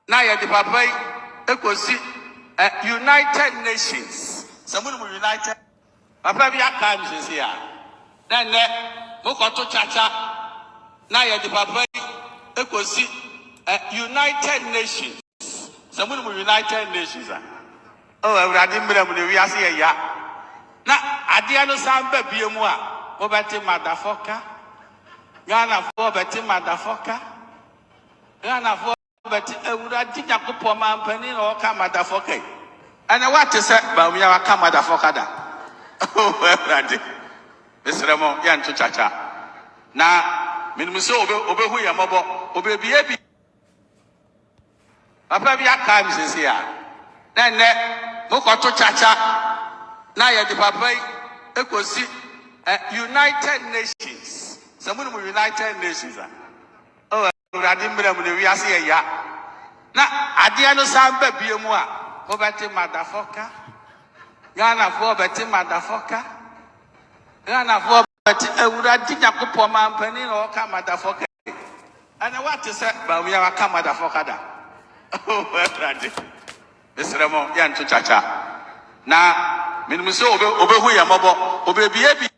na ye de papa ekosi United Nations samunu United papa bi aka msisi a na ne mokoto chacha na ye de papa ekosi United Nations samunu United Nations a oh awurade mbere mu ne wiase ye ya na ade anu samba biemu a obeti madafoka Ghana for beti madafoka Ghana for beti awurade Nyankopon mampani na oka madafoka ana what say ba mu ya waka madafoka da oh awurade mesremo ya nto chacha na minimum so obehu ya mobo obebie bi papa bi aka msisi a na ne mokoto chacha na ye de papa ekosi United Nations samunu United Nations a oh awurade mbere mu ne wiase ye ya na ade anu samba biemu a obeti madafoka Ghana for beti madafoka Ghana for beti awurade Nyankopon mampani na oka madafoka ana what say ba mu ya waka madafoka da oh awurade mesremo ya nto chacha na minimum so obehu ya mobo obebie bi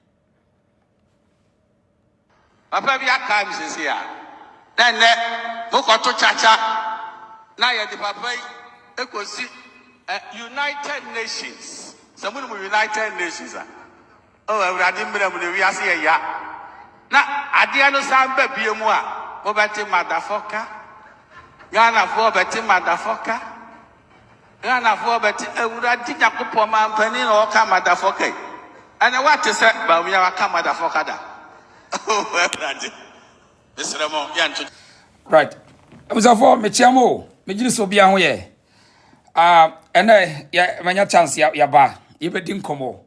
papa bi aka msisi a na ne mokoto chacha na ye de papa ekosi United Nations samunu United Nations a oh awurade mbere mu ne wiase ye ya na ade anu samba biemu a obeti madafoka Ghana for beti madafoka Ghana for beti awurade Nyankopon mampani na oka madafoka ana what say ba mu ya waka madafoka da oh awurade mesremo ya nto right abusafo mechiamo mejiri so bia ho ye ene ya manya chance ya ba yebedi nkomo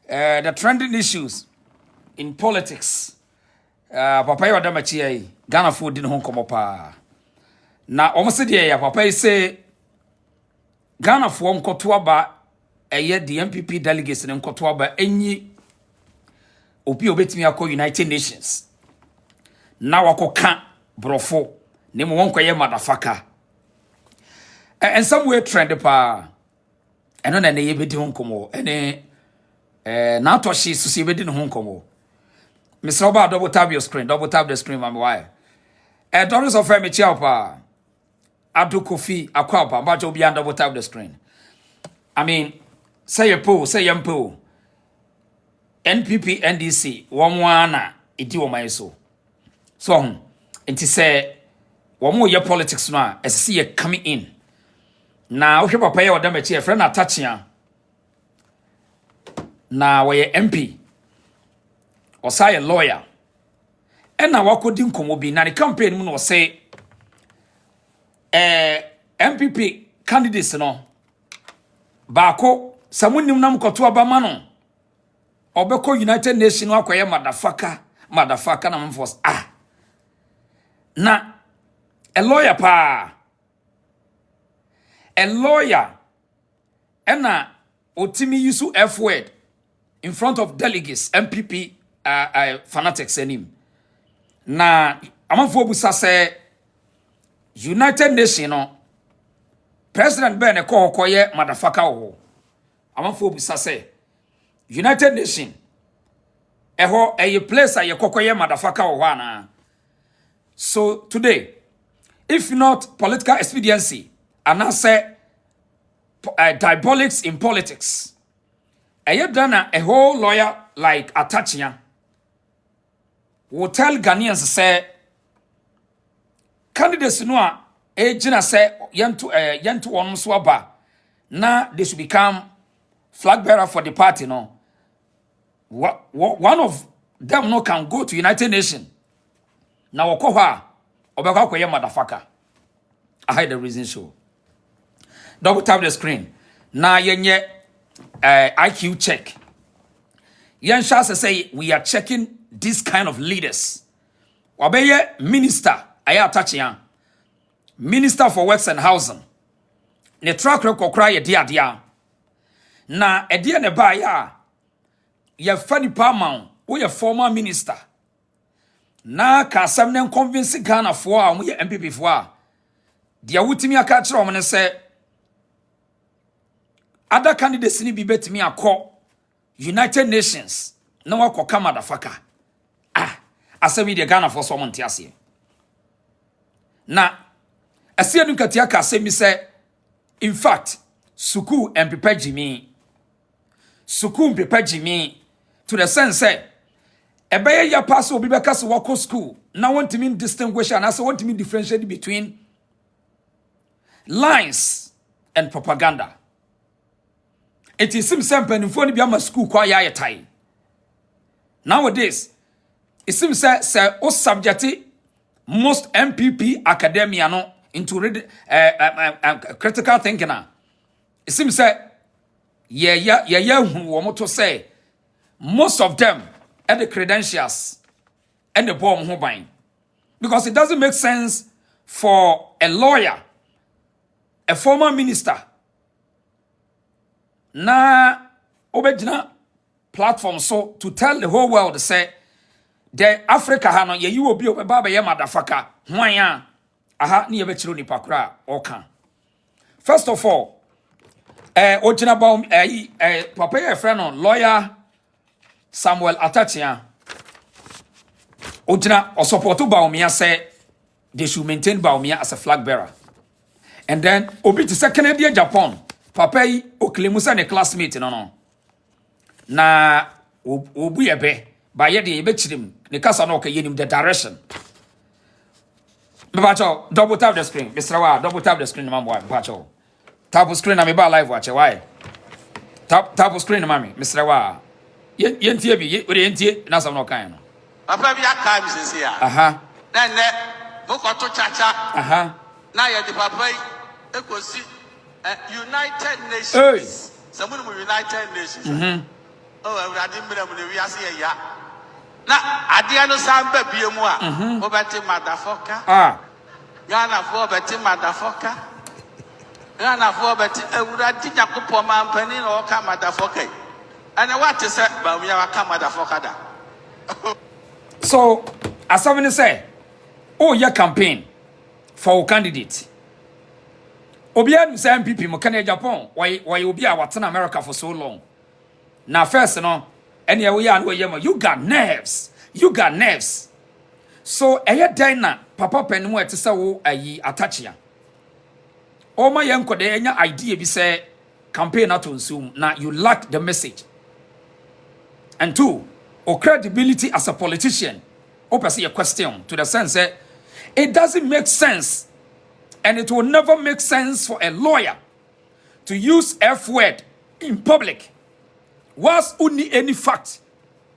the trending issues in politics papa yo da machia yi Ghana for din ho nkomo pa na omse de ya papa yi say Ghana for nkoto aba eye the MPP delegates ne nkoto aba enyi obi obetimi akọ United Nations na wakoka brofo ne mo wonkoye madafaka and some way trend pa eno na ne yebedi honkomo ene na to shi so yebedi ne honkomo Mr. Oba double tap your screen, double tap the screen mama why Doris of me chia pa Abdul Kofi akwa pa ba jo bi double tap the screen. I mean say your po say your po NPP NDC wamwana idi wo mai so enti say womo ye politics no a ese ye coming in na wo hwe papa ye odam echi e friend Attah na wo ye MP osaye lawyer ena wakodi nkomo bi na the campaign mu no say MPP candidates no baako samunim nam koto abama no obeko United Nations akoye madafaka na mfos na a lawyer ena otimi use F word in front of delegates MPP fanatics enim na amanfo busa say United Nations no president ben e koye madafaka wo amanfo busa say United Nations eho a place a yekokoye madafaka wo ana. So today, if not political expediency and I say diabolics in politics, a whole lawyer like Attah will tell Ghanaians say candidates no ejina say yentu won swaba na they should become flag bearer for the party no. One of them no can go to United Nations. Na wako ha obekwa koye madafaka. I hide the reason show. Double tap the screen. Na yenye IQ check. Yen Charles say we are checking this kind of leaders. Wabeye minister Attah Minister for Works and Housing. Ne track record cry dia. Na edia ne ba ya ye fani pa man wo ye former minister. Na ka asem ne convince Ghana for a mo ye MPP for a dia wutimi aka kire o ne say other candidates ni bi betimi akọ United Nations na wakoka madafaka asemi de Ghana for so monte ase na asie nu katia ka asemi say in fact suku and prepare Jimmy to the sense say ebeye ya pass obi beka so wako school na want me distinguish and also want me differentiate between lines and propaganda. It is simple and for be school kwa ya tai. Nowadays it seems say o subject most MPP academia no into critical thinking na. It seems say who to say most of them are the credentials and the bomb who buying. Because it doesn't make sense for a lawyer, a former minister, na obejina platform so to tell the whole world say the Africa hano ye you obi obeba ye madafaka hwan ya aha ne ye bekyiro nipa kura oka. First of all ojina ba papa ye friend no lawyer Samuel Attah ojina o support Baumia say they should maintain Baumia as a flag bearer. And then obi to second Agyapong papa yi oklemusa ne classmate no na obu yebe ba ye de yebechirim ne kasa no ka yenim the direction. Me bacho double tap the screen. Mr. Wa double tap the screen mambo bacho. Tap screen na me ba live watch why. Tap screen mami Mr. Wa. Yentie bi we yentie na some no kan no. Papa bi aka mi sisi ya. Na ne bokoto chacha. Na ye di papa yi ekosi United Nations. Someone United Nations. Oh, I've we are saying ya. Na adiano samba biemwa. Obati motherfucker. Ghana for beti motherfucker. Ghana for beti uradi nyakupo mampani na oka motherfucker. And what is that? But we are come motherfucker. So, as someone say, oh, your campaign for a candidate. Obian say MPP mo kan Agyapong why obi a watan America for so long. Now first no any we are you got nerves. You got nerves. So eye na papa panimu ete say wo ayi Attah. O ma yenko de enya idea bi say campaign na to nsum na you lack the message. And two, or credibility as a politician. Opposite a question to the sense that it doesn't make sense. And it will never make sense for a lawyer to use F word in public. Was only any fact,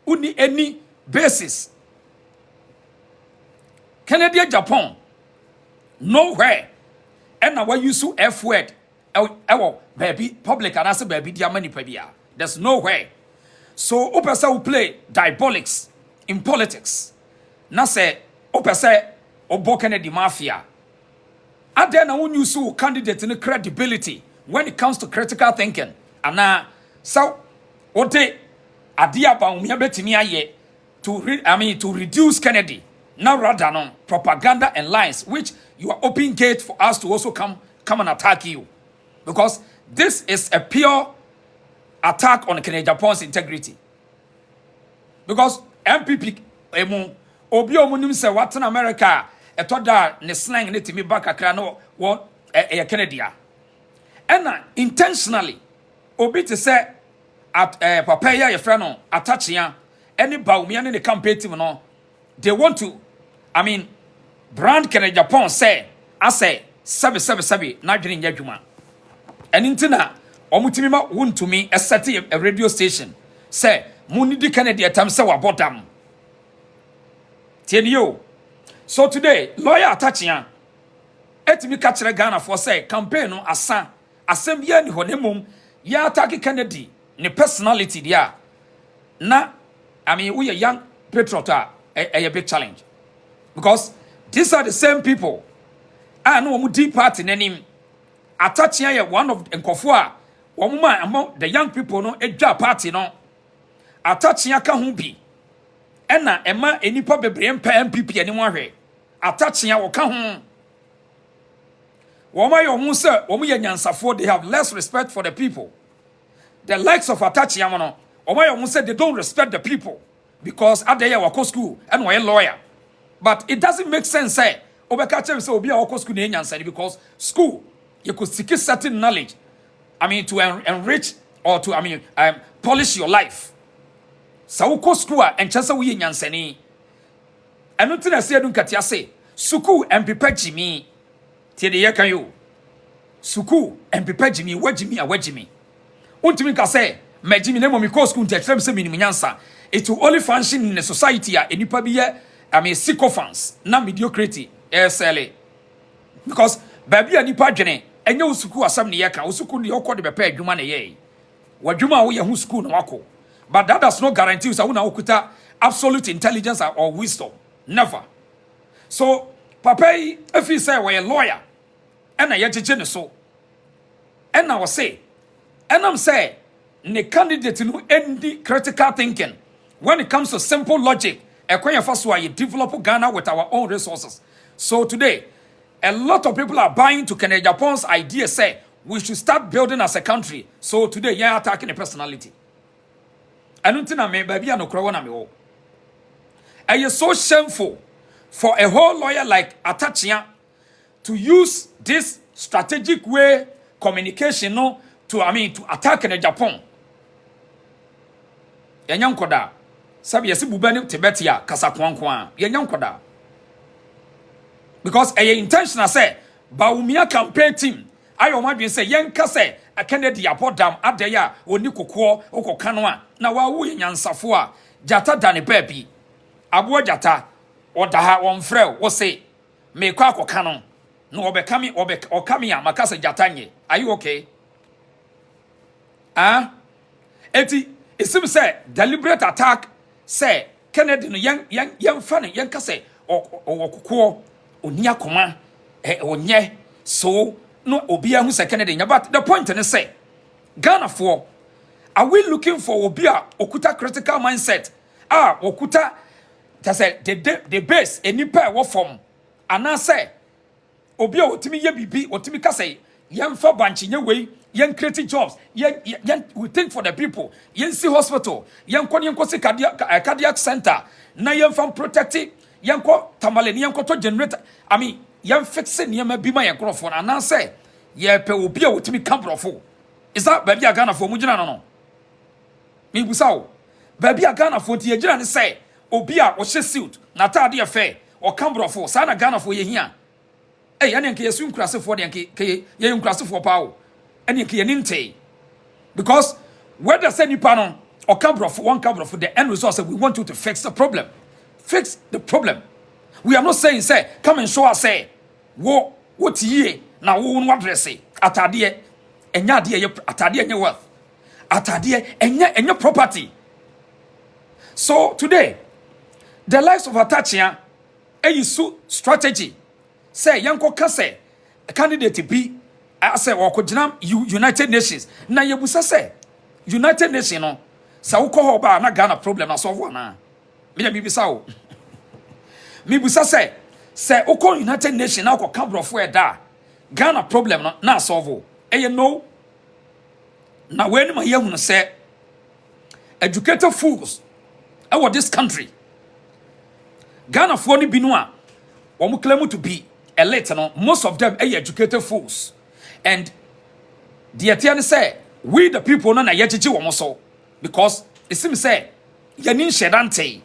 only any basis. Canada, Japan, nowhere. And now you use F word, baby, public and answer baby, dear money pebia. There's nowhere. So Opesa will play diabolics in politics. Na say Opesa obo Kennedy mafia. And then I want you so candidate in credibility when it comes to critical thinking. And now, so what they idea about me betimi to reduce Kennedy. Now rather than propaganda and lies, which you are open gate for us to also come and attack you. Because this is a pure attack on Agyapong's integrity. Because MPP obi omunim se what in America etoda ne slang ne timi back akra no wo Kennedy a. And intentionally obi to say at papa ya friend no Attah any Baumia ne campaign team no they want to brand Agyapong say I say sabi na dwene nyadwuma. And intina omutimi ma wontumi set a radio station say munidi Kennedy atam say wabodam tienio. So today lawyer Attah etimi ka kire Ghana for say campaign no asa asem ya ni honemum ya attack Kennedy ne personality dia na we are young patriot a big challenge because these are the same people and no deep party nanim Attah one of nkofo among the young people no edwa party no Attah ka ho bi ena ema enipa bebre mpa MPP ani mo ahwe Attah wo ka ho Woma yo hu se womu ye nyansafo, they have less respect for the people. The likes of Attah Chiamono, woma yo hu se they don't respect the people because Adeya wako school and we lawyer. But it doesn't make sense say obeka chem say obi a wako school na nyansa because school you could seek certain knowledge. I mean to enrich or to polish your life. Sa wako school and chance we nyansa ni. Eno tina say dun katia say suku empepa jimi tie de yekan yo suku empepa jimi wajimi untimi ka say majimi na momi ko school ntetrem say minim nyansa. It will only function in a society enipa bi ye sycophants na mediocrity SLA because baby anipa dwene enye usuku asam ne yeka usuku ne yokọ de bepa adwuma na ye wadwuma wo ye hu school na wako, but that does not guarantee you say una okuta absolute intelligence or wisdom. Never. So papa if he say we a lawyer and na yejeje ne so and I was say and I'm say ne candidate no endi critical thinking when it comes to simple logic. Ekwenya faswa you develop Ghana with our own resources. So today a lot of people are buying to Agyapong's idea say we should start building as a country. So today you are attacking a personality. I don't think I may baby no crowna me. And it's so shameful for a whole lawyer like Attah to use this strategic way communication to attack Agyapong. Yanyan koda sabi yesi bubani Tibetia kasa kwankwa yanyan koda because a intentional say Baumia campaign team ayo madwen say yenka say Kennedy apodam adeya oni kokwo okokanwa na wa wu nyansafo a jata dane baby abo jata odaha wonfrɛ wo say me kwa akokano no obekami okami a makasa jata nye. Are you okay? Eti it seems say deliberate attack say Kennedy no yan fane yan ka say okokwo oni akoma onye so no obia hu say Kennedy nya. But the point is say Ghana for are we looking for obia okuta critical mindset okuta that say the base enipa wo form ana say obia otimi ye bibi otimi ka say yan fa banchi nye wey yan create jobs yan we think for the people yan see hospital yan kosi cardiac center na yan fam protecting yan ko tamaleni yan ko to generator yan fixing yan ma bi ma yan crofo na say ye pe obi a wotimi cambrofo. Is that baby Ghana for mujina no mi busawo baby Ghana for ti ejira ne say obi a wo hye suit na tade e fe o cambrofo sa na Ghana for ye hia ene nke yesu nkrasefo de nke ye nkrasefo pawo ene nke ye ninte because whether say nipa no or cambrofo one cambrofo the end result say we want you to fix the problem. We are not saying say come and show us say what ye na wo no address atade enya de ye atade enya wealth atade enya property. So today the lives of Attah use strategy say yanko kase a candidate be I say wakojina United Nations na yebusa say United Nations no sa uko ba na Ghana problem na solve na me bisa o me busa say uko United Nations na uko cambrofo e da Ghana problem na solve no na when ma yehunu say educated fools over this country Ghana for ni binu a womu claim to be elite no most of them are educated fools and the etiane say we the people no na yejeje womo so because it seems say yanin shedante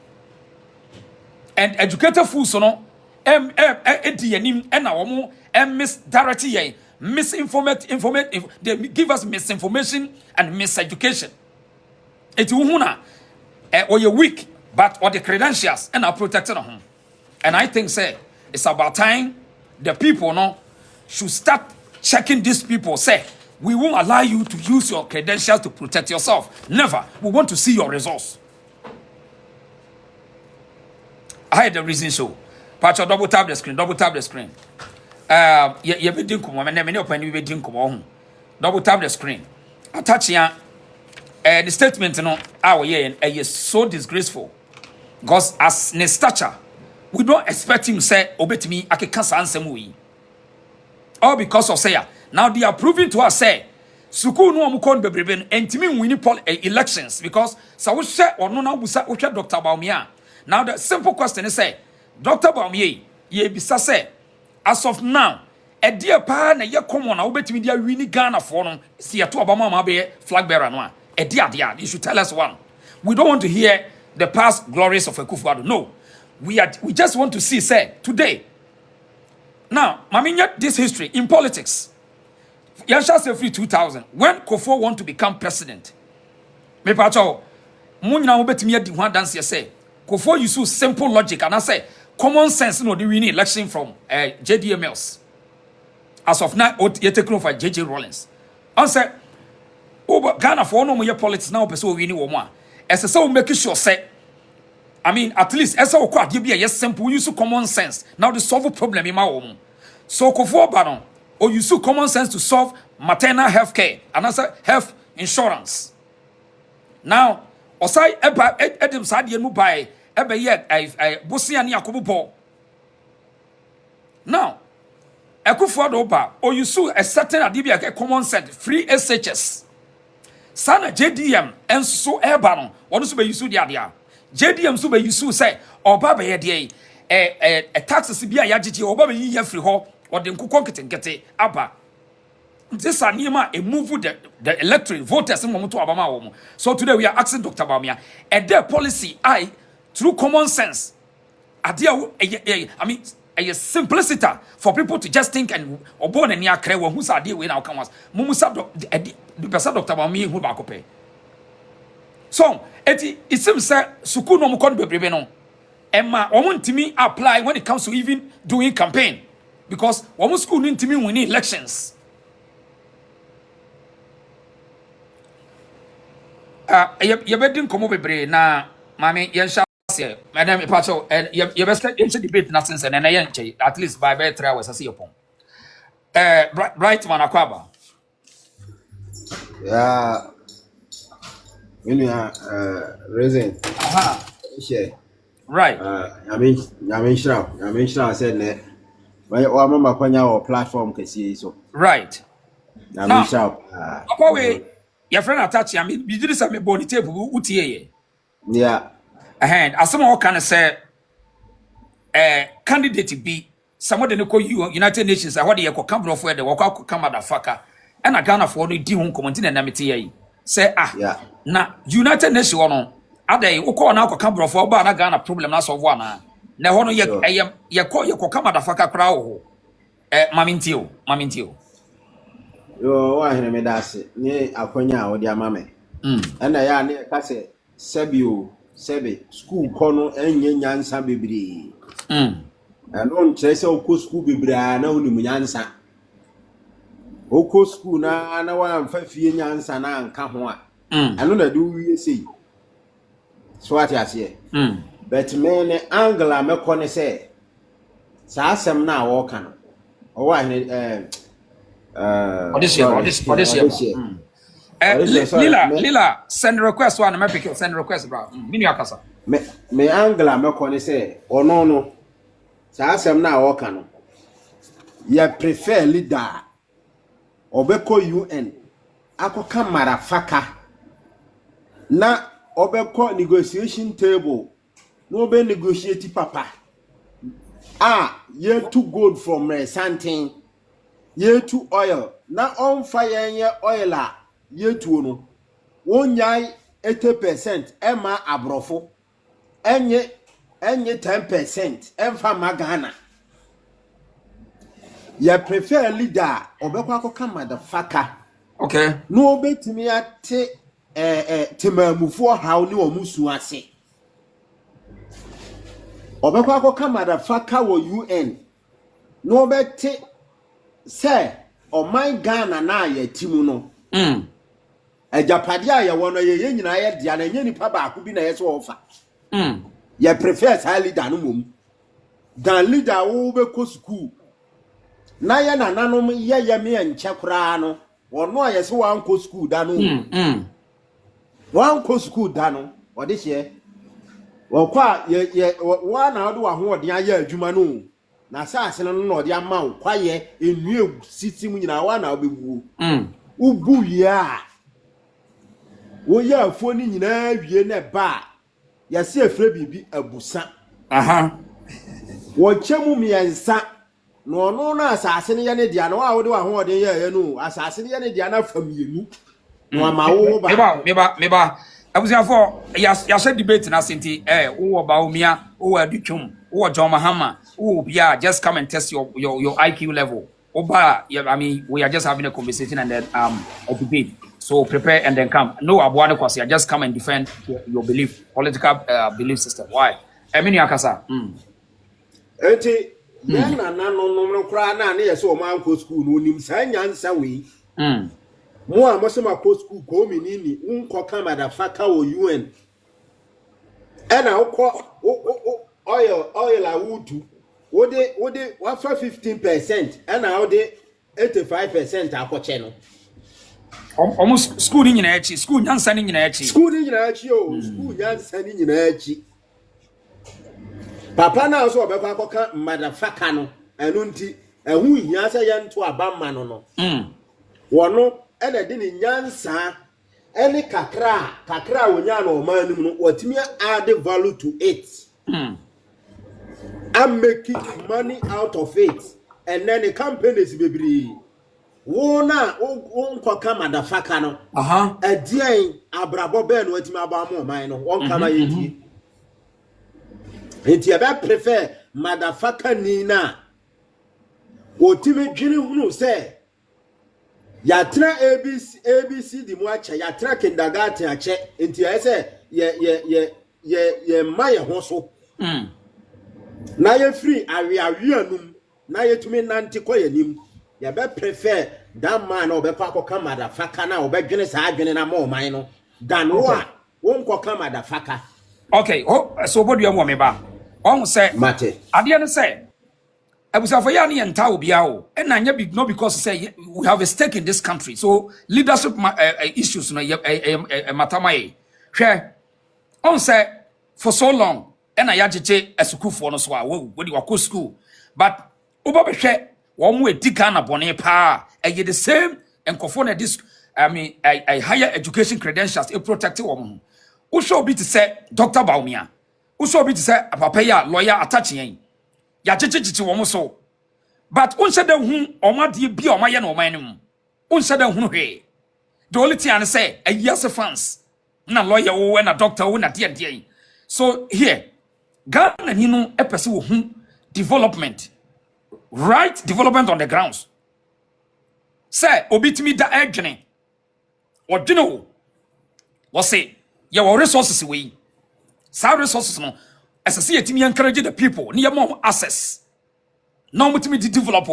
and educated fools no di yanim na womo misdirect ye they give us misinformation and miseducation. It uhuna or you weak but or the credentials and are protected on home. And I think say it's about time the people should start checking these people. Say we won't allow you to use your credentials to protect yourself. Never. We want to see your results. I had the reason so. Patch double tap the screen. Double tap the screen. You be doing come on. Me open you be doing come on. Double tap the screen. Attach the statement is so disgraceful because as ne stature we don't expect him say obetimi akeka answer we all because of say now they are proving to us say Suku no amukon bebrebe and timi winning elections because so we share or no busa we share Dr. Baumia. Now the simple question is say Dr. Baumia ye bisa say as of now a dear pa na ye common na obetimi dia winning Ghana for no see to Obama ma be flag bearer no a dear you should tell us one. We don't want to hear the past glories of Akufo-Addo. No. We just want to see say today. Now, maminya this history in politics. Yansha say free 2000 when Kofo want to become president. Me pacho munyina obetimi adi ho dance say Kofo use simple logic and I say common sense no the winning election from JDMLs. As of now you take for JJ Rawlings. I say Ghana for no more politics now person winning wo mo. As so make sure say I mean at least as so kwa give yes simple use common sense now to solve a problem in my home. So Kofo Baron or use common sense to solve maternal health care and also health insurance. Now, osai edem sadi enu buy ebe ye bosia ni akobo. Now, Akufo-Addo ba or use a certain adibia common sense free SHS. Sana JDM and so airbaron or so be use the idea. JDM so be use say oba be ye a taxes bia yagiti oba be ye free ho or the nkukon aba. This are near a move the electorate voters in Momoto Obama. So today we are asking Dr. Baumia and their policy through common sense. I mean a simplicity for people to just think and born and near crew who's idea when our comers. Mumusa the person Dr. Baumia who back. So it seems that Suku no mukon bebrebe Emma won't to me apply when it comes to even doing campaign. Because one school need to me winning elections. You better come over na mami yensha say madam pacho you best debate nothing and na yenche at least by 3 hours Agyapong. Bright man akwaba. Yeah. When you are reason. Share. Right. I mean sure said that why mama kwanya or platform kesi so. Right. I mean sure. Your friend Attah, I mean, you did some body table, utie. Yeah. And as someone can say, candidate be somebody no call you United Nations, I want you to come from where the walk out come motherfucker. And I can't afford the home commenting and amity. Say, yeah. Now, United Nations, no, are they who call now come from for but I got a problem as of one. Now, one you call you come motherfucker crowd. Mamintio. Yo wa hene me dase ni akonya wo dia mame na ya ne ka se sebe school kono enye nyansa bebre no nche se okọ school bebre na uni munyansa okọ school na wa mfa fie nyansa na nka ho a ano na du wie sei so ati ase but me ne angla me kone se sa asem na wo ka no o wa hene Lila, send request one. Me send request, bro. Mini akasa. Me angla me kone say, oh no. Sa asem na woka no. You prefer leader. Obeko UN. Ako kamara faka. Na obeko negotiation table. No be negotiate papa. Ye too good from something. Ye to oil na on fire ye oil ye to no won yai 80% ema abrofo enye 10% emfa magana ye prefer leader obekwa akoka motherfucker okay no obetimi ate temamufo haw ni omusu ase obekwa akoka motherfucker wo UN no obete say my Ghana na ye timu no Agyapade a ye wono ye nyina ye dia na nye nipa ba ko bi na ye so ofa ye prefer sa leader no mom dan leader wo be ko school na ye na nanom ye me enche kura no wono a ye so wan ko school da no wan ko school da no ode hye wo kwa ye wa na do wa ho ode aye adwuma no na asase no no de ama wo kwaye enu siti mu nyina wa na obewu ubu ya wo ya afo ni nyina wie na ba ya se efre bibi abusa wo chemu miensa no no na asase ne ye ne dia na wa wo de wa ho de ye no asase ne ye ne dia na famienu no ama wo ba meba abusiafo ya share debate na senti wo ba omia wo adutwum wo John Mahama wo bia just come and test your IQ level oba I mean we are just having a conversation and then a debate, so prepare and then come no abuane kwase just come and defend your belief political belief system. Why emini akasa enti na no kra na na yeso o man ko school no nim sa nyansa we mo a mosema ko school ko minini unko kamada faka wo UN ena ukọ oil awudu wode wafa 15% ena wode 85% akoche no almost school ni nyina echi school nyansa ni nyina echi school nyansa ni nyina echi papa na so obekwa akoka motherfucker no enu nti ehu hia se ye nto abamma no wono ena de ni nyansa ene kakra wonya na omanum no watimi add value to it. I'm making money out of it, and then the companies baby wona wonko kama da faka no adien abrabo be no watimi abamo man no won kama yeti enti ebe prefer motherfucker ni na otimi dwini hunu se yatra abc di mu ache yatra kindergarten ache enti ese ye maye ho so na ye free awianum na ye tumi nante koyanim ye be prefer that man obekwa akoka motherfucker na obedwene sa adwene na mo man no dan wa wonko ka motherfucker. Okay, so bodu am me ba on say mate ade no say abusafo ya ne enta obia o na nya big no because say we have a stake in this country, so leadership issues no matamai hwe on say for so long na ya jeje asukufo no so a wo di wako school but oba be hwe wo mo edika na bone pa eye the same enkofo na this I mean a higher education credentials e protect wo wo show be to say Dr. Baumia wo show be to say papa ya lawyer Attah ya jeje wo mo so but unse da hu omade bi o maye na o man no unse da hu hwe the only thing I say a years fans na lawyer wo na doctor wo na de so here Ghana ni no epese wo hu development, right development on the grounds. Say obitimi da edwene odwene wo say ye wo resources we sa resources no esese yetimi encourage the people ni ye more access no mutimi di develop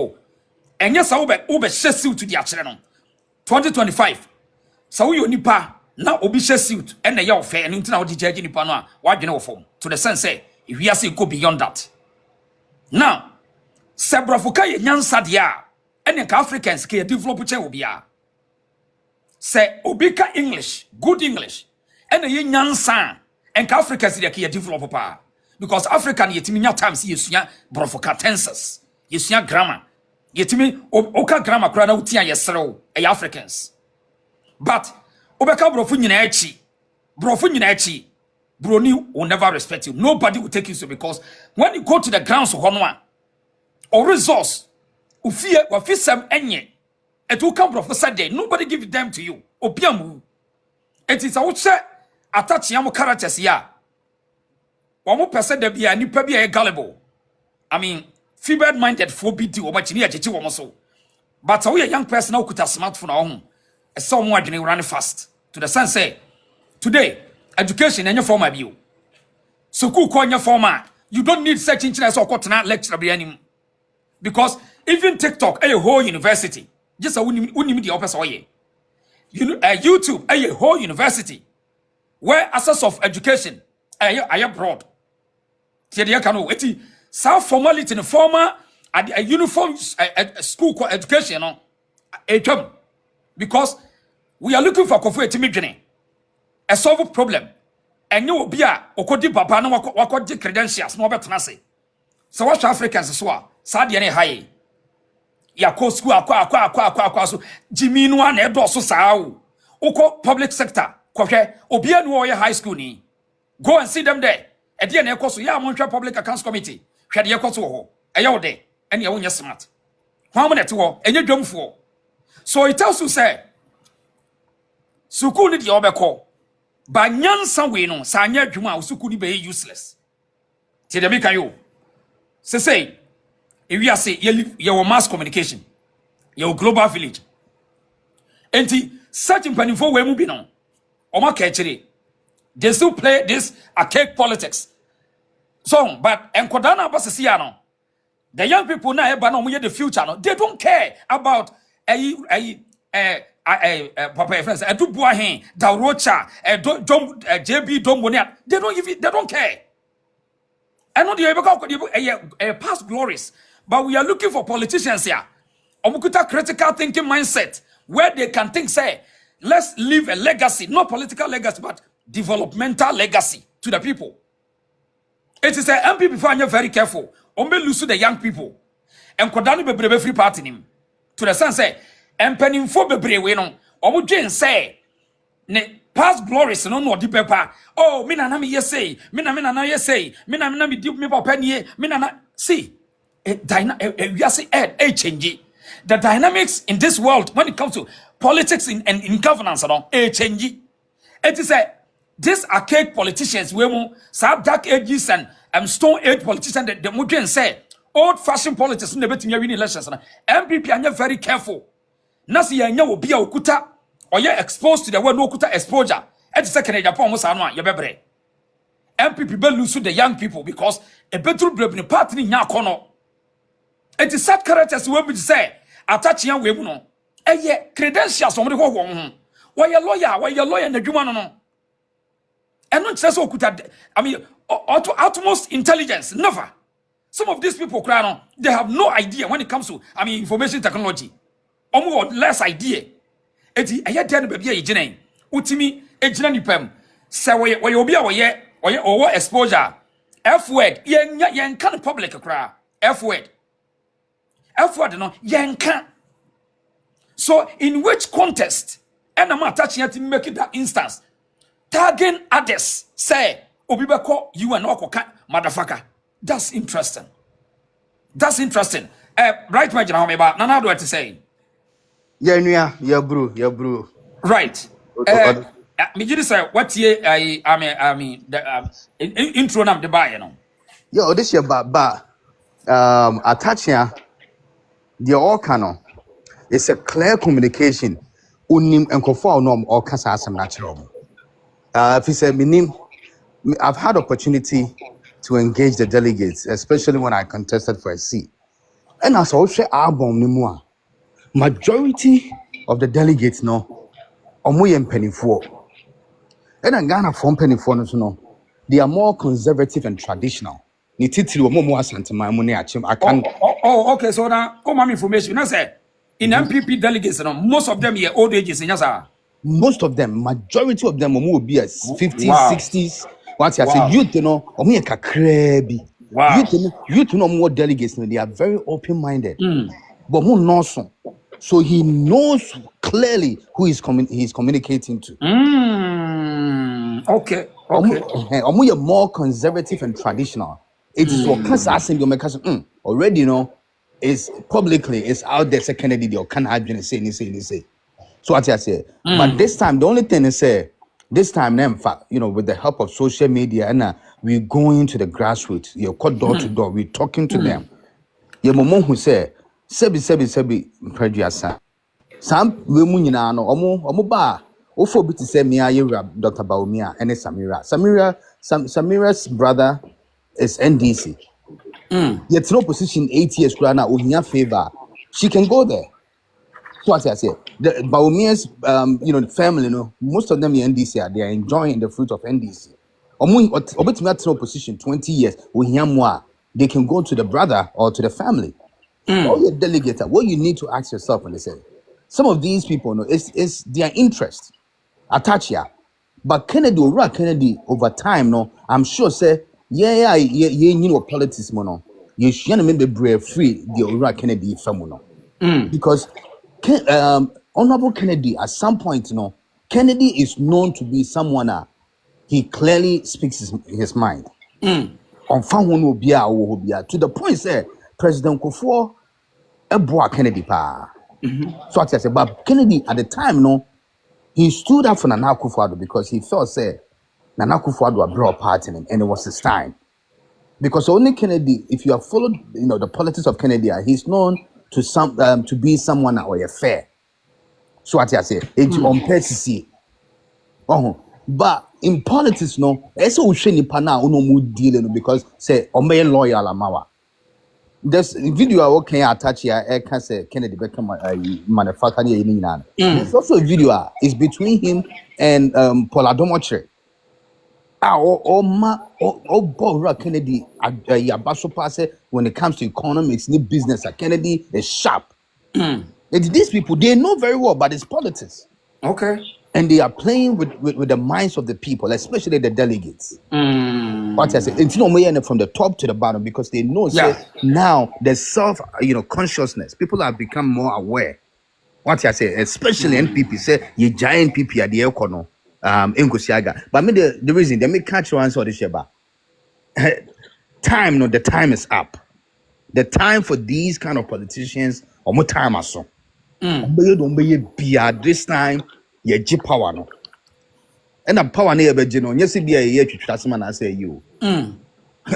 enye sa wo be share to the akere no 2025 sa wo yonipa na obi share suit ene ye ofe enu ntina wo di judge nipa no a wadwene wo form to the sense say if we are say go beyond that. Now, Sebrafuka ye nyansa dia, ene ka Africans ke develop che obia. Say obika English, good English, ene ye nyansa, en ka Africans dia ke develop pa. Because African yetimi nya times yesuya brofoka tenses, yesuya grammar. Yetimi oka grammar kura na utia yesrew e Africans. But obeka brofu nyina echi, Brony will never respect you. Nobody will take you so because when you go to the grounds of Honwa or resource, ufie wafisem enye, it will come from Saturday. Nobody give them to you. Opiamu. It is a wuche Attah yamu characters ya. Wamu pese de biya ni pe biya gullible. I mean, feeble-minded for BT or machini ajechi wamoso. But a young person now could have smartphone at home. A someone can run fast. To the sense say, today, education in your former view. So cool call your former. You don't need such interest or cotton lecture because even TikTok a whole university. Just a unimidi opus oye. YouTube a whole university where access of education are broad. Tiadia kanu eti some formality in former a uniform school education no a term because we are looking for kofu etimidwene a solve problem and you will be a okodi papa no wakodi credentials no betena say so what Africans so Sadia ne high. Ya ko school akwa so Jimmy no na edo so sao. Uko public sector. Kwhwe obi anu oye high school ni. Go and see them there. E de na ekoso ya monhwe public accounts committee. Hwe de ekoso ho. Eye wo de. Ene ye wonya smart. Hwa mo net wo enye dwamfo. So it tells you say suku ni de obekọ ba nyansa we no sa anya adwuma suku ni be useless. Ti de meka yo. Say if we are say your mass communication, your global village. Enti such impanifo we mu bi no. Oma kechiri. They still play this archaic politics. So, but enkodana basisia no. The young people now eba no the future no. They don't care about Papa friends, Edubua hen, Daurocha, JB Dombonia. They don't care. I know they past glories, but we are looking for politicians here. Omukuta critical thinking mindset where they can think, say, let's leave a legacy, not political legacy, but developmental legacy to the people. It is a MP before you're very careful. Ombe lose the young people. And Kodani be free party him. To the sense say, and penning for bebre we no. Omu Jane say, ne past glories no di pepa. Oh, mina na mi yesay, mina na yesay, mina mi di me papa nie, mina na see. We are say change. The dynamics in this world when it comes to politics and in governance change. It is this archaic politicians we mo dark ages and stone age politicians the Mudrian say old fashioned politics in the betting winning elections. MPP are very careful. Nasi ya will be a okuta or you're exposed to the word okuta exposure. At the second Agyapong Musanwa, your bebre. MPP be lose to the young people because a better brave party in Yakono. It is sad characters we will say, attaching young women. Credentials on the whole. Why a lawyer and the human no. And not just okuta. I mean, utmost intelligence. Never. Some of these people cry on. They have no idea when it comes to information technology. Omo less idea. Eti aya den ba bia yigine. Utimi ejina nipam. Se we obi a we exposure. F word yen kan public cry. F word no yen kan. So in which context and I'm attaching it to make it that instance. Tagging others say obi be call you and okoka motherfucker. That's interesting. Right my jina homeba nana do to say. Yeah, bro. Right. Me just say what ye I mean the intro nam the buy, you know. Yo, this year Attah the all canon. It's a clear communication. Unim and kofa nom or kasa asem natural. If you say minim, I've had opportunity to engage the delegates, especially when I contested for a seat. And as also album nimwa. Majority of the delegates no omoye mpanifo. And Ghana from mpanifo no they are more conservative and traditional. Ni titiri wo mo asantema mu ne achim akan. Okay, so now come on information. Now say in MPP delegates no most of them here old ages in yasa. Most of them, majority of them will be at 50s, 60s. Once I say youth, you know, omoye kakrebi. Wow. Youth no more delegates, they are very open-minded. But who knows? So he knows clearly who he's communicating to. Okay. Omo more conservative and traditional. It is what cause asking you make already, you know, is publicly it's out there. Say Kennedy or can have say. So what I say, but this time the only thing is say this time, in fact, you know, with the help of social media and we're going to the grassroots. You cut door to door. We're talking to them. Your mom who say. Sebi prejudice. Some women nyina no omo ba ofo bi to say me aye Dr. Baumia and Samira's brother is NDC. Yet no position 8 years kura na ohia favor. She can go there. So what I say, the Baumia's family most of them in NDC they are enjoying the fruit of NDC. Omo obetumi no position 20 years ohia mo they can go to the brother or to the family. All your delegates, what you need to ask yourself when they say, some of these people, it's their interest. Attah, but Kennedy over time, I'm sure say, you know, politics, you should be brave free the Ora Kennedy family. Because Honorable Kennedy, at some point, Kennedy is known to be someone he clearly speaks his mind. On to the point say President Kufuor Eboa Kennedy pa. So I said, but Kennedy at the time, he stood up for Nana Akufo-Addo because he felt say Nana Akufo-Addo brought party and it was his time. Because only Kennedy, if you have followed, the politics of Kennedy, he's known to be someone or a fair. So what I say, it's on see. But in politics, it's all shiny pana uno dealing because say ombe loyal amawa. There's a video I can attach here. I can say Kennedy become a manufacturer. There's also a video. It's between him and Paul Adomoche. Kennedy Yabaso pass when it comes to economics, new business. Kennedy is sharp. It's these people, they know very well, but it's politics. Okay. And they are playing with the minds of the people, especially the delegates. What I say, it's from the top to the bottom because they know now there's consciousness. People have become more aware. What I say, especially NPP, say you giant NPP at the econo, but the reason they may catch you answer this year, the time is up. The time for these kind of politicians, or more time or so. This time. Ye G power no. And a power near Begino, yes, be a year to trust man, I say you.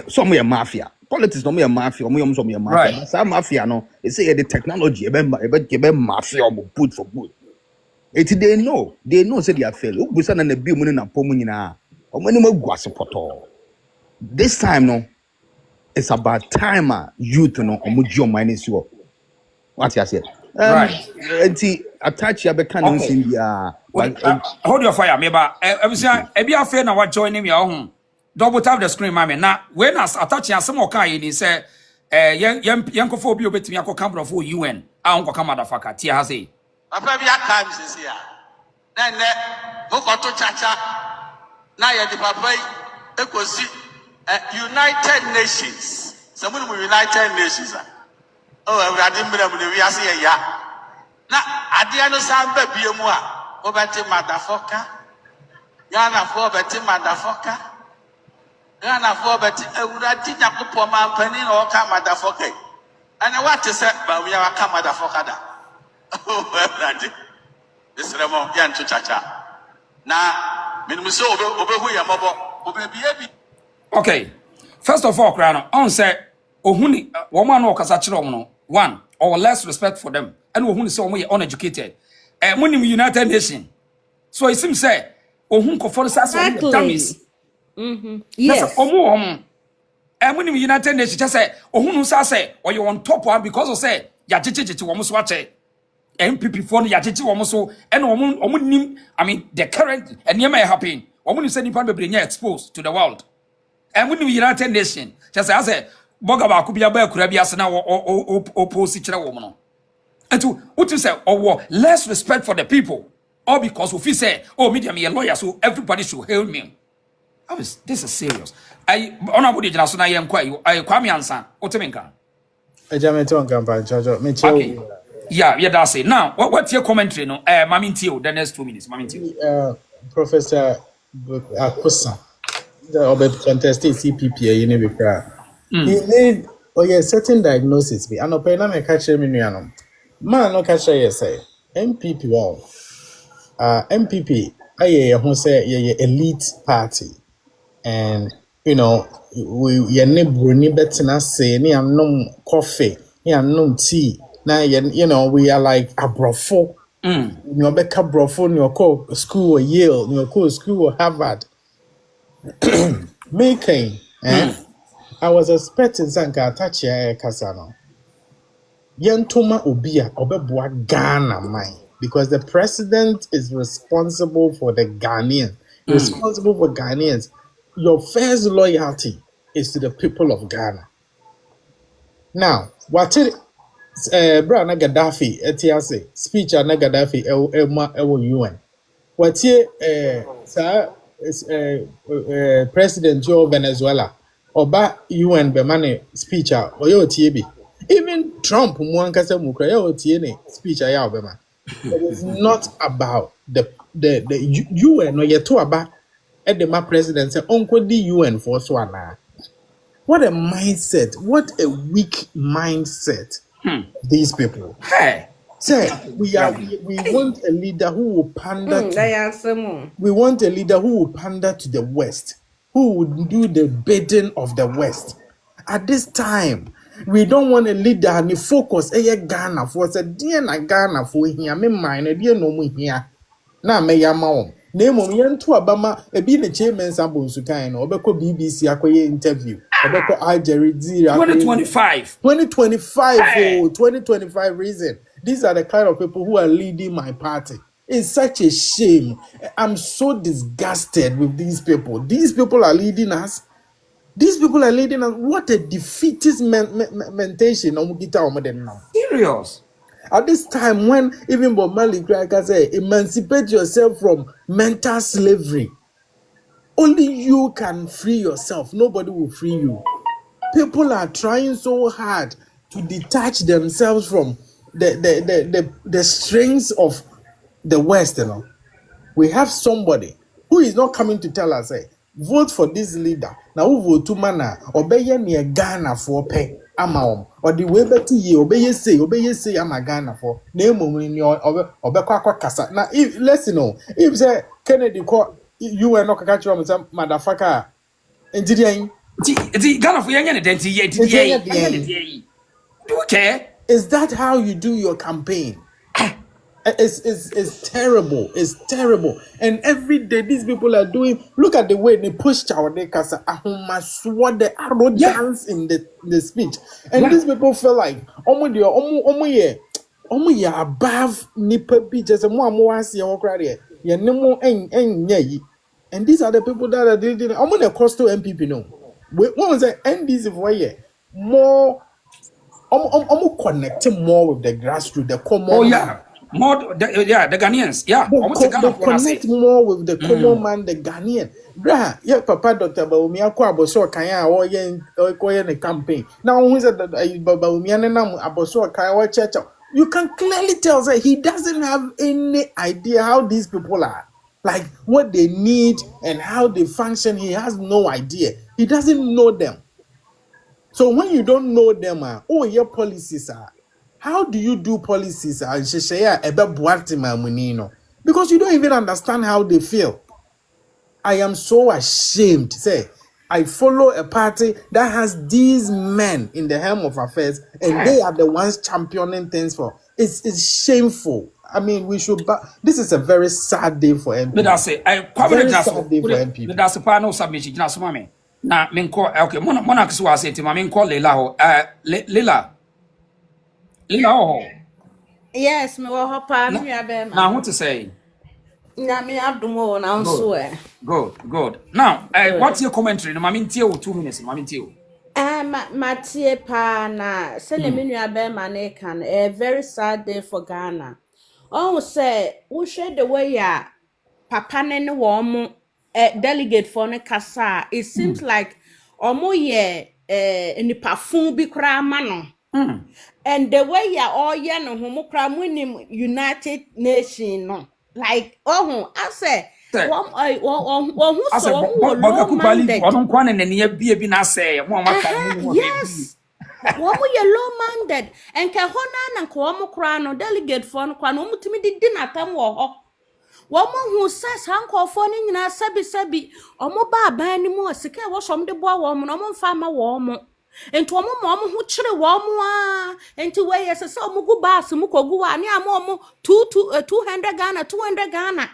Some way mafia. Politics no me a mafia, or me a mafia. Some mafia no, they say the technology, a mafia put for good. They know, say they are fail. Busan and the bill and a pomuna, or many more guasapoto. This time no, it's about time youth no, or mujo minus you. What I said. Attach your beckons in the hold your fire, maybe every affair now what joining me home. Double tap the screen, mammy. Now, when I attach some more kind, he said, young phobia bet me a come for UN. I won't come motherfucker. Tia has a. My baby times is here. Then look at Chacha. Now you're the papa. It was United Nations. Someone with United Nations. Oh, I didn't believe we are saying ya. Na adiano sambe biemu a obeti motherfucker yana for beti motherfucker yana for beti ewuradi nyakopo mampani na oka motherfucker and what is it ba we are come motherfucker da oh ewuradi esremo ya ntu chacha na minimum so obehu ya mobo obebie bi. Okay, first of all krano on say ohuni woman no kasa kire no one or less respect for them. And who is so uneducated. When United Nations. So it seems say, whom for dummies. Yes. And when United Nations just say, who say, or you on top one because of say, Yajichi to almost watch it. MPP for Yajichi almost so, and the current and near may happen. Or when you send him bring exposed to the world. And when United Nations just say, Bogaba could be a bear, could be as now or post each other woman. And to what you say, or less respect for the people, or because if you say, oh, media me a lawyer, so everybody should hail me. This is serious. I honorable the national I am quite I come answer. What you mean? Yeah, that's it. Now, what's your commentary? No, Mamintio, the next 2 minutes, Mamintio. Professor Akusa, the contested CPP, you know, he made certain diagnosis. Be an opera may catch him in Yanum. Man, no catch say MPP. Wow, MPP. Who say elite party, and we ni better say ni am coffee, ni am tea. Now we are like a brofo. You be a brofo. You school Yale. You school Harvard. Making. I was expecting Zanka Attah Kasano. Yantoma Ubia Obebua Ghana mine. Because the president is responsible for the Ghanaians. Responsible for Ghanaians. Your first loyalty is to the people of Ghana. Now, what it Brian Gaddafi etiase speech na Gaddafi ewo UN. What President Joe Venezuela Oba UN be mane speech a oyo tie bi. Even Trump mu ankasa mu kra yo tie ne speech a ya obema. It is not about the UN no yeto aba at the ma president say onko di UN for so ana. What a mindset, what a weak mindset these people. Hey. Say we want a leader who will pander Mm, we want a leader who will pander to the West, who will do the bidding of the West. At this time, we don't want a leader and focus Ghana for said dear na Ghana for here, me mine, dear no more here. Na me yama name of yentu abama ebi ne chairman sambo nsukan no obeko BBC akoye interview obeko Algeria 2025 2025 2025 reason these are the kind of people who are leading my party. It's such a shame. I'm so disgusted with these people. These people are leading us. These people are leading us. What a defeatist mentation. serious. At this time, when even Bob Marley can say, emancipate yourself from mental slavery. Only you can free yourself. Nobody will free you. People are trying so hard to detach themselves from the strings of the West. You know, we have somebody who is not coming to tell us, hey, vote for this leader. Now, who vote to mana? Obey near Ghana for pay. Amaom or the way better ye obey say I'm a Ghana for name in your obekwa kasa. Now, if let's know if say Kennedy call you were not catch on some motherfucker. Engineering. Ghana for young identity yet. Do you care? Is that how you do your campaign? It's terrible. It's terrible. And every day these people are doing. Look at the way they push Chawadekasa. What the arrogance in the speech. And these people feel like above nipa beaches and more and these are the people that are doing. I'm gonna coastal MPP no. What was the NDC for year more? I'm connecting more with the grassroots, the common. Oh yeah. More the Ghanaians. Yeah. They connect more with the common man, the Ghanaian. Bra, yeah, Papa Dr. Baumia Kwaboso Kaya or a campaign. Now, who's that Baumianam Aboso Kaya Church? You can clearly tell that he doesn't have any idea how these people are. Like what they need and how they function, he has no idea. He doesn't know them. So when you don't know them, your policies are. How do you do policies? Because you don't even understand how they feel. I am so ashamed. Say, I follow a party that has these men in the helm of affairs, and they are the ones championing things for. It's shameful. I mean, we should. This is a very sad day for MPP. But I say, I very sad day for MPP. That's a panel submission. Just mommy. Now, men call okay. Monarchs was saying to me, call Leila. Leila. Yes, me wo hopa me nua be ma. Now, what to say? Nya me adumo na nso e. Good. Now, what's your commentary? No, mami ntie 2 minutes. Mami ntie. Matie pa na se le me nua be ma na kan a very sad day for Ghana. Oh say, wo hwe the way ya papa ne ne wo mo delegate for ne kasa. It seems like omo ye nipafun bi kra ma no. And the way ya all ya no homo kra munim United Nations no. Like I say who so low mandate. Yes. Womu ye low mandate and ka hona na ko womu kra no delegate for no kwa no mutimi di natam wo ho. Womu hu says hanko for ni nyina sabi omo ba ban ni mu sika wo som de boa wo mo no mo mfa ma wo mo. Enti omo hu kire wo mo a enti we yes se omo gu bass mu kogu wa ni am 200 Ghana 200 Ghana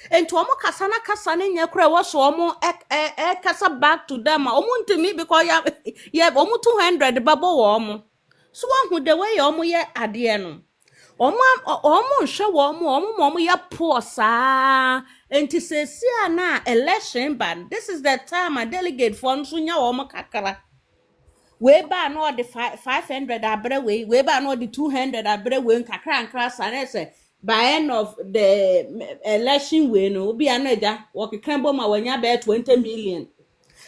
enti omo kasa ne nya kura wo so omo kasa back to them omo ntimi because ya omo 200 babo wo omo so hu the way omo ye ade no omo hwe wo omo ya poor sa enti sesi na election ban this is the time a delegate for nso nya wo omo kakara we ba no the 500 abre we ba no the 200 abre we nkakra sane say by end of the election we no bi anaja wo kekan bo ma wanya be 20 million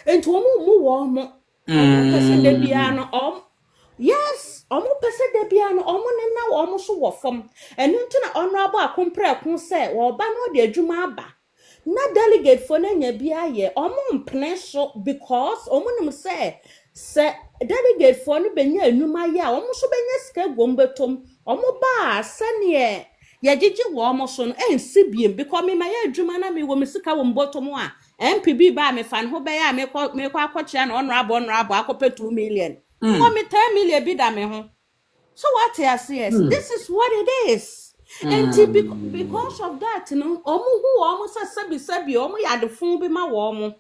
enti omo mu wo mo Omo pese de bia no yes, omo pese de bia no omo ne na omo so wo fam. Enu nti na honorable akompre kun se wo ba no de adwuma aba. Na delegate for na nya bia ye omo mpene so because omo nim se delegate for no benya enuma ye a omo so benya sika gombetom omo ba sane ye gigi wo omo so no ensi biem because me ma ye adwuma na me wo me sika wo mbotom a MPB ba me fan ho be ya me kwa akwache na honorable akope 2 million. No me 10 million bi da me ho. So what I say yes, this is what it is. And because of that, you know, omo who almost sabi omo ya de fun bi ma wo omo.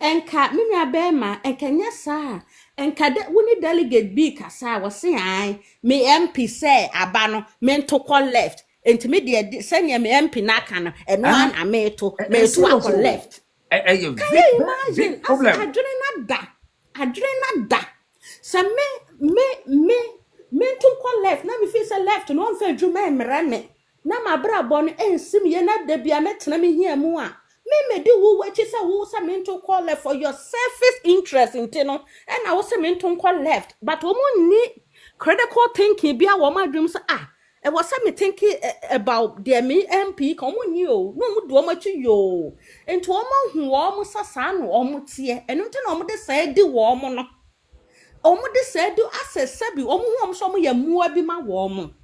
Enka me nua bema enka nya sa enka de woni delegate bi kasa wo se ai me MP say aba no me to call left enti me de senya me MP na aka no eno an me to left. Can you imagine? Adrena da. So me to call left. Na me feel say left no on fe dwuma emreme. Na ma bra bo no ensim ye na da bia metena me hia mu a. Me di wo wachi say wo say me to call left for your selfish interest into no. And I was say me to call left. But wo ni critical thinking bia wo ma dwum say I was me thinking about the MP come on you. No do much yo. And to omo who almost a son or mutie. And until omo de said the woman no. Omo de said do access sebi omo some ye more be my woman.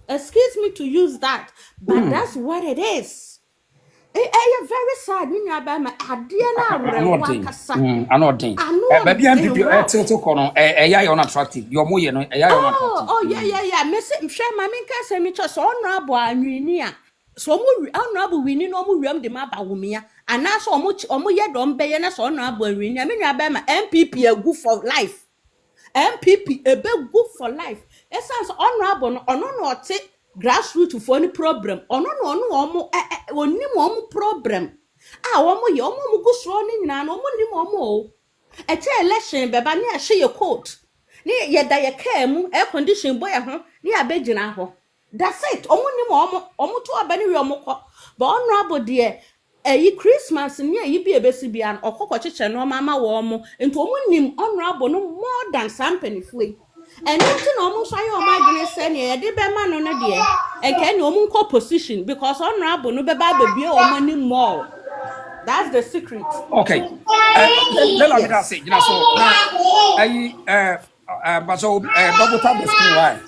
Excuse me to use that, but that's what it is. I very sad. Me nyaba ma adie na rewa kasa. Anodin. Baby MPP to kono ya unattractive. Your mo ye no ya unattractive. Oh yeah. Me say mhwe ma me nka say me cho so honorable anwini a. So honorable wini no mo wiam de ma ba womia. Ana so omo ye dom be ye na so honorable anwini a me nyaba ma MPP agu for life. MPP ebe good for life. Essence honorable no no grassroots for any problem. No omo problem. Omo ye omo go so ni na no omo ni omo. E che election beba ni a hye ye coat. Ni ye da ye car mu air condition boy ho ni abegina ho. That's it. Omo ni omo to abani we omo ko. But honorable there Christmas ni yi bi ebesi bia an okokocheche no mama wo omo ento omo nim honorable no more than something free. And until no more shy or my send ye de be man on a dear, and can you omo position because honorable no be baby or money more. That's the secret. Okay. Let me say, you know, so but so double tap the screen why.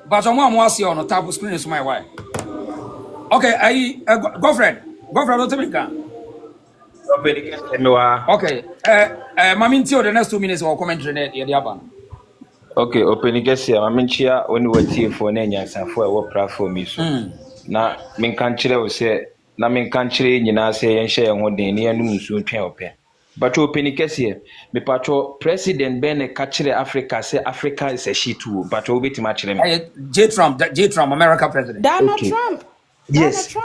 But someone wants you on the tap screen is my why. Okay, girlfriend, don't tell me can. Okay. Mami ntio the next 2 minutes or commentary net the other. Okay, opening guess here. I mean, chia when we were here for Nanya for our platform. So now, min country will say, na min country, you know, say and share one day near noon soon pay. But opening guess here, me patro President Ben catcher Africa say Africa is a shit too, but we'll be too much. J. Trump, America president. Donald Trump. Yes.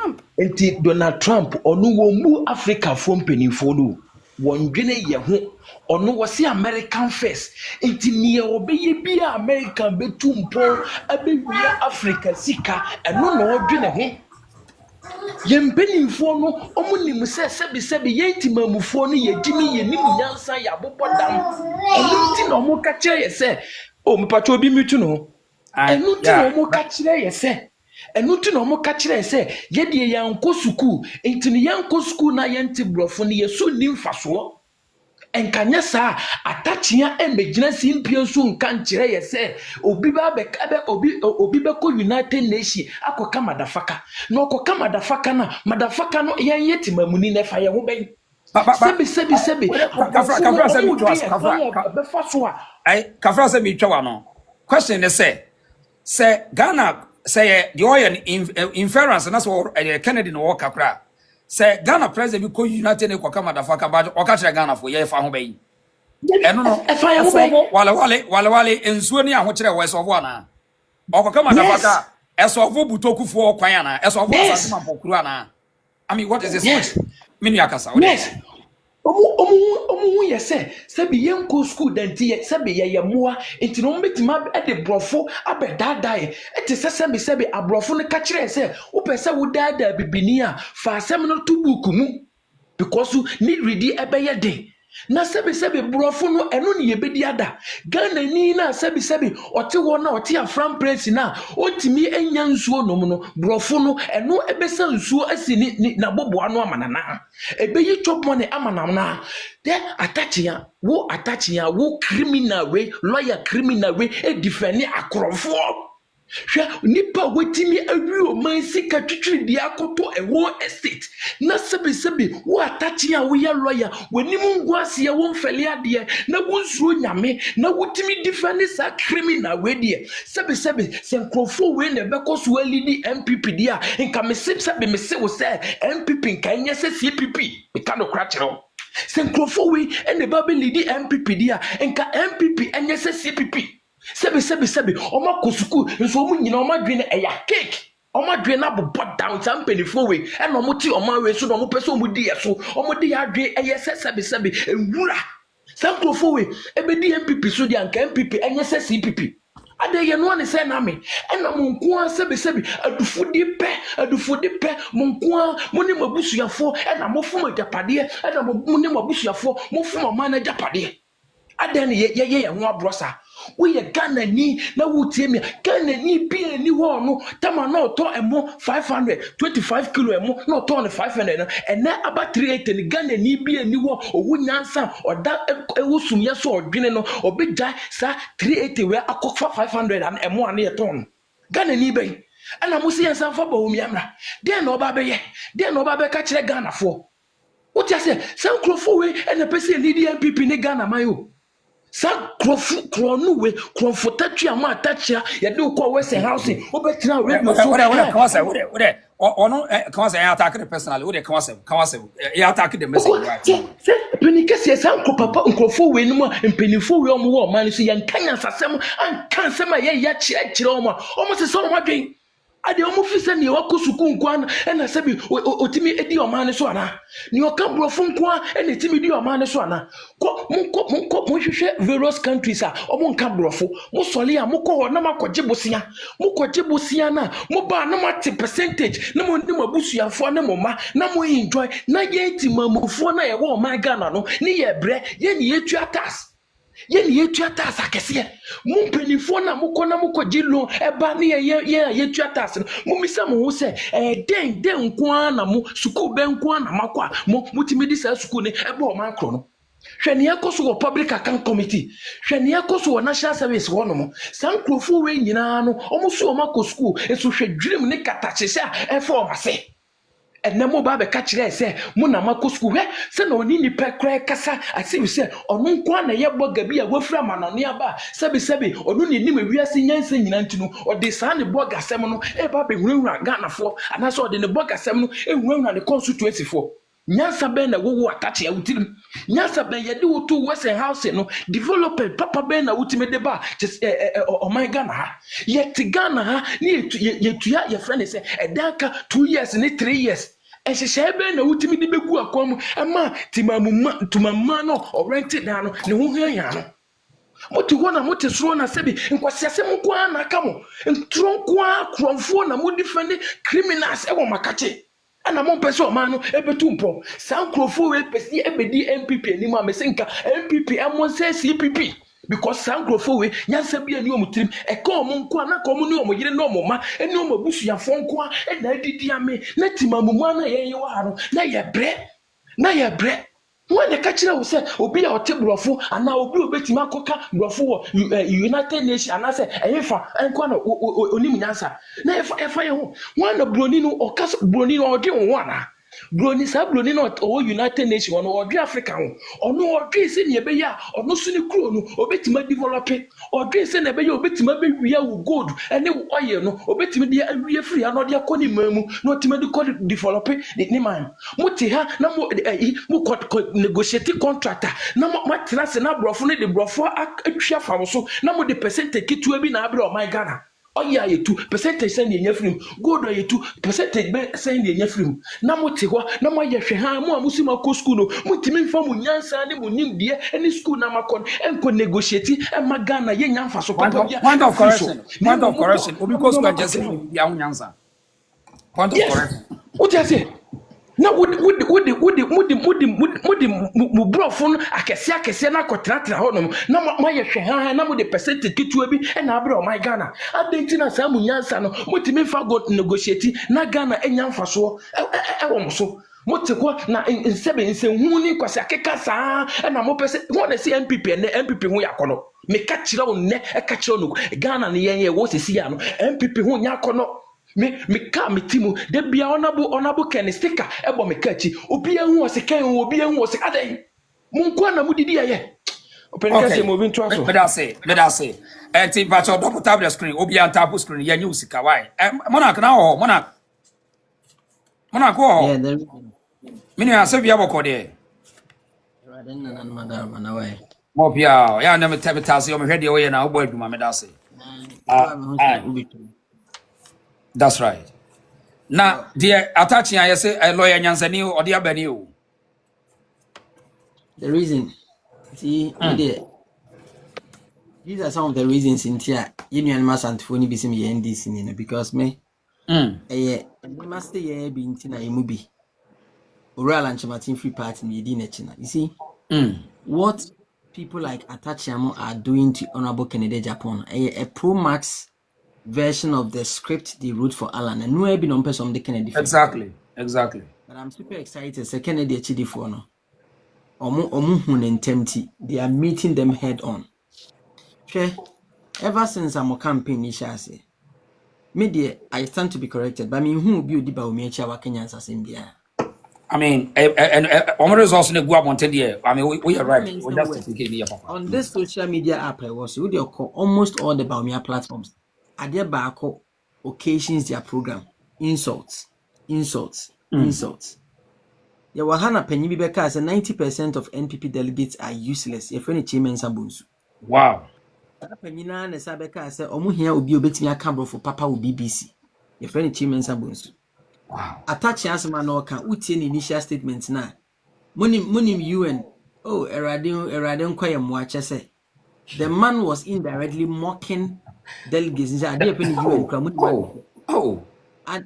Donald Trump, or no Africa from penny for no. One gene ye ho ono was American first. Enti ne obeye bia American betumpo abewia Africa sika eno no odwene ho. Ye mpenimfo no omunim sebi yentimamufo no ye gimi ye nim nyansa ya bobodam. Eno ti no mo ka kire ye se o mpacho obi mitu no. Eno ti no mo ka kire ye se enu ti no mo ka kire se ye de yanko suku enti ne yanko suku na yenti brofo ne yesu nimfaso enkanya sa atachia emegina simpio so nkan kire ye se obi ba be obi be ko United Nations akoka madafaka no akoka madafaka na madafaka no yen yeti mamuni ne fa ye ho ben sebi kafra se mi twa kafra se mi twa no question is say Ghana say the oil inference and that's what Kennedy no work akra say Ghana president be United Nations kwa madafaka ba o ka Ghana for ye fa ho bayi eno no wale ensuo ni aho kire we so na o kwa madafaka eso vo butoku fo kwan ana eso vo asase mampokuru ana I mean what is this minu yakasa yes omu yese sebi yenko school danti sebi ye moa enti no metima de brofo abedadae eti sebi abrofo ne ka kire se wo pese wo dada bibini a fa asem no to book mu because you need ready ebeye de na sɛbi borɔfo no ɛno ne yɛbɛdi ada Ghana ni na sɛbi ɔte hɔ na ɔte afram place na ɔntumi anya nsuo nom no borɔfo no ɛno ɛbɛsa nsuo asi ni na boboa no amanana ɛbɛyi chop money amanana de Attah wo criminal way lawyer criminal way defend akorɔfo hwɛ nipa wetimi awi o man sika twitwiri di akoto ɛwɔ estate na sɛbi wo Attah a wo yɛ lawyer w'anim ngwase wo mfɛle adeɛ na wo nsuo nyame na wotimi defend sa criminal we deɛ sɛbi sɛ nkrofo we na bɛkɔ so alidi MPP di a nka me se wo sɛ MPP nka nyɛ sɛ CPP meka no kra kyerɛ sɛ nkrofo we na ba be lidi MPP di a nka MPP nyɛ sɛ CPP sɛbi ɔma kɔ school nso ɔmo nyina ɔma dwene ɛya cake ɔma dwene na bobɔ down some penifo we ɛna ɔmo ti ɔma we so na ɔmo pɛ sɛ ɔmo di yɛ so ɔmo di yɛ adwene ɛyɛ sɛ sɛbi ewura some nkrofo we ɛbɛdi MPP so di anka MPP ɛnyɛ sɛ CPP ade yɛ no ne sɛ na me ɛna mo nko a sɛbi adufodi pɛ mo nko a mo ne mabusuafo ɛna mo fom ajapadeɛ ɛna mo ne mabusuafo mo fom ɔma na ajapadeɛ ade ne yɛ ho abrosa we Ghana ni na wutie me Ghana ni bi ni ho no tama na oto emo 525 kilo emo na oto ne 500 na ene aba 380 ni Ghana ni bi ni ho owu nyansa oda ewusum ye so odwene no obegya sa 380 we akokfa 500 and emo ane yeton Ghana ni ben ana mo se yansa fa ba wo miamra den na oba be ka kire Ghana fo wutie se san krofo we ene pese ni di MPP ni Ghana mayo sa kronu we kromfotatwa ama atachia yede ukọ wese housing obetina radio so ono kan say attack the personally we kan say you attack the message right say penikese san papa nkrofo we no mpenifo we omo wo man so yankanya sasem an kan sem aye ya kire omo se so omo dwen ade omo fi se ne wakosuku nkwan na sebi otimi edi oman so ana ne okabrofo nkwan na timi di oman so ana ko hwehwe various countries a omo nka brofo mo sole a mo ko na makogye bosia na mo ba na mate percentage na mo ndi mabusuafo na mo ma na mo enjoy na ye timamofo na ye wo oman Ghana no ne ye bre ye ne yetua tax akese mo mpenifo na mokɔ na mokɔgye lo eba ne ye tua tax mo misa mo ho sɛ den nko na mo school ben nko na makɔ mo mutimi di sa school ne eba o man kro no hwɛ ne yakoso wɔ public account committee hwɛ ne yakoso wɔ national service wɔ no mo san krofo we nyina no ɔmo so o makɔ school eso hwɛ dwirim ne katakyese a ɛfa o mase ene mo ba be ka kire se mo na mako school he se na oni nipa kra kasa asibi se onu nko na ye boga bi a wafura manone aba sebi onu ni nim wiase nyansa nyina ntinu ode sa ne boga sem no e ba be hunhura Ghana fo ana so ode ne boga sem no e hunhura ne constituency fo nyansa ben na wo Attah awutirim nyansa ben ye de wo to Western House no developer papa ben na wutime de ba o my Ghana ha yet Ghana ha ni yetua ye friend say edaka 2 years ni 3 years ehye ben na wutime de begu akwam ama timamma no o rent down no ne ho hia no moti ho na moti suro na sebi nkwasiase mko na aka mo ntronko akromfo na mo defend criminals e wo makache ana mo pese o man no ebetu mpo san krofo we pese ebedi MPP ni mo amesenka MPP amon say CPP because san krofo we nyansa bia ni omutirim e ka omo nko na ka omo ni omo yire na omo ma eni omo busuafo nko e na didi ame na timamumu na ye wa haro na ye bre when the catcher will say, Obi or Tibrofo, and now Obi Betima Coca, Brofo, United Nations, and I say, Efa, and Quano, Oniminasa. Now, if I one of Bronino or Cas Bronino or Jim Wana. Bronisa Bronino or United Nations or African or no or dress in Yabeya or no Sunny Crono or Betima develop it or dress in a bay or Betima we are good and no oil no or Betima we are free and not their Connie Memu, not to develop it, the name. Mutiha, no more negotiating contractor, no more matras and Abrofone, the Brofo, a chef also, no more the percentage to be Nabra or my Ghana. Oh yeah, you 2% send in your film. Go to you 2% send in your film. Namotiwa, Namaya Sheha, Musima Coscuno, Mutimin from Munyansa, and Munim dear, any school Namakon, and could negotiate, and Magana, Yan Faso. Point of correction, because we are just young Yansa. Point of correction. What I say? na wode mubrɔfo no akɛseɛ no akɔtenatena hɔnom na moayɛ hwɛ ha na mode percentage ketewa bi ɛna abrɛ ɔman Ghana adɛn nti na saa mu nyansa no motumi fa go negotiate na Ghana ɛnya mfasoɔ ɛwɔ mo so mote hɔ na nsɛnhu ne kwasi akeka saa ɛna mopɛ sɛ wɔn na sɛ MPP ɛnɛ MPP ho yɛ akɔnɔ meka kyerɛ wo nnɛ ɛka kyerɛ no Ghana ne yɛn yɛ wɔ sisi ya no MPP ho nyɛ akɔnɔ me ka me timu de bia onabo ken sticker ebo me kachi obi ehu osika obi ehu osika den munko na mudidi ye open case moving to aso let us say enti ba cho double tap the screen obi an tap screen ya nyu sika why monarch na ho monarch ho Yeah, there. mini ase bia boko de Raden na madam na why. mo bia ya na me tebitase o me hwede o ye na obo adwuma me da say that's right. Now, dear attaching, I say a lawyer Yansani or the Abani. The reason, see, these are some of the reasons in here. Union must Anthony be some NDC because me, must stay being Tina Imubi. Oral and Chamatin Free Party, you see, what people like Attah are doing to Honorable Kennedy Agyapong, a pro-max version of the script they wrote for Alan, and no be on person the Kennedy. Exactly. But I'm super excited. Say Kennedy HD for no. They are meeting them head on. Ever since I'm a campaign, say, media, I stand to be corrected. But me who be the Baumia wa Kenyans as India. I mean, and Omar also go up on 10 years. I mean, we are right. On this social media app, I was with your call almost all the Baumia platforms. At their back occasions their program insults. There were Hana Penny Beka as 90% of NPP delegates are useless. If any chairman sabunsu. Wow. Penina and Sabeka said, Omu here will be obeying a camera for Papa will BBC. If any chairman sabunsu. Wow. Attach Yansman or can Utin initial statements now. Munim UN. Oh, Eradin Kwayam watch say. The man was indirectly mocking delegates. And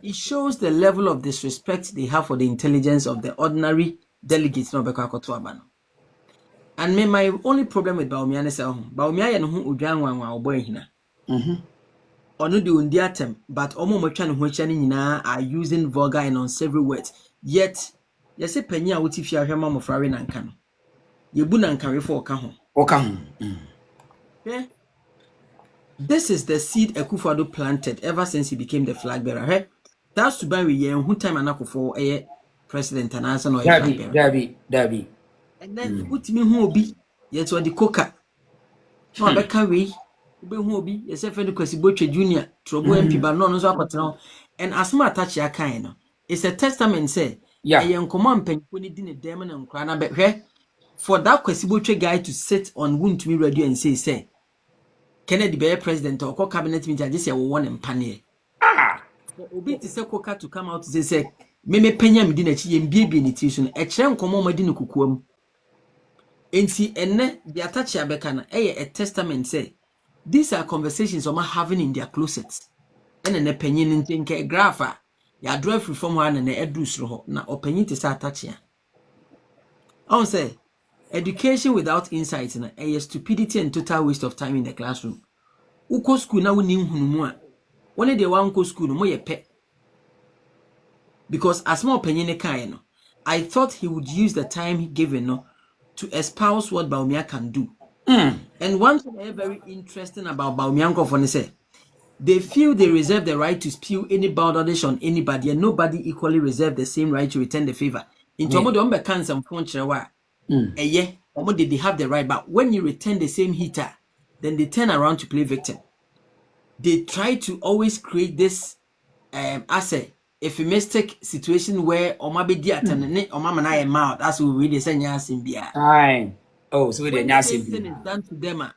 it shows the level of disrespect they have for the intelligence of the ordinary delegates. And my only problem with Baumia is Baumia and who Ujangwa boy hina. Onu the undiatem, but Omochan Huchan are using vulgar and unsavory words. Yet, yes, a penya utifia hema of Rarin and Kano. Yebunan carry for Kahon. Yeah. This is the seed Akufo-Addo planted ever since he became the flag bearer. Hey? That's to buy with you who time and for a president and answer no Derby. And then put me who be yet what the coca. No, I can't wait. Who be yourself and the Kwesiboche Junior, Trouble MP, but no, no, and as my touch your kind. It's a testament, say, yeah, young command pen when it didn't demon and crana back here. For that Kwesiboche guy to sit on wound to me radio and say, Kennedy be president or cabinet meeting this year one and panier. Obi to say coca to come out to say, me penya me din achi yem bie nutrition e kire nkomo ma di no kukuam. Enti enne the Attah abeka na a testament say these are conversations oma having in their closets. Enne penyin ntenke grapha ya draft reform one na edu sro ho na openyin te say Attah. I say education without insight na a stupidity and total waste of time in the classroom. Uko school na woni hunumu a woni de wan ko school no mo ye pe. Because as more opinion no, I thought he would use the time given no, to espouse what Baumia can do. And one thing very interesting about Baumia Nkofo say, they feel they reserve the right to spew any boundaries on anybody, and nobody equally reserve the same right to return the favor. In Tomo de Ombe can some punchewa. They have the right, but when you return the same hitter, then they turn around to play victim. They try to always create this asset. Euphemistic situation where Omabedi atene Omama na mouth as we read the senyasim bia. Aye. Oh, so the nyasim is done to them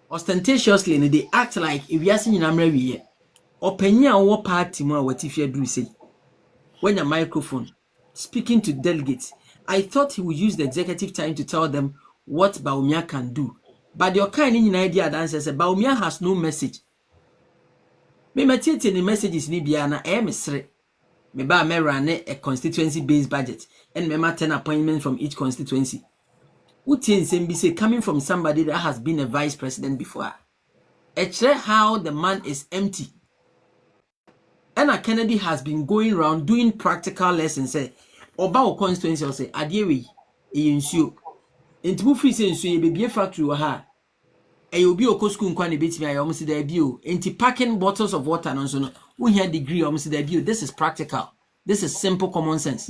ostentatiously and they act like if you are seeing amrewie. Openya wo party mo watifia do say. When a microphone speaking to delegates, I thought he would use the executive time to tell them what Baumia can do. But the kind in idea answer says Baumia has no message. Me matete ni messages ni bia na mesre. me ba me run a constituency based budget and me 10 appointments from each constituency. Utin say coming from somebody that has been a vice president before. Actually, how the man is empty. And Kennedy has been going around doing practical lessons. Say, Oba o constituency say, Adiewe, insuo. Intimu free say insuo, baby factory wa ha. E obi okosku nkwa ne betimi ayo omsi da bio. Inti packing bottles of water no so no. We hear degree omsi da bio. This is practical. This is simple common sense.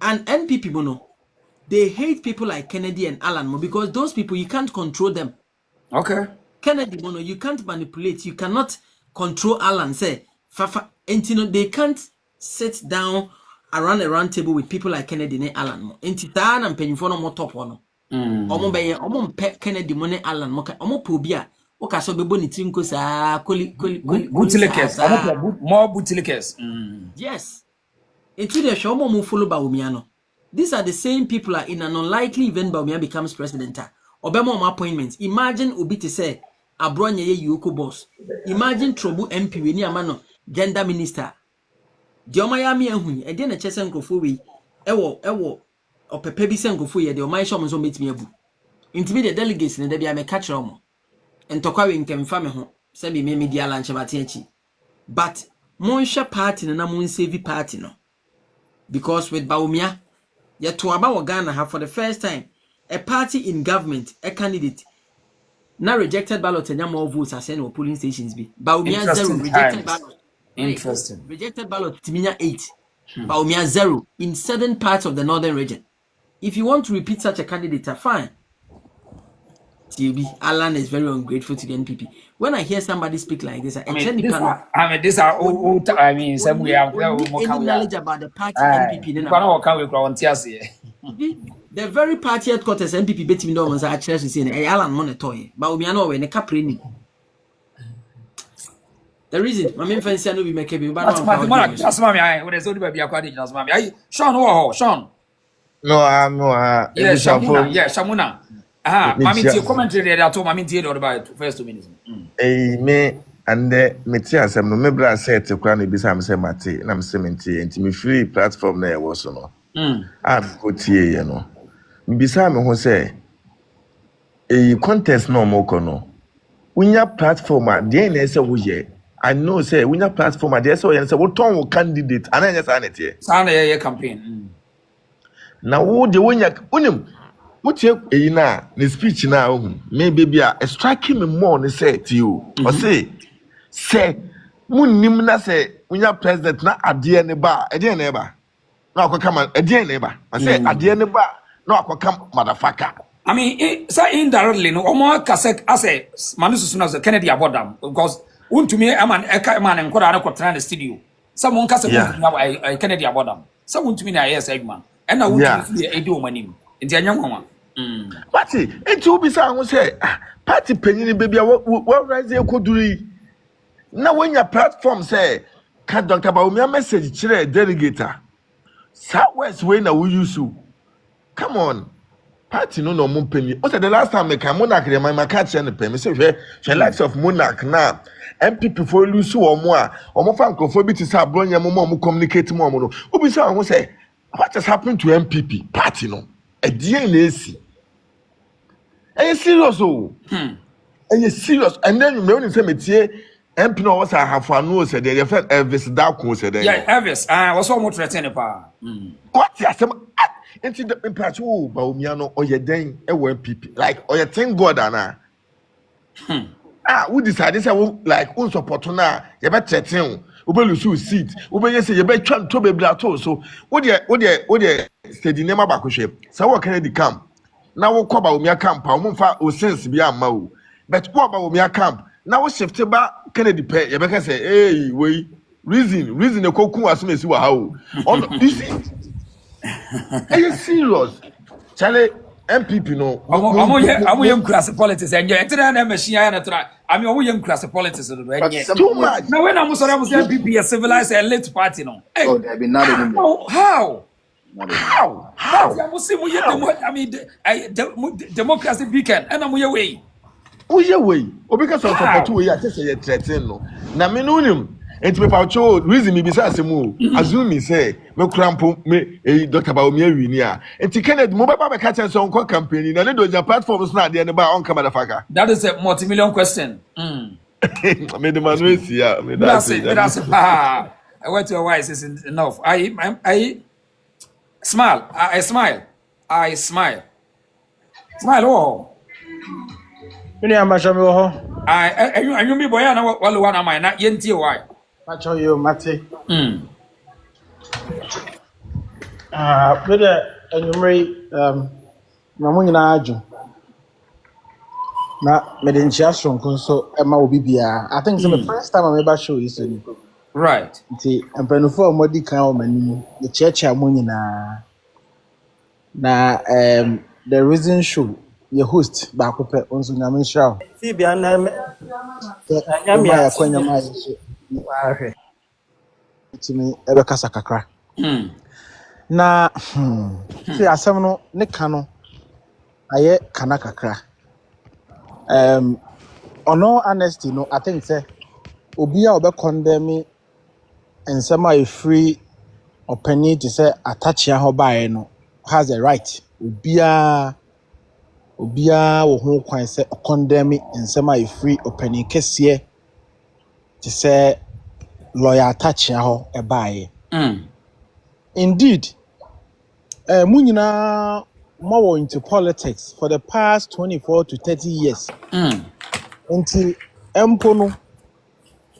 And NPP mono, they hate people like Kennedy and Alan Mo because those people you can't control them. Okay. Kennedy mono, you can't manipulate. You cannot control Alan. Say, Fafa, they can't sit down around a round table with people like Kennedy and Alan Mo. Entitan and Pennyphone more top one. Omo pe Kennedy money Alan Mo. Omo pobia. Oka so bebo ni trinko sa Boutilikers. More boutilikers. Yes. Into the show mo follow Bawumiano. These are the same people are in an unlikely event Bawumia becomes president. Obama appointments. Imagine Obi to say Abronya ye Yoko boss. Imagine Trobu MP we ni amano gender minister. Dioma ya mi ehun e de na chese nkofo we ewo opepe bi se nkofo ye de o man shom so metimi abu. Intimi the delegates ne da bia me catch omo. Entokwa we nkemfa me ho se bi me media lunch bate achi. But monsha party na mon save party no. Because with Bawumia yet to about Ghana have for the first time a party in government, a candidate now rejected ballot and more votes are sent or polling stations be. Bawumia 0 rejected ballot. Interesting. Rejected ballot Timinya 8. Bawumia 0 in certain parts of the northern region. If you want to repeat such a candidate, fine. TB Alan is very ungrateful to the NPP. When I hear somebody speak like this, these are old. I mean, some we have any knowledge about the party NPP. The very party headquarters NPP betting no one's actually saying Alan Monetoy, but we are not when a caprini. The reason my main fancy I know we make a bit that's mommy. I would have told you about your mommy. Sean. No, I'm no. Yeah, Shamuna. Mammy, your commentary there. I told Mammy about first 2 minutes. Me and the Metias, I'm no member. I said to Kranny Bissam Semati, and I'm cementing into me free platform there was no. I'm good here, you know. Bissam who say a contest no more no. When your platform, DNA say we I know say when your platform, there so and say what ton candidate, and I just sanity. Sana campaign. Now, who the when you what you na the speech now maybe be a striking me more ne say to you or say munnim na say when your president na ade ne ba na akokam ade ne ba I say ade ne ba na akokam motherfucker. I mean say indirectly no omo kasek ase manusu na Kennedy abodam because to me man enkoda na kwotena na studio someone kasek na Kennedy abodam someone to me na yes egman and na wuntu e di omanim nti anyamwa Party, it will be someone say, party penny baby, what rise your kuduri. Now, when your platform say, can Dr. Bawumia message chile delegator. Southwest way now we use you. Come on, party no moon penny. What's the last time I came monarch my catch and the penny? Say, she likes of monarch now. MPP for lose or more fan conformity to start blowing your mom communicate more. Who be someone say, what has happened to MPP? Party no. A DNA. Are you serious? Are you serious? And then you know, say, Metier, MP no was I have for no said they refer Elvis Darko said. Yeah, Elvis. I was almost threatening pa. What? Yes, into the impact. Oh, Bawumiano or your dang a MPP like or your thank God Anna. Who decided say like unsupport na you better threaten. Ube lose seat. Ube say you better try to be blato. So what the steady name about shape. So what can they come? Now we call Bawumia camp. Fa o sense be ama. But what Bawumia camp? Now we shift back Kennedy pay. You better say, hey, we reason the koku assume si wa how. You see? Are you serious? Charlie, MPP no. I'm young class politics and you're na machine and try. I'm young class politics. Too much. Now when I'm sorry, MPP a civilized and late party no. Oh, there be not anymore. How? I mean, democracy beacon, and I'm your way. Oh, yeah, way. Oh, because of support, we are just a threaten. No, Naminunim, enti me pa cho reason me bisa asemu assume me say me krampo me Dr. Baomi awini a enti Kenneth mo baba be ka chen so on campaign na ne doja platforms na de ne ba on come motherfucker. That is a multi-million question. Me the man we see ya me That's it. That's it. I went to your wife is enough. I smile. I smile. I smile. Smile. Oh. Mini amasho mi wo ho. You me boy na wale wana mai na yenti why. Macho yo mate. Bede enyumre na mo nyina aju. Na me de nchia sonko so e ma obi bia. I think it's the first time I ever show you so. Right. Nti empanufo omodi kan o mani the church mo nyina. Na the reason show your host back up on so nyame shao. Si bia na Nyame ya kwanya ma yeso. ahwe. Timi ebe kasa kakra. Na see asem no ne ka no aye kana kakra. Ono honesty no I think say obi a obe condemn ensema e free opinion to say Attah ho bae no has a right. Obia wo ho kwan say condemn ensema e free opinion kese to say lawyer Attah ho e bae. Indeed, munyina more into politics for the past 24 to 30 years. Until empono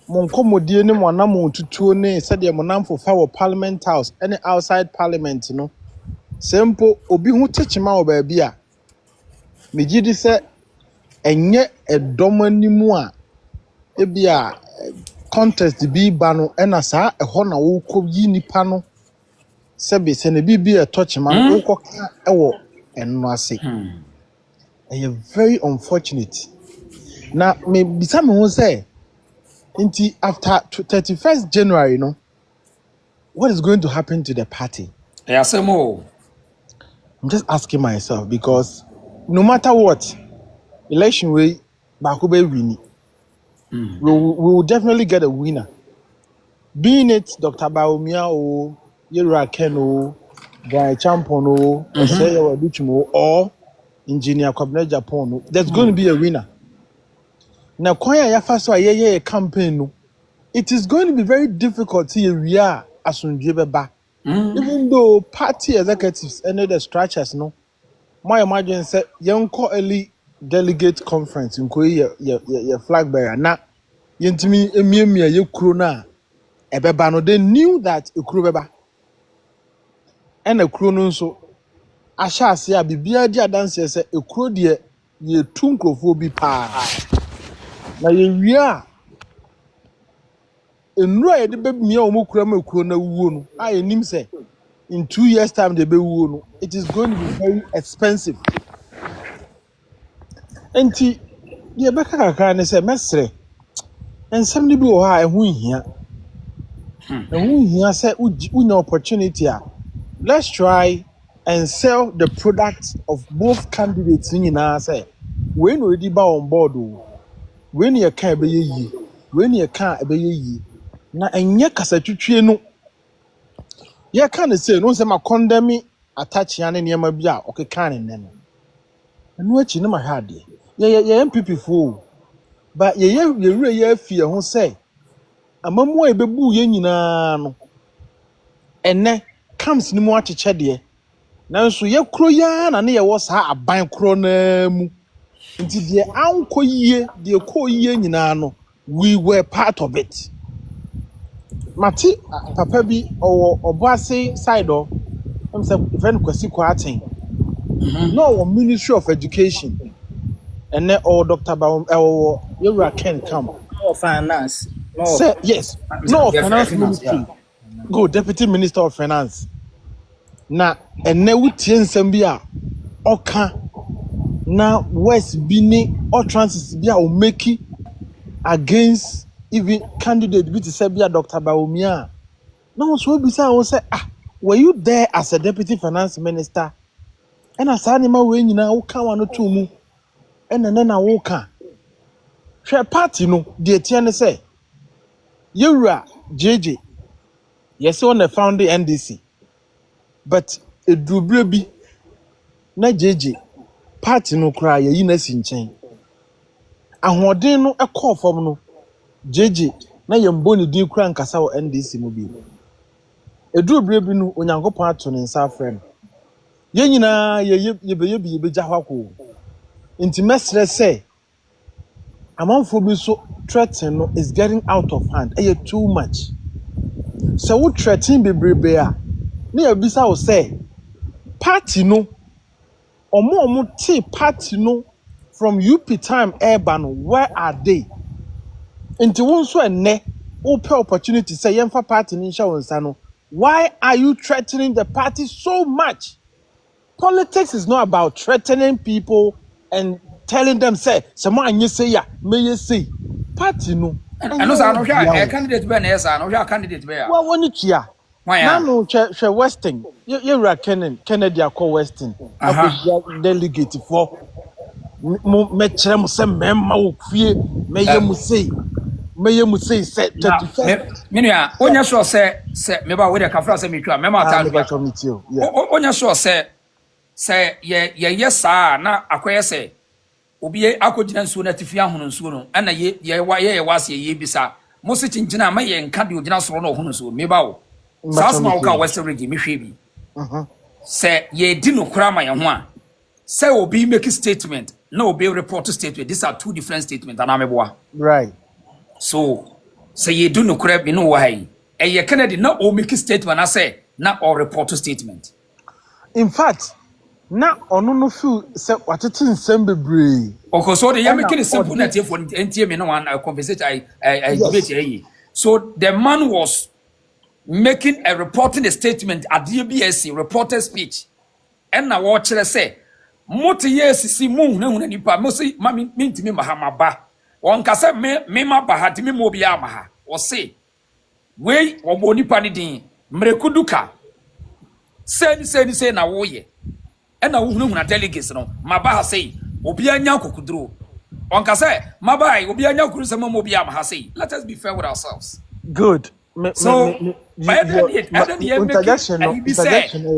monkomodie ne monam tutuo ne said monam for our parliament house any outside parliament no simple obi hu techima o ba bia megidi se enye edomanimu a ebia contest bi ba no na saa eho na wo kɔ yi nipa no sebe se ne bibia touchma wo kɔ ka ewo enno ase. Very unfortunate. Now me bisa me ho say Inti after 31st January, what is going to happen to the party? Yes, I'm just asking myself because no matter what, election way, Bakube winning. We will definitely get a winner. Being it Dr. Baumia or Yera Ken or Guy Champono or Engineer Agyapong, there's going to be a winner. Now, Kyea Yafaso a campaign, it is going to be very difficult to hear Asunjebeba. Even though party executives and the structures, my imagine say young early delegate conference in Kyea your flag bearer. Now, yentimi emiemia ye kuro na ebeba no they knew that a kuro beba. And a kuro no so asha se a bibia di adanse say a kuro de ye tunkrofo bi pa. Na yewia enura ye de bebia omukura makuro na wuo no a enim say in 2 years time de be wuo no it is going to be very expensive. Enti ye beka kakra ne say mesre ensem ni bi wo ha ehun hia ehun hia say unya opportunity a let's try and sell the products of both candidates nyina say we no di ba on board o. When you can be ye, when you can't be ye, na enye kasa twetwe no. Ye can say no say ma condemn Attah ne niam bia okeka ne ne no. Enu achi ne ma hade. Ye MPP fo. But ye wure ye afie ho say amamu a bebu ye nyina no. Enne comes ni mu acheche de. Nanso ye kro ya na ne ye wo sa aban kro na mu. Nti de anko yie de ko yie nyina no we were part of it. Mati papa bi oboase side o am say friend kwasi kwaten no Ministry of Education and or Dr. Baum Yura Ken come No finance. No. say yes no finance ministry go Deputy Minister of Finance na ene wutie nsem bi a oka na West Bini or Francis Bia will make it against even candidate which is Dr. Baumia. Now, so we say, were you there as a deputy finance minister? And as animal when you now come on to move, and then I walk. Share party no, the Etienne say. Yura JJ. Yes, on the founding NDC. But a dubrebi na JJ party no cry ye na sinchen. Ahoden no e call form no JJ na yembo ni din kura nkasa wo NDC mu bi. E dubrebi no onyankopon ato ne nsa frem. Ye nyina ye be gya hwako. Inti mesre say amanfo bi so threaten no is getting out of hand. Too much. So what threaten bebrebe a na yabisa wo say party no omo T party no from UP time urban, where are they? Inti won so enne open opportunity say yemfa party ni sha wonsa no. Why are you threatening the party so much? Politics is not about threatening people and telling them say someone you say ya may you say party no. I know say no hwa candidate be na yes no hwa candidate be ya. Well woni tua. Na no hwe Western. You Kennedy akọ Western. Delegate for me chere mo say memma wo fie me ye mu say 31st. Me nua onya sure say me ba we dey kafra say me twa memma ta onya sure say ye yes na akoye say obi akogina nsuo na tifi ahono nsuo no ana ye wase ye bisa mo se chinchina ma ye nka de ogina soro no hono nsuo me ba wo sasma wo ka Western Region me hwe bi say ye di no kura ma ye ho a say obi make statement no obi report statement. These are two different statements and ameboa right. So say ye do no kura bi no why e ye Kennedy na o make statement na say na or report statement. In fact na ono no feel say watete nsem bebre. Okay, so the make the simple net for NTA me no one conversation I debate here. So the man was making a reporting a statement at the BSC reported speech. And na watch say moti yes si mu na huna nipa mo say ma mintimi mahama ba. Won ka say me ma ba ha timi mo bia ma ha. O say we obo nipa ni din mrekuduka. Say na wo ye. And now huna delegates no maba say obi anya kokuduro onka say maba obi anya kuru say mo obi am ha say let us be fair with ourselves. Good. So by the interjection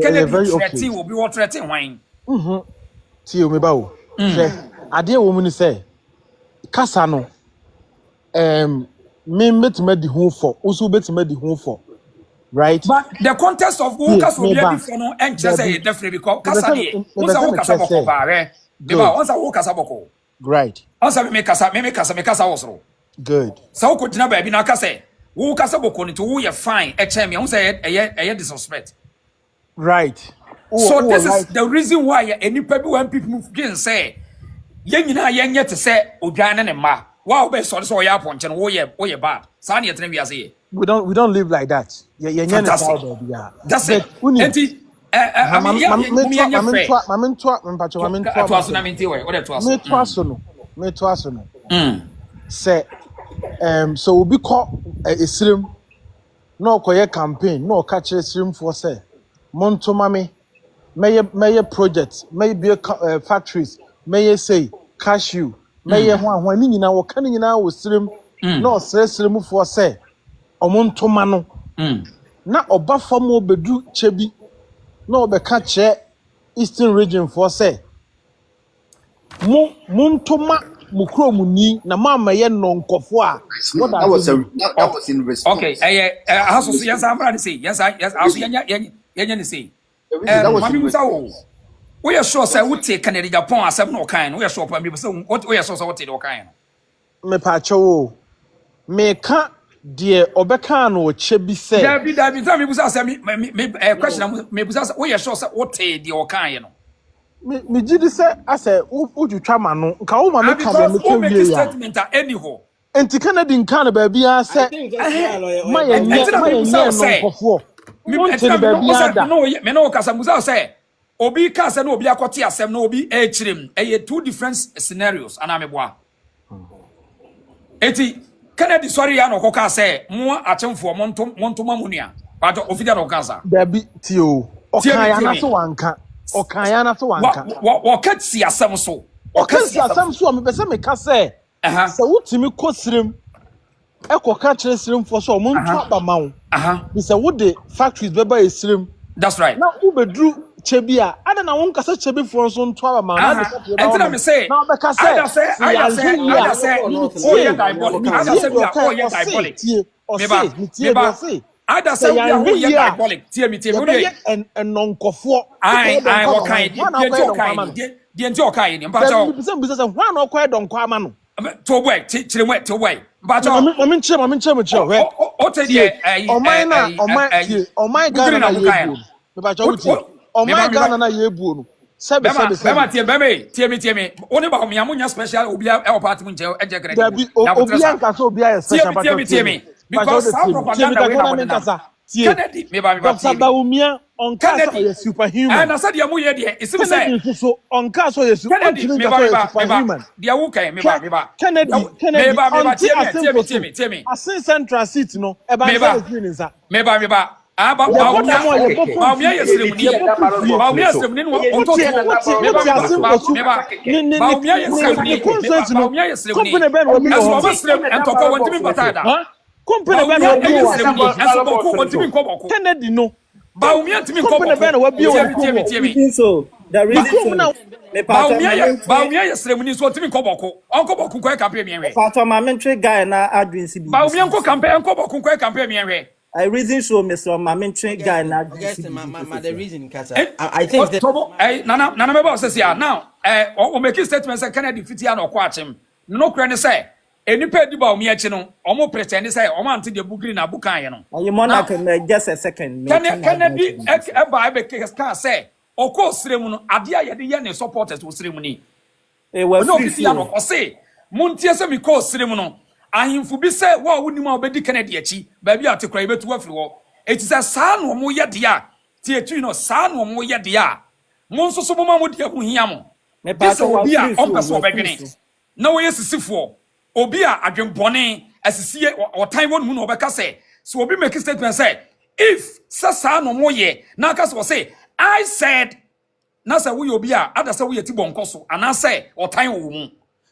very okay will be what threatening wine ti o me ba o ade wo mu ni say kasa no me metima di ho for also betima di ho for. Right, but the context of who can be before no and just say definitely because Kasadi once I kasa boko bare because once I kasa boko right once me kasa also good so ko dina ba bi na kasa who kasa boko ni to who you fine e chem you say e disrespect right. So this is the reason why any people when people begin say ye nyina ye nye te say odwan ne ma wa be so so ya ponche no wo ye bad sa na ye tena wi ase. We don't live like that. Yeah. That's it. Enti so we be call Islam no koye campaign no catch Islam for say monto mame may project may be factories may say cashew may ho ni nyina wo kan nyina wo Islam no Islam for say omontoma no na oba fam obedu chebi na obeka che Eastern Region for say montoma mukromuni na mama ye nonkofo a that was in response. Okay aso yes amra say yes aso yenya ni say mami musawo we are sure say we take Canada Agyapong asem no kan we are sure me say we are sure what take no kan me pa cho me ka de obeka no chebi say David tell me busa say me question me busa say we are sure say what take the okan no me gidi say ase udutwa ma no nka wo ma me ka me make statement anyhow enti Canada nka na ba bia say ma ye no nkofo me no kasa busa say obi ka say no obi akote asem no obi e chirem two different scenarios ana me boa eti Kennedy sorry ya no koka say mo achemfo monto mamunia but ofida no kansa dabi tio okaya na so wanka wakati asem so me pese me ka say se wutimi kosirem Echo catch slim for so moon to amount. It's a wood factories beba is slim. That's right. Now Uber drew Chebia. I don't know one cassette Chebi for some 12 amount. And then I say, I say, oh, yeah, diabolic. I say, oh, yeah, diabolic. I say, oh, yeah, diabolic. Tear me, and non-coffo. I what kind? The enjoy kind. But one or quite don't come on. To wait, to wait, to wait. But I'm in Chim. Oh my God, oh my Ghana yebu. Sebe. Tear me. Only about me, amunya special obia apartment jail and jacket. Obian can so be a special. Tear me. Because some propaganda Kennedy, me Baumia on Casa superhuman. And I said, Yamuya, it's so on Casa is superhuman. The Awuka, Kennedy, tell me. I say central seat, no, about Meba. About Baumia Kennedy no. Baumia to me company so the reason Baumia yesterday so to me koboko. Uncle Boku campaign me. Father Mamentry guy na adwin si bi. Baumia ko campaign Boku campaign me. I reason so Mr. Mamentry guy na the reason I think that Nana Meba says here now o make statement say Kennedy fitia no kwa achim. No kra ne say enipa di ba omi achi no omo pretend say omo ante de bugri na bukan ye no you monarch just a second Kennedy e ba be can say okọ sremu no ade aye de ye ne supporters wo sremu ni no fitia no o say muntie se mi ko sremu no ahimfu bi say wo woni ma obedi Kennedy achi ba bi atekra ibetu afiri wo eti say saa no mo ye de a tie tu no saa no mo ye de a mo nso so mo ma mo de ho hia mo me pa so obi a on person obedwene na wo yesisifo obi a adwenbone asisie o time won mu no obeka say so obi make statement say if sasa no moye na aka say I said na say we obi a ada say we yeti bonko so and I say o time wo mu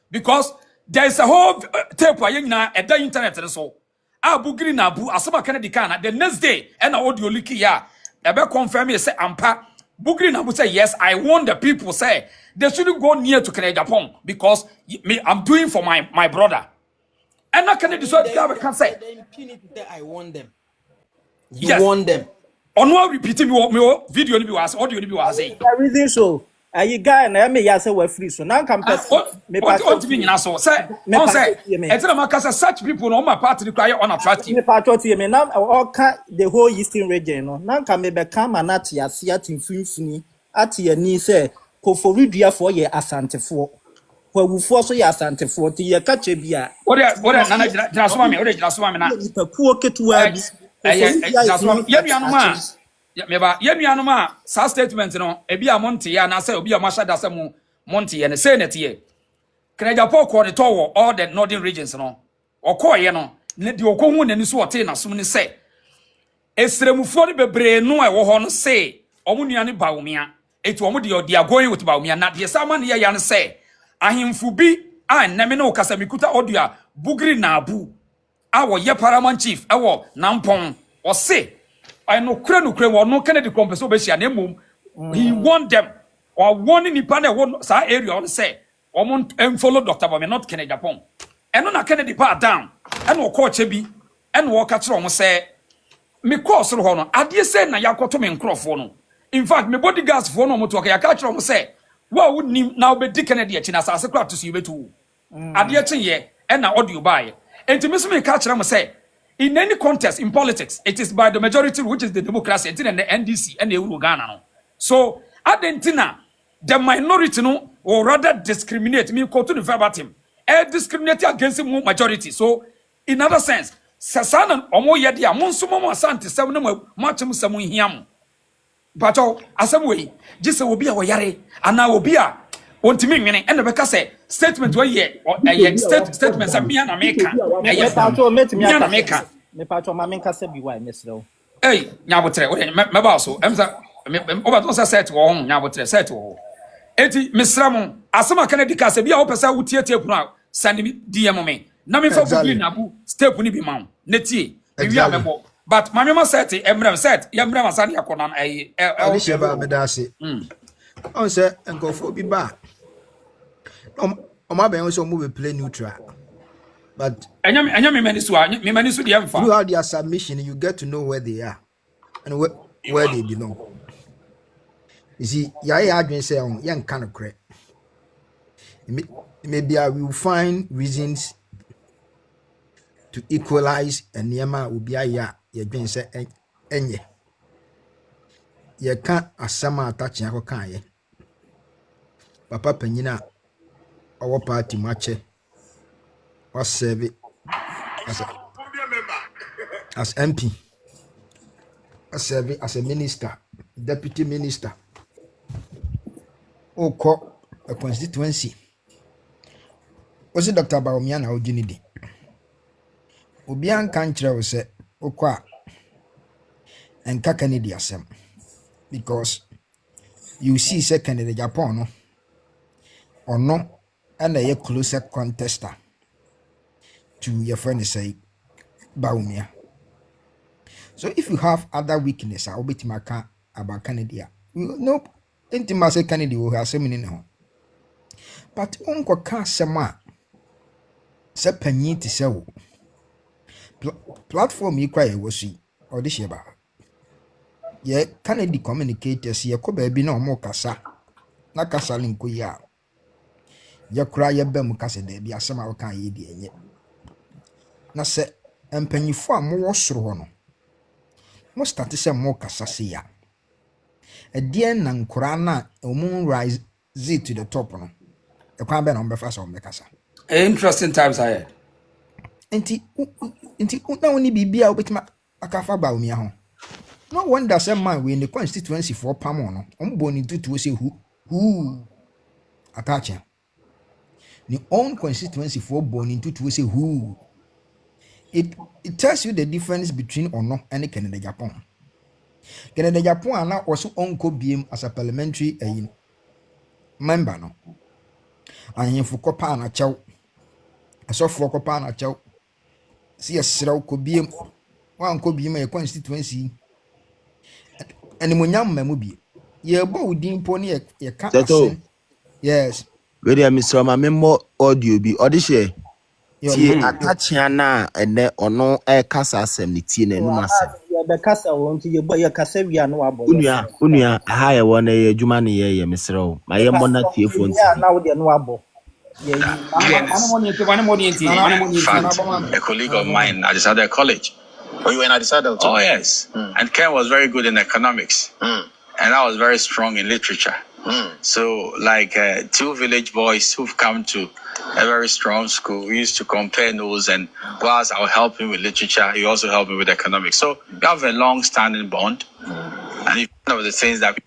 because there is a whole tape where nyina e da internet so abugiri na abu asoma Kennedy kana the next day and audio leak ya e be confirm me say ampa bugiri na abu say yes I want the people say they shouldn't go near to Agyapong because me I'm doing for my brother. And I can decide can say I want them. You want them. On what repeating me video ni bi was audio ni bi was say. The reason so you guy na me ya say we free so now come me pa what be nyina so say on say etna maka say such people no my party require unattractive. Me pa to me now all the whole eastern region no now come me be come na tia sia timfimfini atia ni say Koforidua for ye asantefo. Wawufo so ye asantefo ti ye kache bia. What nana jina so me, ore jina so me na. Ipakuo ketua bi. Yenuanom a sa statement no ebi a monte ya na say obi a mashada say mu monte ye ne say net ye. Agyapong ko de towo all the northern regions no. Okoye no ne de okohu nani so ote na som ne say. Esremufo ne bebre no e wo ho no say omunuane Baumia. Etu omo de are going with Baumia na de sama ne ya ne say ahimfu bi a neme no kasa mikuta audio bugri na abu awo ye paramount chief ewo nampon o say I no kure wo no Kennedy Krompeso be hia na mum he want them or warning nipa na wo sa area on say omo follow Dr. Baumia not Agyapong eno na Kennedy pa down eno ko che bi eno wo ka kire omo say me course ro ho no ade say na yakoto me nkrofo no. In fact, my bodyguards for no motor ya catch them say, "What would now be Dick Kennedy at China as a crowd to see you too?" At the end, and now audio buy. And to miss me catch them say, in any contest in politics, it is by the majority, which is the democracy, and the NDC and the Uganda. So, Argentina, the minority no, or rather discriminate me go to the verbatim, discriminate against the majority. So, in other sense, Sasana omo yedia monsumo asante seven matchum samu hiam. Pacho asemwe gise obi a woyare ana obi a ontimi nwene ene beka say statement we ye statement say me na meka eye pacho metimi aka me pacho ma menka say bi why mesrew nyabotre we meba so emsa obato say set wo ho nyabotre set wo eti mesramo asema Kennedy ka say bi a wo pesa wo tietie puna send me DM me na me fa bugli Exactly. na bu step ni bi ma wo netie wi Exactly. amebo but mame ma set emrem set yemrem asane yakona ai Ade sheba medase. On say enkofo bi ba. Oma ben so move play neutral. But enya me mani so me mani so de emfa throughout their submission, you get to know where they are and where they belong. You see, yaya adwin say on yan kind of correct. Maybe I will find reasons to equalize and yama will be a ya dwin say enye. Ye can't asama attaching ako kan ye. Papa penyina our party matche was serve as MP. Serve as a minister, deputy minister. Oko a constituency. Was it Dr. Baumiana or Ginidi? Obian country will say, Okwa and Kakanidi asem. Because you see, second in the Japan or no, and a closer contester to your friend say Baumia. So if you have other weakness, I'll bet my car about Canada. Nope. Intimacy Canada will have some in home. But uncle can't sama. Se penny to sell. Platform you cry was she or this year. Ye Canada communicators ye ko baby no more kasa. Na kasa linku ya. Ye cry ye bem kasa de be asama o kan ye di enye. Na se empanyifo am wo soro no. Mo start say mo kasa se ya. Edien na nkura na omun rise to the top no. E kwa be na mbefa so mbekasa. interesting times ahead Enti na woni bibia obetima akafa ba omi ho. No wonder some man we in the constituency for pamo no. Ombo ni tutu say who attach. Ni own constituency for born in tutu say who. It tells you the difference between Ono and Canada Japan. Canada Japan now also onko biem as a parliamentary member no. And you for kopa na chow. So for kopa na chow. See a sraw ko biem. Wan ko biem a constituency. And munyam mamubi. Ye bo udin poni ye ka Seto. Yes. Where Mr. Mamemo audio be audition. Yo, Tie atachiana ene ono e kasa asem ni tie na enum asem. Ya be kasa won ti ye boy ya kasa wi anu abo yo. Unua ha ye wona ye adwuma ne ye Mr. O. Ma ye mona tie phone. Ya na wo de anu abo. Yeah, A colleague of mine at Attah College. Oh, you were in Attah? Oh, yes. And Ken was very good in economics. And I was very strong in literature. So, like two village boys who've come to a very strong school, we used to compare notes. And whilst I'll help him with literature, he also helped me with economics. So, we have a long-standing bond. And it's one of the things that...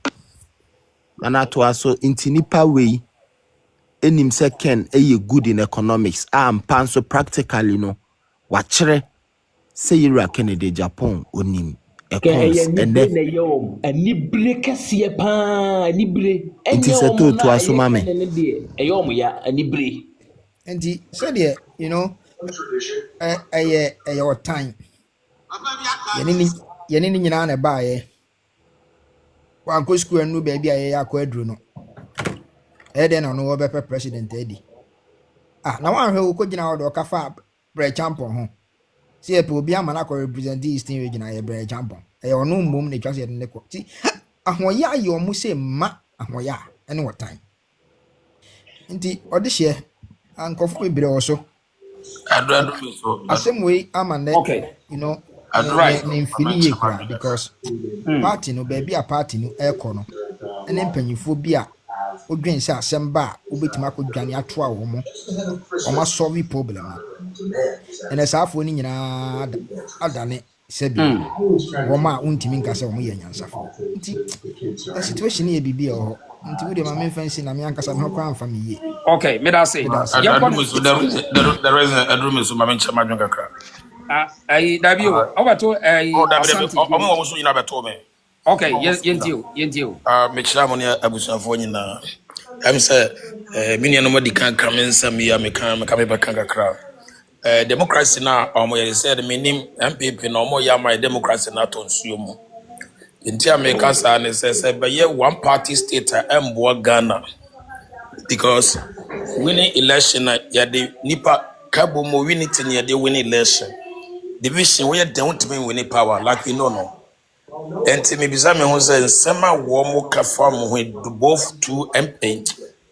Anato aso intinipa way enim se Ken eye good in economics ampa so practically no wachre say yira Kennedy Japan onim econs ende anibire kese pa anibire it is a to aso mame eyom ya anibire And said yeah, you know, your time. Yenini nyina na ba ye. Wa go school enu baby aye akọ adru no. Den na no be president edi. Na wan hwe ko gina wo do ka fa bre champion ho. Si e pe obi amana ko represent Eastern region aye bre champion. Ono mmom na twase de ne ko. Ti ahoya aye omo se ma ahoya ene wo time. Nti odi hye ankofo bebre wo so. Asem we amane, okay, you know, right. Because party no baby a party no aircon no and then penyifo bi a odwen say asem ba obetima kodwane atoa wo mo o ma solve problem and as afo ni nyina adane sebi wo ma untimi nka se wo ye nyansafo nti the situation e bibi o nti we dey ma me fancy na me ankasa me kwa amfa me ye. Okay, me that say the reason adrum is my mention my kakra ai dabio obato ai asante omo so nyina beto me. Okay, yes yentio me chira mo ne abusafo nyina am say me ne no modi kan kam nsam ya me kan me be kan kakra democracy na omo ye said minim MPP na omo ya my democracy na to nsuo mu. Nti America sa ne say be ye one party state embo Ghana because winning election ya de nipa kabo mo winning tin ya de winning election. Division we don't mean winning power like we know no. Enti me bisa me ho say nsema wo mo kafa mo ho both two MP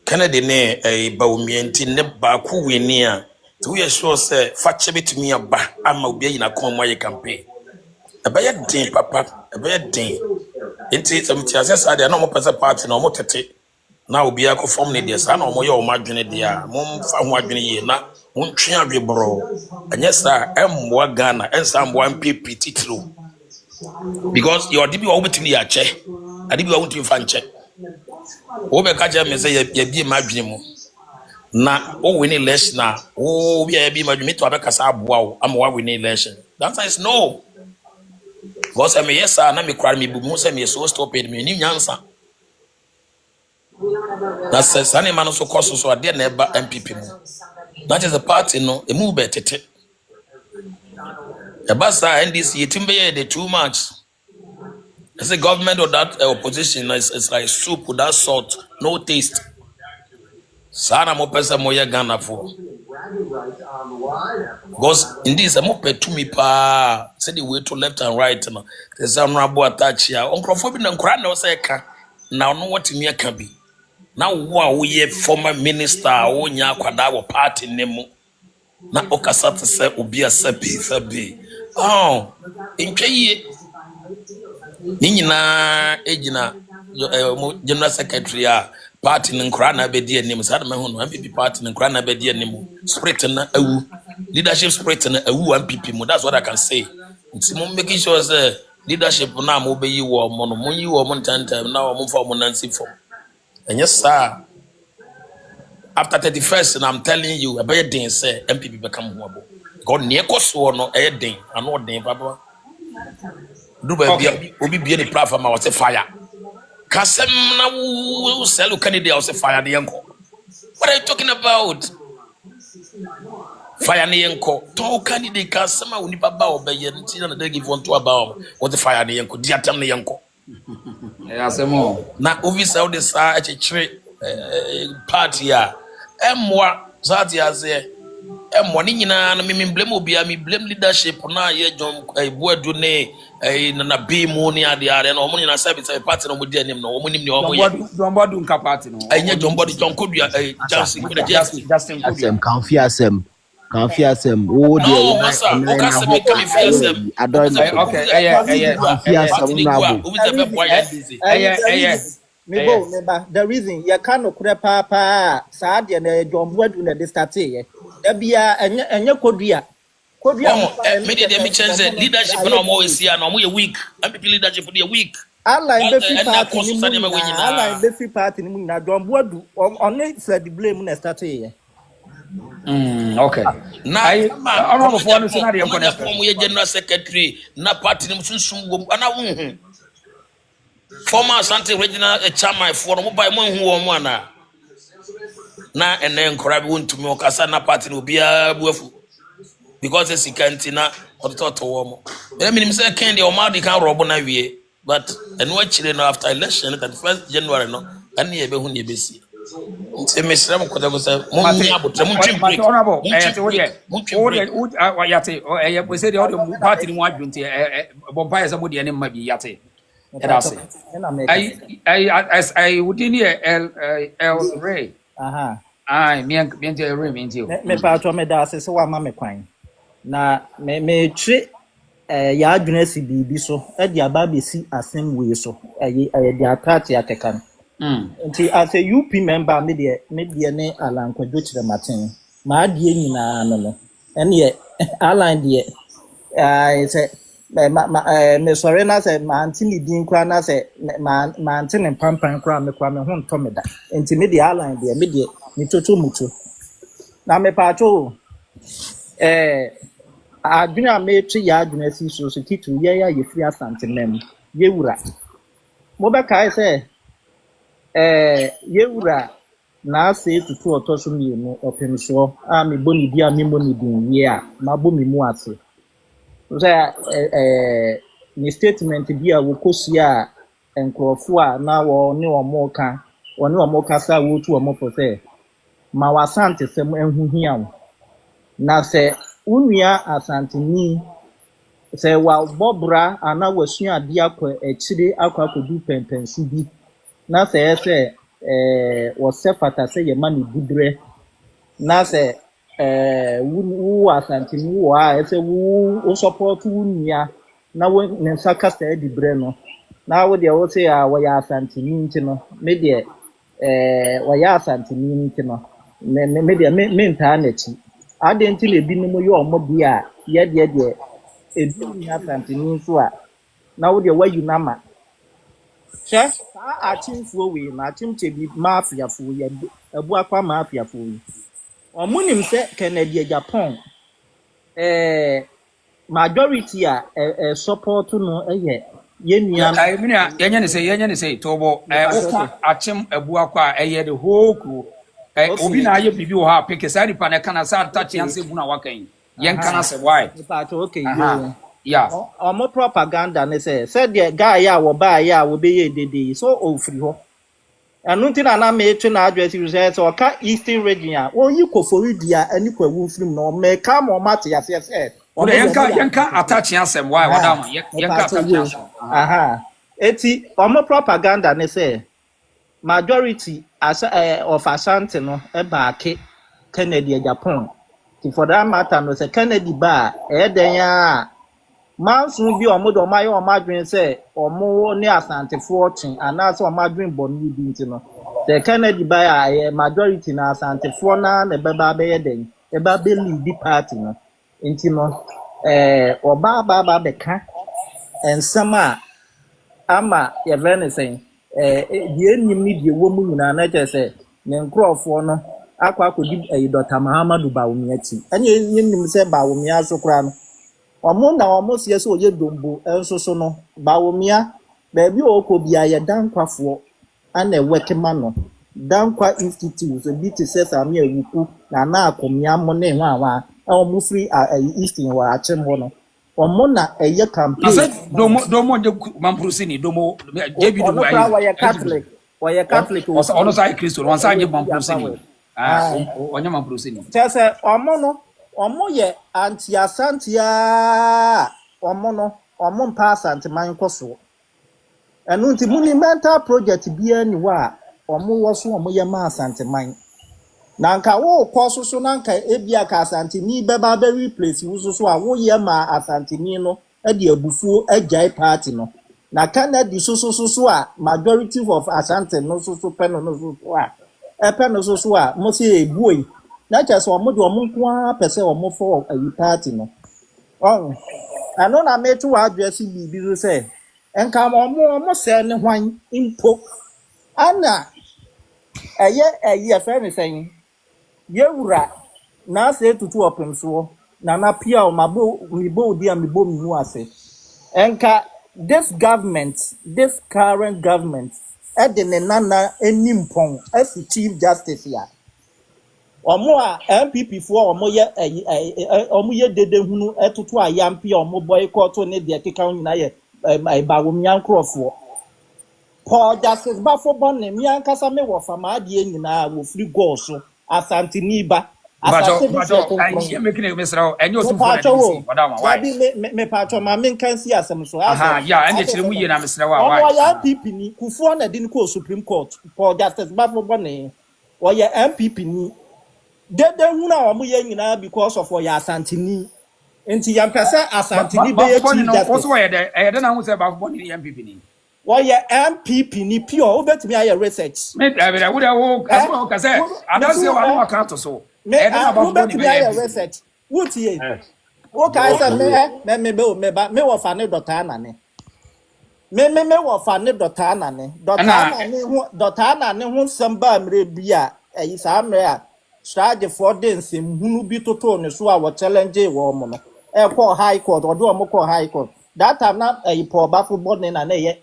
Kennedy ne Baumia nti ne ba ku winning a to we sure say fache betumi aba ama obi ayina kon mo ye campaign. Ebeye den papa ebeye den. Enti someti asesa de na mo pese party na mo tete na obi akofom ne de sa na mo ye o madwene de a mo mfa ho adwene ye na mo ntwe adwebro anyesa emmoa Ghana ensa mmoa MPP titiro because your DB wa obetumi ya che adibi wa wontu fa nche wo be ka je me say ya bi madwene mu na o win election na o bi ya bi madwene to abekasa aboa wo ama wa win election the answer is no because me yes na me kwara me bu mu say me so stupid me ni nyansa na say sane man so cost so ade na eba MPP mu that is the party no e move betete e basa NDC yetimbe dey too much. As a government or that opposition is like soup without salt, no taste. Sana mo pesa mo ya Ghana for. Because in this mo pe to me pa say the way to left and right no. There's some rabo attach here. Oncrophobia na nkra na say ka. Na no what me can be. Na wo ye former minister wo nya kwada wo party nemu. Na okasa to say obi asabi. Oh, intwe Nina ejina general secretary party nkra na bedi anim sad me hono MPP party nkra na bedi anim spirit na awu leadership spirit na awu MPP mu that's what I can say. Nti mo making sure say leadership na mo be yi wo mo no mo yi wo mo ntanta na wo mo fa mo nansi fo. And yes sir, after 31st and I'm telling you about den say MPP become who abo god ne ekoso no e den ano den baba Duba obi bia the platform I was a fire. Kasem na wo sell candidate I was a fire the yanko. What are you talking about? Fire the yanko. To candidate kasema uni baba obeye nti na dey give one to about what the fire the yanko. Diatam the yanko. Asemo. Na officer of the sa party ya. Emwa zati aze. Emwa ni nyina na me blame obi a me blame leadership na ye John Boadu ne na be mu ni ade na omo nyina say party no mo di anim no omo nim ni omo ye John Boadu nka party no enya John Boadu John Kodua Justin asem kanfi asem wo de no masa o ka se me kanfi asem okay kanfi asem na abo o be boy ya busy Meba, the reason you can't kure papa sad na John Boadu na de start ye da bia enye Kodua me dey me change leadership na omo we see na omo ye weak MPP leadership dey weak Allah be free party ni mu na John Boadu on said the blame na start ye okay na honorable for no scenario connect omo ye general secretary na party ni sunsun wo ana wo former Asante regional chairman for no buy mo hu wo mo ana na ene nkora bi wontumi okasa na party no bia buafu because it's cantina or the total warm. I mean, Mr. Candy or Mardi can rob on a way, but and what children after election at the 1st January, no, and ye be who ye be see. Mr. Honorable, we say the other party in one Bombay somebody and might be Yate. I wouldn't hear El Ray. I mean, Ray means you. Me patro me da se wa ma me kwan. Na me twe ya adwena si bibi so e dia ba be si asem we so e dia atati ateka no nti as a UP member me de ne alankwadwo kire maten ma adie nyina no ene align de se me sorry na se ma antini din kwa na se ma antini pampan kwa me ho nto me da nti me de align de me de ni toto muto na me patro adwena metri ya adwena si so titu ye ya ye free asante mem ye wura mo be kai se ye wura na say tutu otoso mi no opemso a me boni bia me moni din ye a ma bo me mu ase so ni statement bia wo kosia enkrofo a na wo ne omo ka oni omo kasa wo tu omo for say ma wasante sem enhuhia wo na se unua asanteni se wa bobra ana wasua ade akwa echire akwa kodu pempensu bi na se wo sefata se ye mani budre na se wu asanteni wo a se wu support unua na wo ne saka se di bre no na wo de wo se a wo ya asanteni nti no me de wo ya asanteni nti no me de me nta na chi adenti le bi no mo yo mo bi a ye de ebi ni asanteni so a na wo de wa yunama hwe saa achimfuo we na achimche bi mafiafo ye ebu akwa mafiafo we omunim se Kennedy Agyapong majority a support no ye nua I mean, yenye say tobo oka achim ebu akwa the whole crew obi na aye bibi wo ha pick say nipa na kana sa touch yan se bu na wakan yen kana se why okay yeah omo propaganda ne say the guy ya wo ba ya wo be ye dede so ofri ho anu ntina na me etu na address you say so ka eastern region a won yi kofori dia ani kwa wu film no me ka mo mate ya se o yenka attach yansem why wadama yenka attach yansem eti omo propaganda ne say majority of Ashanti no back Kennedy Agyapong for that matter no say Kennedy ba den ya mansun bi omo do maye o madwen say omo ne Asante fortune ana so o madwen bonu bi nti no the Kennedy ba ya majority na Asante for na beba be den e ba be lead party no nti no oba beka ensama ama ye vene say die nim ni die wo mu nyina na che ne nkrofo no akwa akodi Dr. Muhammadu Bawumiachi anye nim se Bawumia so kra no omo na omo sie se oye dombo enso so no Bawumia ba bi okobia ye dankwafo ana ewekema no dankwa institute bi te se sami awuku na akomia mo ne hwa omo free eastern wa achembo no omo na eye campaign ase domo de mamprusini domo jebi domo ayi wa Catholic ono sai Kristo wan sa je mamprusini onya mamprusini tese omo no omo ye anti asantia omo mpa asante man koso enu nti monumental project bia ni wa omo wo so omo ye ma asante man na nka wo koso so na nka ebia ka asante ni beba be replace wo so a wo ye ma asante ni no e de abufuo agai party no na Kennedy so a majority of asante no so peno no so a peno so a mo se ebuoi na cha so omo de omo kwa pese omo for ayi party no ano na metu wa address bibi so say enka omo se ne hwan impo ana eye friend saying yewura na se tutu opemso na pia o mabo mibo dia mibo mu ase enka this current government edene nana enimpon as chief justice ya omo a MPP fo omo ye dede hunu etutu ayampi omo boycott ne de keka nyina ye Bawumia nkrofo Paul justice bafo bonne mi ankasa me wo fama ade nyina wo free go so asante niba asante I making a misra and you to madam why me patcho ma men kan si asem so yeah and you mu ye na misra why ya MPP ni kufuo na din ko Supreme Court Paul justice bafo bonne o ye MPP ni dede huna o mo ye nyina because of ya asante ni enti ya mpesa asante ni be ye chief justice also why dey na hu say bafo bonne ni MPP ni why ya MPP ni pure obetimi aye research me I would have ka say I don't say one account so me obetimi aye research what ye o ka say me wo fa ne Dr. Anane me wo fa ne Dr. Anane Dr. Anane ho samba mre bia ayi sa mre a strategy for dance hunu bi toto ne so a wo challenge wo mo no call high court or do mo call high court that time na Paul bafo body na ye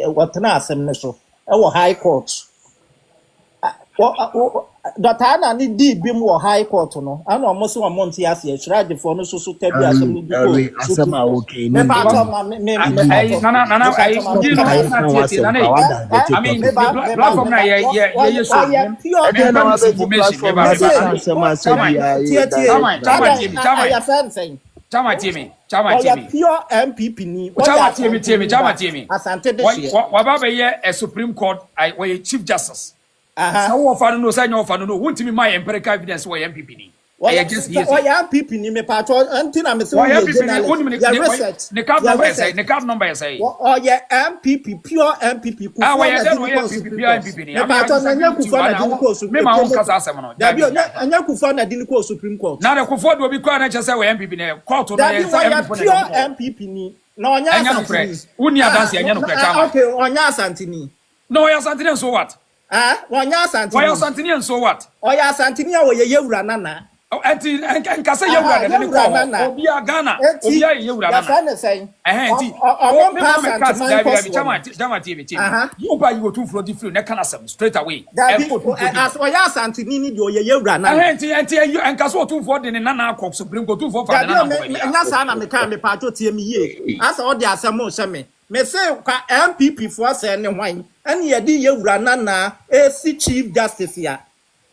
what na asem ne so wo high court Dr. Anna ni di bi mu high court no. Ana omo so omo nti ase e try de for no so tabi asem ni bi ko. Asama okay. Me pa to ma me I mean, the platform now, yeah, so Chama Timmy. Pure MPP ni. Chama Timmy. Wababa here a Supreme Court, I was Chief Justice. So often no sign of no, won't me my empirical evidence why MPP. Why just yes. Why MPP ni me patro until I'm saying why MPP the card number say. Oh yeah, MPP pure MPP. Why MPP pure MPP ni. Me patro na nyakufa na dini ko Supreme Court. Me ma won kasa asem no. Dabi nyakufa na dini ko Supreme Court. Na the Kufo do bi kwa na chese why MPP na court no ya pure MPP ni. Na onya asantini. Uni adanse anya no kweta. Okay, onya asantini. No, onya asantini so what? Onya asantini. Onya asantini so what? Onya asantini a wo ye yewura nana. Enti nkasa yewura de ne ko obi a Ghana obi a yewura na ya na say enti o me pass chama TV you buy you to flow the flow na kana some straight away as o ya santini ni de o yewura na enti nkasa o to for de ne na akọ Supreme Court to for fa na nya sa na me ka me pa to tie me ye as o de asem o se me say kwa MPP for say ne hwan ene ye de yewura na AC Chief Justice ya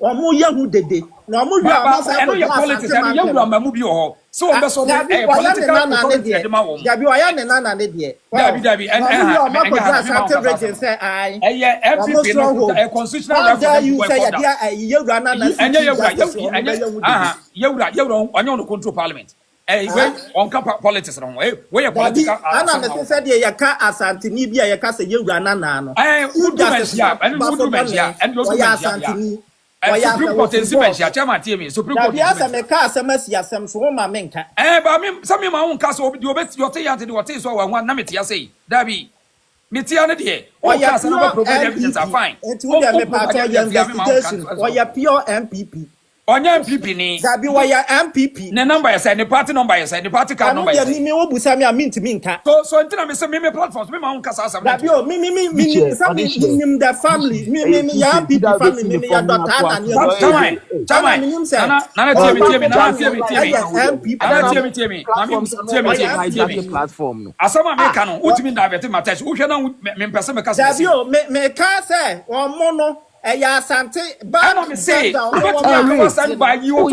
omo yehu dede na omo yu amasa ko ya politics and yehu amamu bi ho so o be so political authority de ma wo dabi oya ne na ne de dabi and MPP no constitutional referendum you say ya yehu na and yehu onye no control parliament we on politics no we political ana me say de ya ka asante ni bia ya ka say yehu na no and Supreme Court is Sibensia, Chama Timmy, Supreme Court. Yes, I make a sem so my menka. But me, some of my own castle, you bet your tea until what is or one namity, I say, Dabby. Mitiana dear, all yes, evidence are fine. It will be a part of your investigation or your pure MPP. On your MPP ni Dabi wa ya MPP the number you say the party number you say the party card number ya me wo busa me mean to me nka so until me say me platforms me ma won kasa asam Dabi o me the family me ya MPP family me ya Dr. Anna Chama na platform no asama me ka no utimi divert matters wo hwe na me pese me kasa Dabi o me ka say omo no eya asante ba no me say by you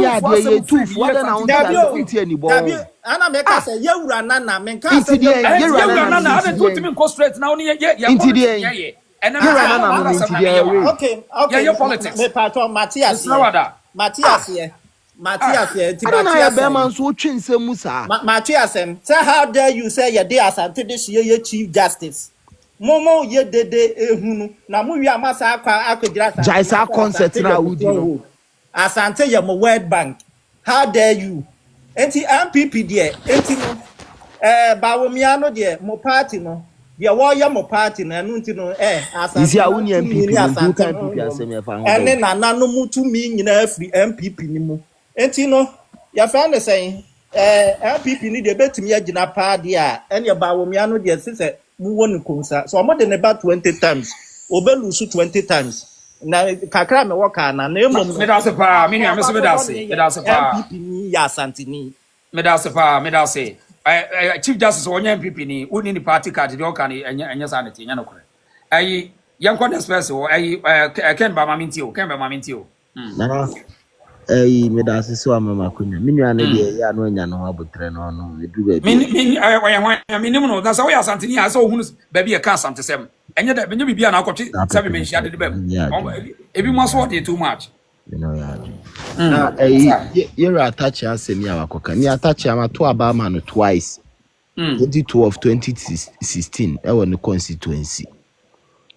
too for na Dabi ana me ka say yewura nana me ka say yewura nana ada to timi go straight now ni ye and okay your politics me patron Matthias here Matthias be man so twensem musa Matthias say how dare you say your day asante this year Chief Justice Momo ye dede ehunu na mu wi amasa akwadira sa Jaisa concert na wudi no asante ye mo World Bank how dare you enti MPP there enti no bawomia no there mo party no ye wo ye mo party na enu enti no asante isi awuni MPP no kan MPP asem ya fa ho ene na nanu mutu mi nyina afri MPP ni mu enti no ya fa ne sen MPP ni de betumi agina pa de a ene bawomia no there sise mu won kunsa so more than about 20 times obelusu 20 times na kakra me worka na emo me da se pa me nua me se me da se pa MPP ni ya santini me da se Chief Justice onye MPP ni uni ni party card de oka ni enya sanity enya no kore ayi yankon express o ayi ken ba maminti o na me da se so amama kunya me nua na de ya no nya no abotre no no edu ba me nim no da so ya santini ya so hunu ba bi e ka santesem enye da benye bibia na akotwe sabe me hia de ba ebi mo so dey too much you know ya you attach asemi awakoka ni attach amato abama no twice 2012 2016 e won constituency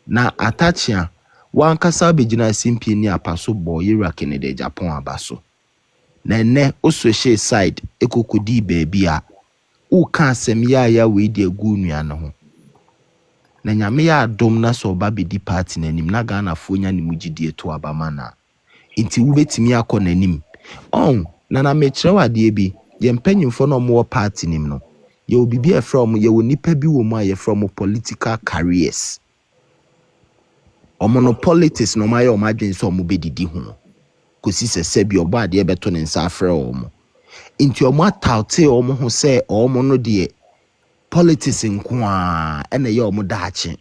na attach ya wan kasa begina simpi ni apaso boy Iraq ne de Agyapong abaso na ene ososhe side ekokodi baby a u ka asem ya we de agu nua no ho na nyame ya adom na so ba bedi party nanim na Ghana fo nya ne mugidie to abama na inti wubetimi akọ nanim na mekire wade bi ye mpanyimfo no mo party nim no ye obibi e from ye wonipa bi wo mu a ye from political careers omo politics no maye omo adwen so omo bedidi ho kosi se bi obo ade beto ne nsa afre omo inti omo ataute omo ho se omo no de politics nko a ene ye omo daache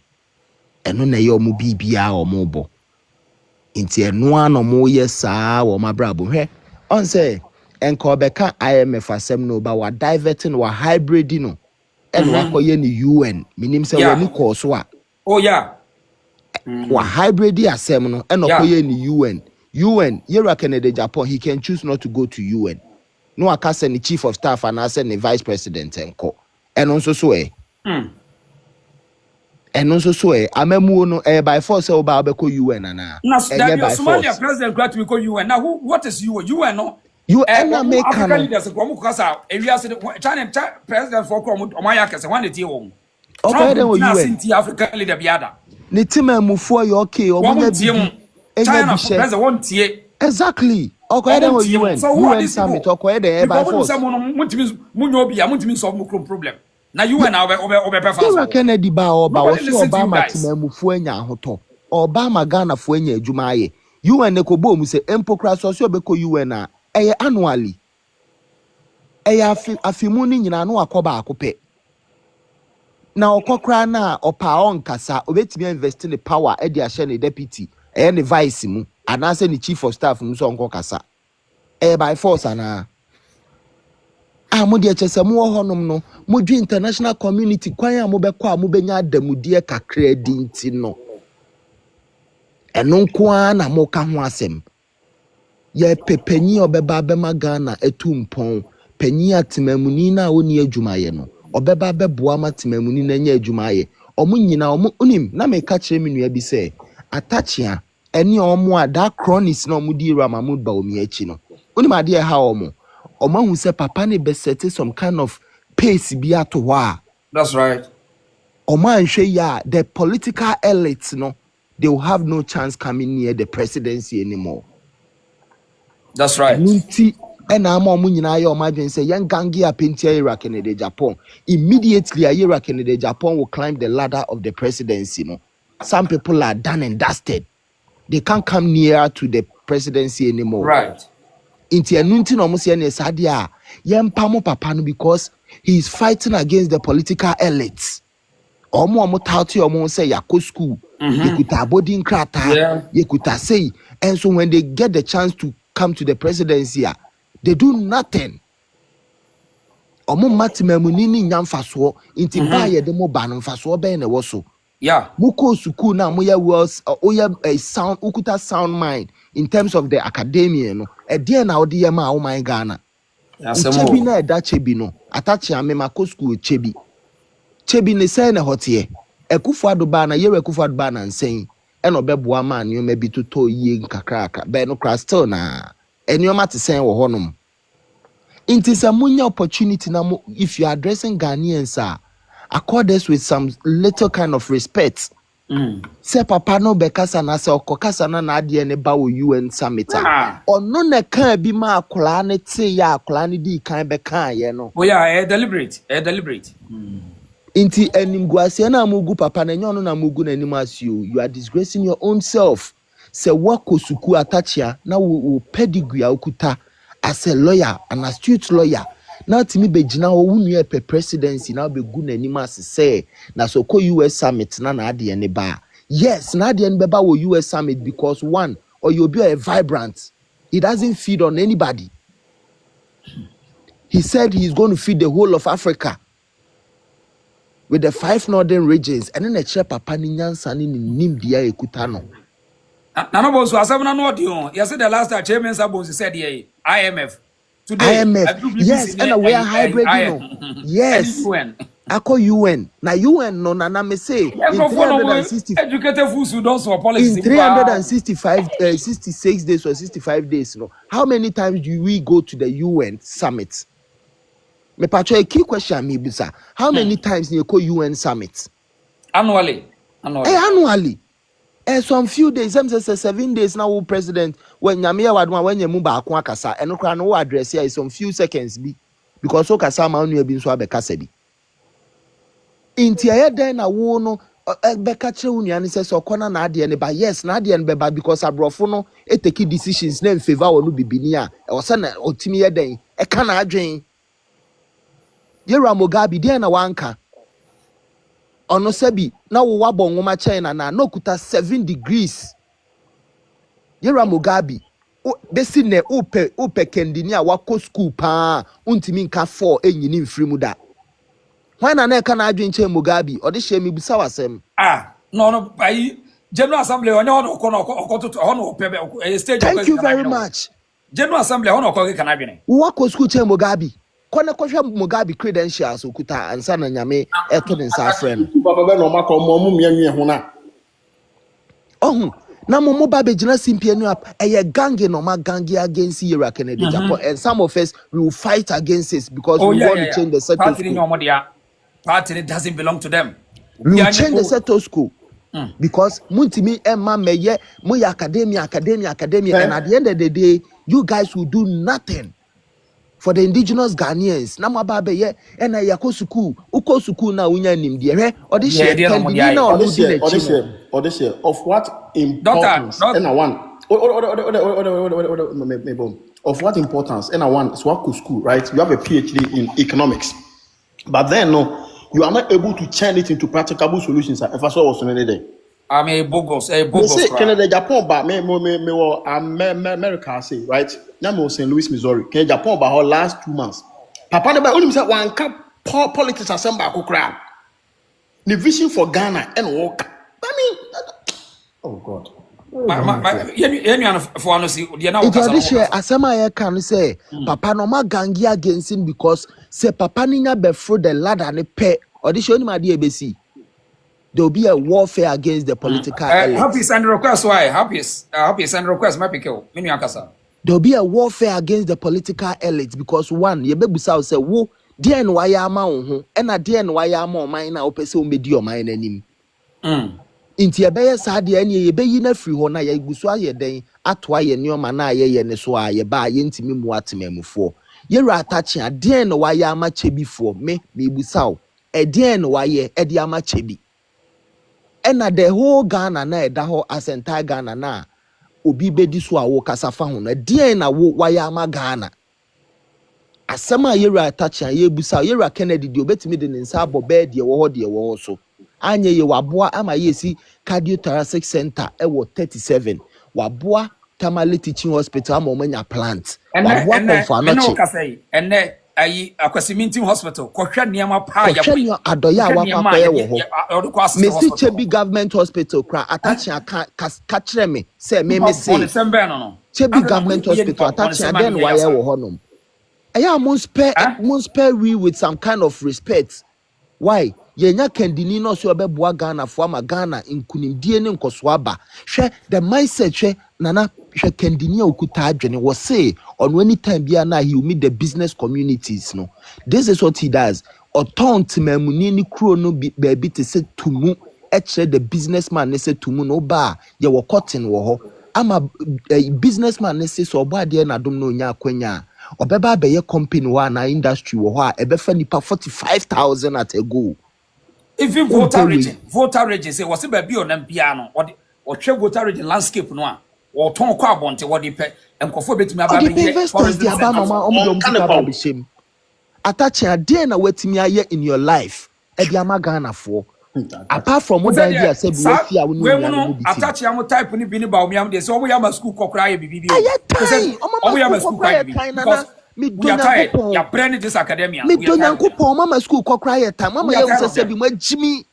eno na ye omo bibia omo bo inti eno ano mo ye saa wo mabrabo hwe on say enka obeka IMF asem no ba wa diverting wa hybrid no eno akoye ni UN minim se wani ko so a oh yeah wa hybrid asem no eno akoye ni UN yera Canada Japan he can choose not to go to UN no akase ni chief of staff and ase ni vice president enko eno nso so eno nso so amamu no by force o ba obeko UN ana enye by Somalia president grant we go UN now what is UN no UN American African leaders go mo kasa ewiase China president for ko mo ya kase wan dey wo okay then UN African leader biada ni timamufo yo okay o mo na bi China president won tie exactly okay then UN UN summit okay then by force munyo obi a muntimi solve mo problem na UN na obe perform Kennedy ba oba wo so Obama timamufo anya ahoto Obama Ghana fo anya adwuma aye UN ne ko bo mu se empocracy so obeko UN a eye annually eye afimu ni nyina no akoba akope na okokra na opa onkasa obetimi invest in the power e dia share ne deputy eye ne vice mu anase ne chief of staff mu so onkokasa by force ana mo de chese mu honom no mo dwi international community kwan a mo bekọ a mo benya adamudie kakra di nti no eno nko na mo ka ho asem ye pepenyi obeba bema Ghana etumpon penyi atemamuni na oni adwumaye no obeba beboa matemamuni na nya adwumaye omo nyina omo unim na me ka kire menua bi se Attah eni omo a da chronics na omo di Ramamud ba omi achi no unim ade ha omo hu se papa ne be set some kind of pace bi ato wa that's right omo anhwe ya the political elites no they will have no chance coming near the presidency anymore. That's right. Nti ena ama omo nyina ya omo adwen say yan gangi apenti Iraq and the Japan. Immediately Iraq and the Japan will climb the ladder of the presidency. No, some people are done and dusted. They can't come near to the presidency anymore. Right. Inti enunti no omo se na sade a yempa mo papa no because he is fighting against the political elites. Omo tauti omo say yako school. Yekuta boarding krata. Yekuta say and so when they get the chance to come to the presidency, they do nothing. Omo matimamuni ni nyamfaso inti ba ye de mo ba no mfaso be na woso. Yeah. Muko suku na moya was a sound ukuta sound mind in terms of the academia no. E de na odi yema o man Ghana. Chebi na da chebi no. Attah ame mako school chebi. Chebi ne say na hotie. Ekufuado ba na yewe ekufuado ba na nsen. Eno beboa ma nneoma bi toto yie nkakraka be no kra still na enneoma te sen wo honom inti sa munya opportunity na mo if you are addressing Ghanaians accord us with some little kind of respect se papa no be kasa na se okokasa na ade ne ba wo UN summit ono na kan bi ma akola ne te ya akola ne di kan be kan ye no oh yeah deliberate Inti enimguase na amugu papa na nyono na amugu na animasio you are disgracing your own self se wako suku Attah na wo pedigree okuta as a lawyer an astute lawyer na timi begina wo wunu pe presidency na begu na animase say na so ko US summit na ade ne ba yes na ade ne beba wo US summit because one or you be a vibrant he doesn't feed on anybody he said he's going to feed the whole of Africa with the 5 northern regions and then a chair papa ni nyansa ni nim dia ekuta no na no so asem na no odi on you said the last time chairman Sabon said here IMF today yes and we are hybrid no yes ako UN na UN no na me say in 360 educated fools who don't so policy in 365 66 days or 65 days no how many times do we go to the UN summit? Me patcho a key question me bisa. How many times you go UN summit? Annually. Annually. Some few days, 7 days now president when Nyamia wadwa when you move back akasa and no no address here is some few seconds be because so kasa ma onu e bi so abeka sabi. Inti aye den na wo no beka kire unia ni say so kona na ade ne ba yes na ade ne beba because abrofo no e take decisions na in favor wonu bibini a e wose na otimi ye den e ka na adwen Yera Mugabe dey na wanka ono sebi na wo wabɔ nwoma China na no kuta 7 degrees Yera Mugabe besi ne upe kendini a wako school pa untimi nka 4 enyini mfiri mu da Why na ka na adwen che Mugabe odi hye mi bisa wasem no by General Assembly onye ono okoto ono pebe stage. Thank you very much. General Assembly ono okoke kana adwene wako school che Mugabe kone kohwe Mugabe credentials okuta ansa na nyame eto den sa friend baba be no makọ mo mianwe ho na na mo ba be gina simpianu up eye gangi no ma gangi against Yera Kennedy Agyapong and some of us we will fight against it because we want to change the status quo. Party doesn't belong to them. We will change the status quo because muntimi emma meye mo ya academia and at the end of the day you guys will do nothing for the indigenous Ghanaians. Na mo ba be ye na yakosuku ukosuku na unya nimde he odishe kendini na odishe of what importance and one of what importance and one is what school, right? You have a PhD in economics, but then no, you are not able to turn it into practicable solutions. If I saw was day. I mean, bogus. Say Canada, Japan, but me America say right. Now St. Louis, Missouri. Canada, Japan, but our last 2 months. Papa never only said one cup politics assemble a crowd. The vision for Ghana and work. I mean, oh God. Asama can say Papa no ma gangi against him because say Papa ninya before the ladder ne pe audition ma dey besi. There will be a warfare against the political elite. Happy and request why? Happy and request my pickle. There will be a warfare against the political elite because one, ye bebusa say wo dear no why ama ho and a dear no why ama mine na opese o medi o mine anim. Inti ebeye saade ene ye beyi na firi ho na ye gusu aye den ato aye neoma na aye ne so aye ba ye ntimi mu atemamufo Yera Attah den no why ama chebifo me busaw e den no why e de ama chebi ena the whole Ghana na eda ho asenta Ghana na obi bedi so a wo kasafa ho na den na wo why ama Ghana asema Yera Attah ye busaw Yera Kennedy de obetimi de nsa abobe de wo ho de wo so anye ye waboa ama yesi cardiothoracic center ewo 37 waboa Tamale teaching hospital ama omanya plant waboa konfa no ayi akwasiminti hospital kohwa niam pa ya kohwa adoya wapapaye wo ho Mesi Chebi government hospital kra Attah ka kire me say me say Chebi government hospital Attah den waye wo ho nom aya mon spare we with some kind of respect. Why yenya kendini no so obeboa Ghana fo ama Ghana nkunimdie ne nkosoaba hwe the mindset hwe nana hwe kendini okuta adwene wo say on anytime bia na he will meet the business communities no. This is what he does. Otont mamuni ni kro no baabi te se tumu eche the businessman ne se tumu no ba ye wo cotton wo ho ama businessman ne se so oba de na dom no nya akwanya obeba be ye company wa na industry wo ho a ebefa nipa 45,000 at a go. Even voter region say was be on mpia no or twe voter region landscape no a or ton kwa bonte what pe enkofo betimi aba be investors di aba mama omdom aba be shem Attah dey na wetimi aye in your life e di ama Ghana for apart from what idea say be fi a wonu no Attah am type ni bi ni ba omiam dey say omo ya ma school kokra ye bibi omo ya ma school kokra because me ya brand this academia me do nyankopon mama school kokra ye time mama ye say bi magimi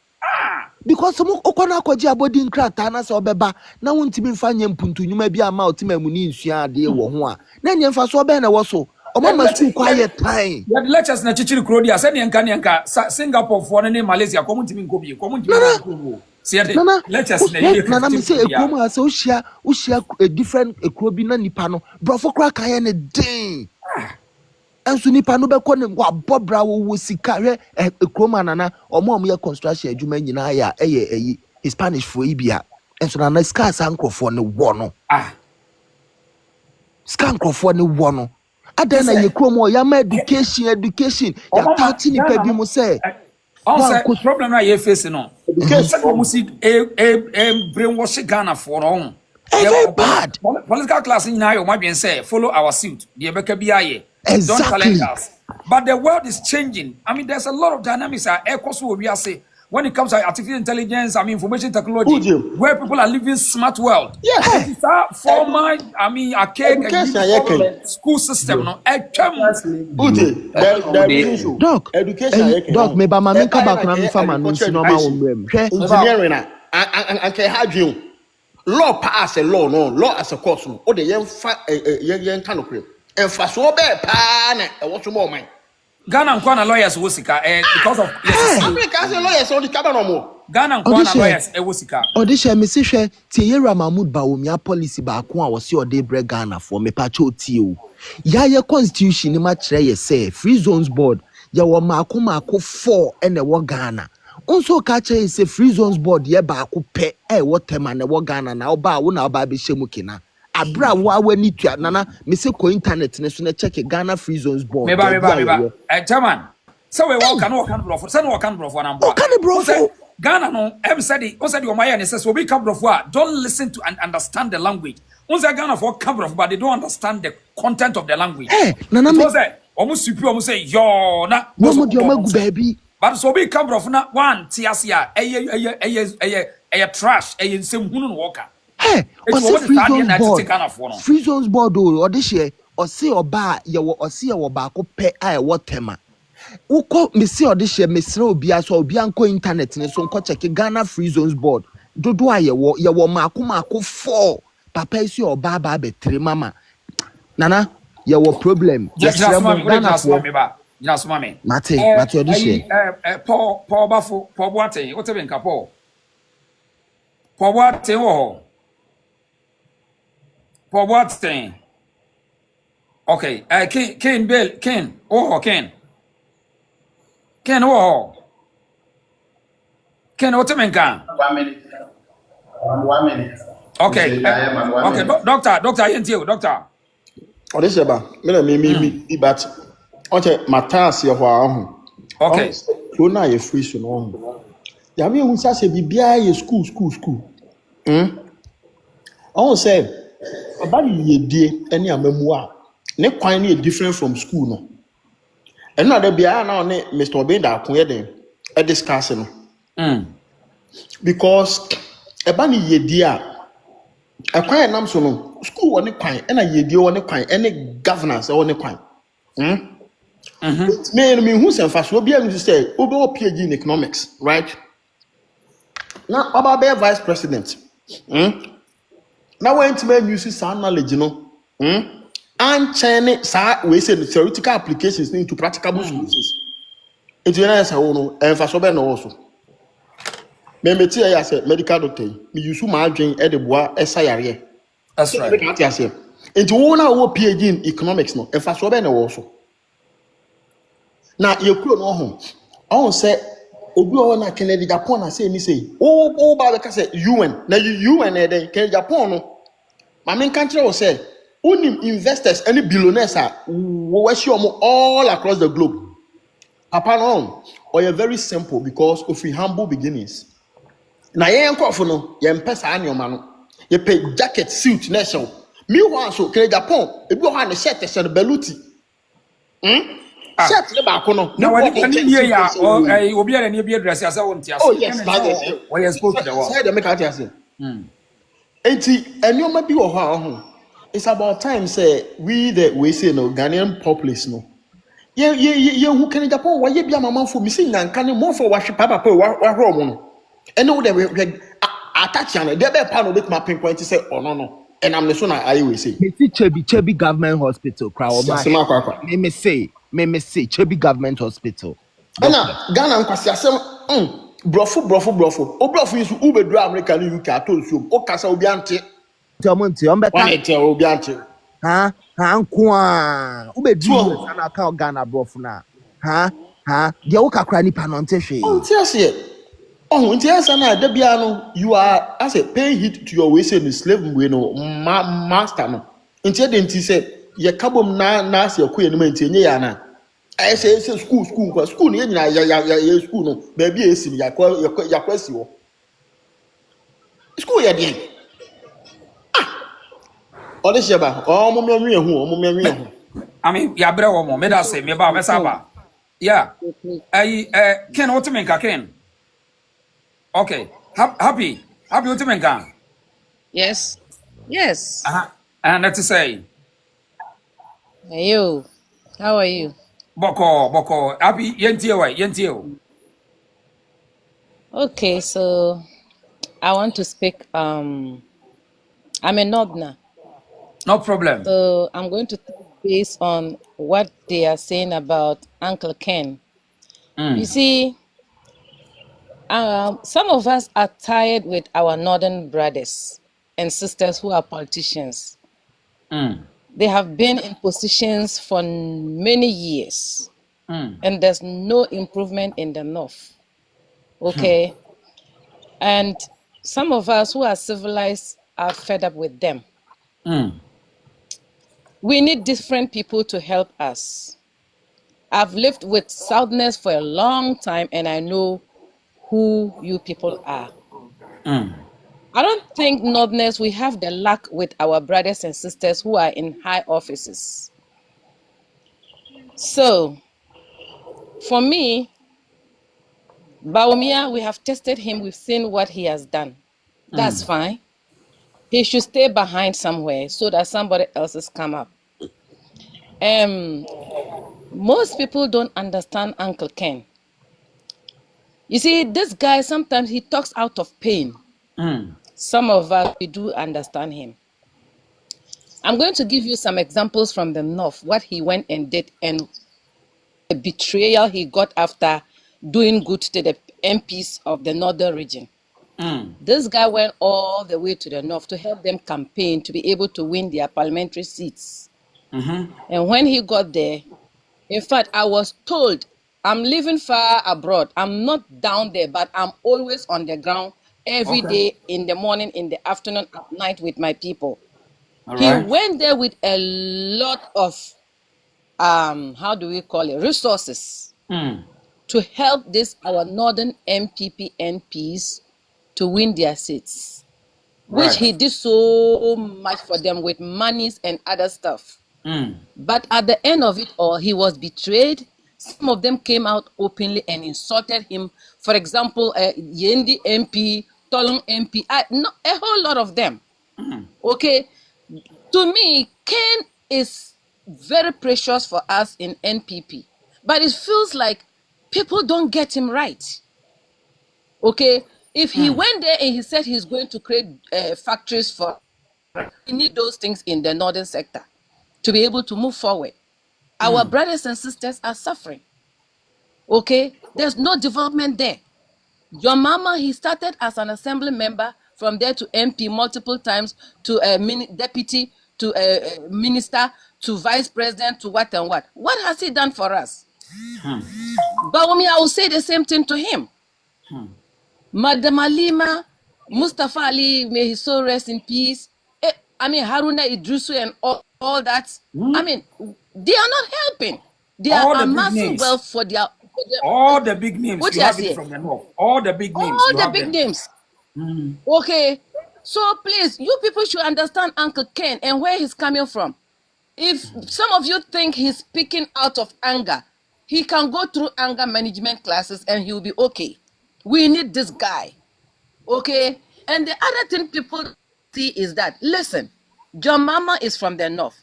because mo okona akwaji abodi nkrata na se obeba na wontimi mfa nya mpuntu nyuma bi ama otimamu ni nsua ade wo ho a na nya mfa so obe na wo so mama school quiet time ya lectures na chichiri krodia se ne nka Singapore fo ne Malaysia ko muntimi nkobi ko muntimi nkobi lectures na me say ekomu ase ushia a different ekrobi na nipa no brofo kra kan ye ne den enso nipa no be ko ne wa bobra wo sika hwe ekroma nana omo ye construction adwuma nyina ya eye Spanish for ibia enso na ska sankrofo ne wo no skankrofo ne wo no adana ye kromo ya ma education ya tati nipa bi mo say problem na ye face no Said we must brainwash Ghana for all. Very bad. Political class in now might be say follow our suit. The Ebeka BIA. Exactly. Don't challenge us. But the world is changing. I mean, there's a lot of dynamics. We are say when it comes to artificial intelligence, I mean, information technology, where people are living smart world. Yes. It's a formal, I mean, archaic school system. No, Doc, education. Doc, me ba mami ka ba kuna mi fa manu si no ma wo mrem. Engineering and can law pass a law, no law as a course. No, or the young kind of cream. And for so bad, pan, what's more mine. Ghana and Kwana lawyers Wusika because of American lawyers on the cabin no more. Ghana and Kwana lawyers Wusika. Odisha me si hwe Tiera Mahmoud Bawumia policy ba ko a wo se ode bre Ghana for me pa cho ti o. Ya ye constitution ni ma kire ye say free zones board ya wo maako 4 ene wo Ghana. Onso ka kire say free zones board ye ba ko pe wo tema na wo Ghana na oba wo na oba be hyemu kina. Abra wa wani tua nana me se ko internet ne so na check Ghana free zones board. Meba. Chairman. So we walk and bluff. Say no can bluff one and Ghana no said your Maya says we come bluff. Don't listen to and understand the language. Once Ghana for come bluff but they don't understand the content of the language. Nana me almost say yo na baby. But so we come bluff na one tiasia trash nsem hunu walker. Hey, free zones board or this year or see or bar you or see or barco pay what tema. Uko me see or this year, Miss Robia so Bianco internet and so check Ghana free zones board. Do I ye wo Mako 4 Papa is your baba be 3 mama. Nana, ye wo problem. Just mommy. Mate, this year. Paul Buffo, Paul Boate, what's even Capo? Paul Boate. For what thing? Okay, Ken Bill, Ken, Ken, what you mean, Ken? 1 minute. 1 minute. Okay, okay, doctor, I you, doctor. Oh, this is about me, but okay, my task here for okay. So now you free so no. Ya me who say be school. I won't say about ye die any amemua ne kwan ne different from school no and na there bia na ne Mr. Obenda akon ye den e discuss no because eba ne ye die a kwan nam so no school woni kwan e na ye die woni kwan any governance e woni kwan me who say fa so bia me say obe o PhD in economics right now about be vice president now when to make use some knowledge, and China we say the theoretical applications into practical solutions. It's nice, and for so no also. Me as a medical doctor, me use my drink at the bois SIRE. That's right. Into one our PhD in economics, no, and for so no also. Now you could know home. I won't say Obi na Kennedy Japan say me say ba be say UN na UN e den Kennedy Japan no ma men country will say unim investors any billionaires we see all across the globe papa no or you very simple because of humble beginnings na yen nkofo no yen pesa anyoma no ye pay jacket suit na show me wan so Kennedy Japan ebi o ha na shirt se beluti set le ba ko no na wani here ya obi ara ne bi address asa won ti asa oh yes that is it we are supposed to the world say the make out asa enti anyoma bi wo ho it's about time say we say no Ghanaian populace no ye who can Japan why ye bi amama for me say nyanka ne mo for wahwe papa wa hro mo no ene wo de attach an de be pa no be ma pinpoint say oh no and I'm the so na I we say me see Chebi government hospital crowd me say Chebi government hospital na Ghana nkwasi asem brofo o brofo is ube do America ni UK atonsuo o kasa obi ante Monti on beta one tell obi ante ha nko a ube do na ka Ghana brofo na ha de wo kakra ni pa no nte hwe o ti ase oh nti asa na da bia no you are as a pay hit to your way say the slave we no master no nti de nti say ye kabom na ase ko ye no nti enye ya na I say school school ni nyina ya school no baby esim yakwa si wo school ya dey ode sheba o mo me hu I mean, ya bre wo mo me da say me ba me saba. Yeah. Ken what me Ken. Okay. Happy what me kan. Yes. Yes. And let's say Hey, you. How are you? boko happy yentie o. Okay, so I want to speak. I'm a Northerner, No problem. so I'm going to talk based on what they are saying about Uncle Ken. You see, some of us are tired with our Northern brothers and sisters who are politicians. They have been in positions for many years, and there's no improvement in the North. Okay. And some of us who are civilized are fed up with them. We need different people to help us. I've lived with Southerners for a long time, and I know who you people are. I don't think Northerners, we have the luck with our brothers and sisters who are in high offices. So, for me, Baumia, we have tested him, we've seen what he has done. That's fine. He should stay behind somewhere so that somebody else has come up. Most people don't understand Uncle Ken. You see, this guy, sometimes he talks out of pain. Some of us, we do understand him. I'm going to give you some examples from the North, what he went and did, and the betrayal he got after doing good to the MPs of the Northern region. This guy went all the way to the North to help them campaign to be able to win their parliamentary seats. And when he got there, in fact, I was told, I'm living far abroad. I'm not down there, but I'm always on the ground every day, in the morning, in the afternoon, at night with my people. He went there with a lot of, how do we call it, resources to help our Northern MPP MPs to win their seats, which he did so much for them with monies and other stuff. But at the end of it all, he was betrayed. Some of them came out openly and insulted him. For example, Yendi MP, Tolong MP, a whole lot of them. Okay, to me, Ken is very precious for us in NPP, but it feels like people don't get him right. Okay, if he went there and he said he's going to create factories for, we need those things in the northern sector to be able to move forward. Our brothers and sisters are suffering. Okay, there's no development there. Your mama, he started as an assembly member, from there to MP multiple times, to a deputy, to a minister, to vice president, to what and what. What has he done for us? But I will say the same thing to him. Madam Alima, Mustafa Ali, may his soul rest in peace. I mean, Haruna Idrisu and all that. I mean, they are not helping. They are amassing wealth for their... all the big names you have it from the North. All the big names. All the big names. Okay. So please, you people should understand Uncle Ken and where he's coming from. If some of you think he's speaking out of anger, he can go through anger management classes and he'll be okay. We need this guy. Okay? And the other thing people see is that, listen, John Mama is from the North.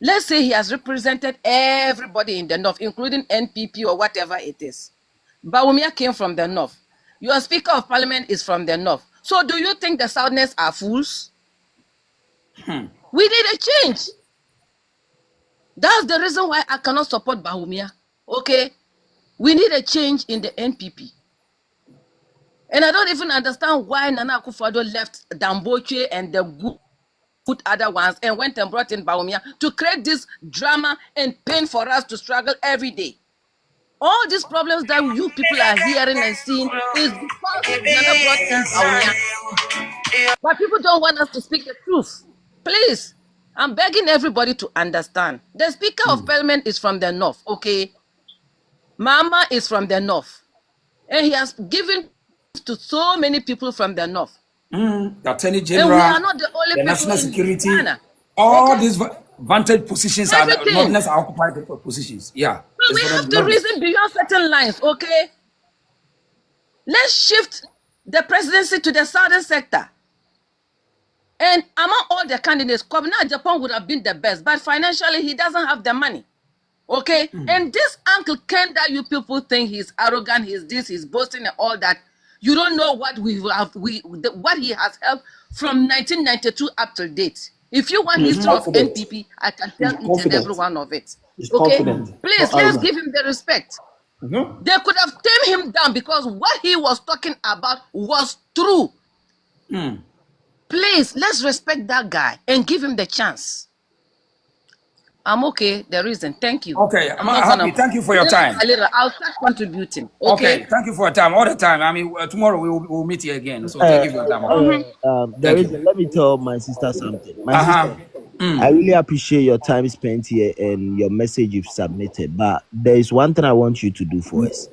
Let's say he has represented everybody in the North, including NPP or whatever it is. Bawumia came from the North. Your Speaker of Parliament is from the North. So do you think the Southerners are fools? We need a change. That's the reason why I cannot support Bawumia. Okay? We need a change in the NPP. And I don't even understand why Nana Akufo-Addo left Damboche and the good other ones and went and brought in Bawumia to create this drama and pain for us to struggle every day. All these problems that you people are hearing and seeing is because Nana brought in Bawumia. But people don't want us to speak the truth. Please, I'm begging everybody to understand. The Speaker of Parliament is from the North, okay? Mama is from the north, and he has given to so many people from the north. The Attorney And we General, are not the only the people National in Security, Ghana. all Okay? these vantage positions are the Everything. Northerners are occupied positions. Yeah. So we It's for have the to Northerners. reason beyond certain lines, okay? Let's shift the presidency to the southern sector. And among all the candidates, Kwabena Agyapong would have been the best, but financially he doesn't have the money. Okay? And this Uncle Ken that you people think he's arrogant, he's this, he's boasting and all that. You don't know what what he has helped from 1992 up to date. If you want history of confident. NPP, I can tell each and confident. every one of it. He's Okay? confident. Please, Not let's arrogant. give him the respect. They could have tamed him down because what he was talking about was true. Please, let's respect that guy and give him the chance. I'm okay. The reason. Thank you. Okay, I'm not happy. gonna- Thank you for your time. I'll start contributing. Okay, Okay. thank you for your time. All the time. I mean, tomorrow we'll meet you again. So thank you for your time. There Thank is. Let me tell my sister something. My Uh-huh. sister, I really appreciate your time spent here and your message you've submitted. But there is one thing I want you to do for us.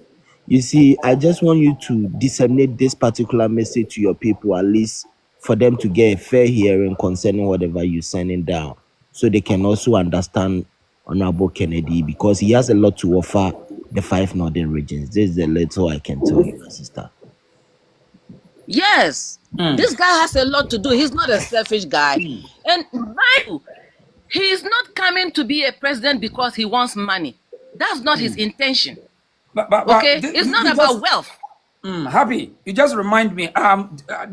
You see, I just want you to disseminate this particular message to your people, at least for them to get a fair hearing concerning whatever you're sending down, so they can also understand Honorable Kennedy, because he has a lot to offer the 5 northern regions. This is the little I can tell you, my sister. Yes. This guy has a lot to do. He's not a selfish guy. And mind you, he is not coming to be a president because he wants money. That's not his intention. But Okay? It's not about wealth. Happy. You just remind me.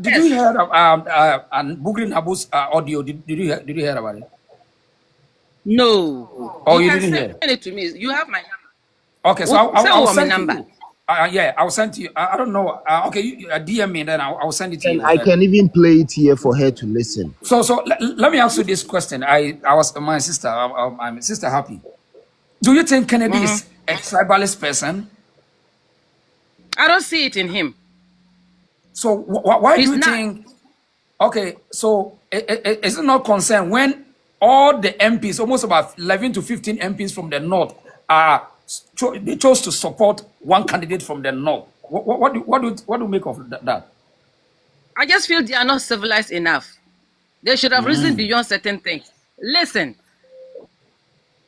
Did you hear of Bugri Nabu's audio? Did you hear about it? No. Oh, you can didn't send hear? it to me. You have my number. Okay, so Send I'll my send number. to you. Yeah, I'll send to you. I don't know. Okay, you DM me, then I'll send it to And you. I can even play it here for her to listen. So let me ask you this question. I was my sister. I'm sister Happy. Do you think Kennedy is a tribalist person? I don't see it in him. So why He's do you not. think? Okay, so is it not concerned when all the MPs, almost about 11 to 15 MPs from the north, they chose to support one candidate from the north? What do you make of that? I just feel they are not civilized enough. They should have reasoned beyond certain things. Listen,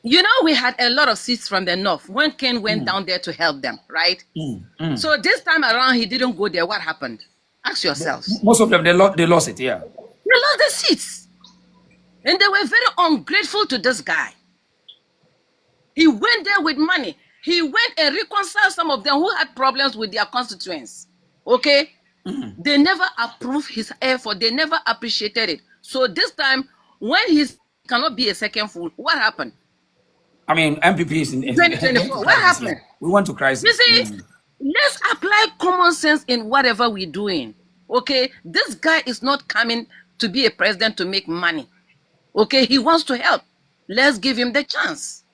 you know, we had a lot of seats from the north when Ken went down there to help them, right? So this time around, he didn't go there. What happened? Ask yourselves. Most of them, they lost it, yeah. They lost the seats. And they were very ungrateful to this guy. He went there with money. He went and reconciled some of them who had problems with their constituents. Okay? They never approved his effort. They never appreciated it. So this time, when he cannot be a second fool, what happened? I mean, MPP is in 2024. What happened? We went to crisis. You see, let's apply common sense in whatever we're doing. Okay? This guy is not coming to be a president to make money. Okay? He wants to help. Let's give him the chance.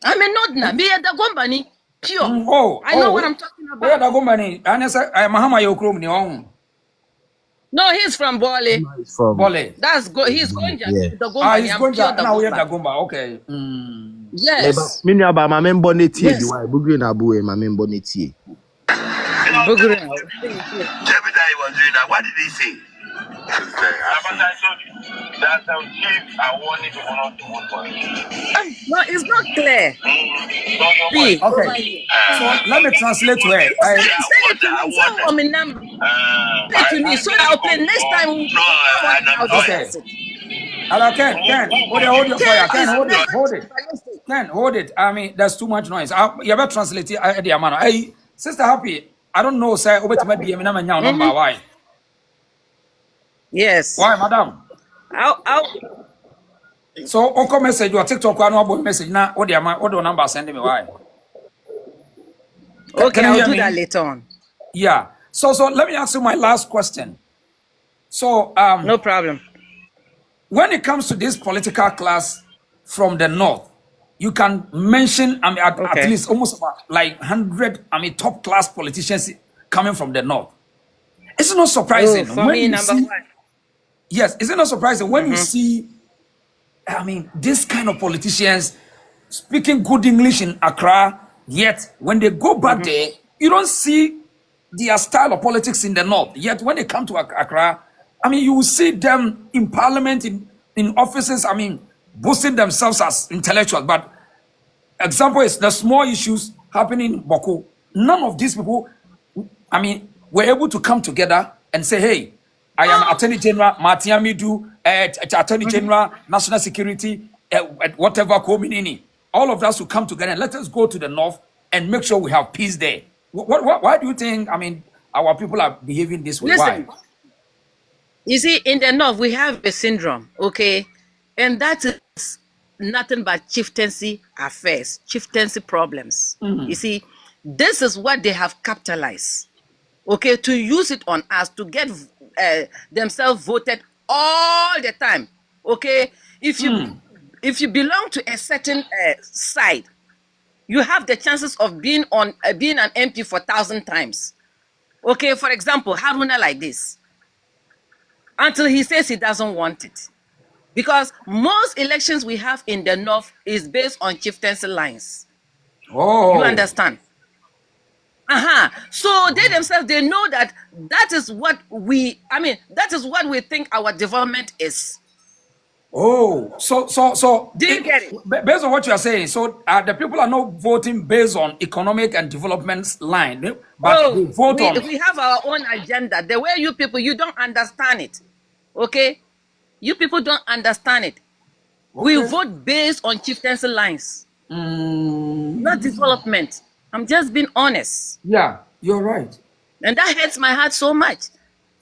I'm a Nodna. Me a Dagombani. Pure. I know what I'm talking about. Where Dagombani? Mahama Yokrum ni on. No, he's from Bole. From Bole. He's going to Yeah. Dagomba. He's going to now we're Dagomba. Okay. Yes. Me nua ba ma membo netie bi wa Bugri na bu e ma membo netie. Bugri. Jebediah was doing that. What did he say? That's how chief I wanted to want to vote for him. No, it's not clear. P. Okay. So let me translate to her. Send it to me. Send me number. Send it to me so that I'll play next time. Ken, hold your fire. Ken, hold it. Ken, hold it. I mean, there's too much noise. You better translate it. Hey, Sister Happy, I don't know, sir. Number why? Yes. Why, madam? So, Uncle message your TikTok about message now. What the number send me? Why? Okay, I'll do that later on. Yeah. So let me ask you my last question. So, no problem. When it comes to this political class from the north, you can mention, I mean, at least almost about like 100, top class politicians coming from the north. It's not surprising. For me, number one. Yes, is it not surprising when you see, I mean, this kind of politicians speaking good English in Accra, yet when they go back there, you don't see their style of politics in the north. Yet when they come to Accra, I mean, you will see them in parliament, in offices, I mean, boasting themselves as intellectuals. But example is the small issues happening in Boko. None of these people, I mean, were able to come together and say, hey, I am Attorney General Matiamidu, Attorney General, National Security, whatever Kominini. All of us will come together and let us go to the north and make sure we have peace there. Why do you think, I mean, our people are behaving this way? Listen, Why? you see, in the north, we have a syndrome, okay? And that is nothing but chieftaincy affairs, chieftaincy problems. You see, this is what they have capitalized, okay, to use it on us, to get themselves voted all the time, okay? If you belong to a certain side, you have the chances of being an MP for 1,000 times. Okay, for example, Haruna like this, until he says he doesn't want it. Because most elections we have in the north is based on chieftaincy lines. Oh. You understand? So they themselves, they know that is what we think our development is. Oh, so do you get it? Based on what you are saying, so the people are not voting based on economic and development line, but they vote on. We have our own agenda. The way you people, you don't understand it. Okay? You people don't understand it. Okay. We vote based on chieftaincy lines. Not development. I'm just being honest. Yeah, you're right. And that hurts my heart so much.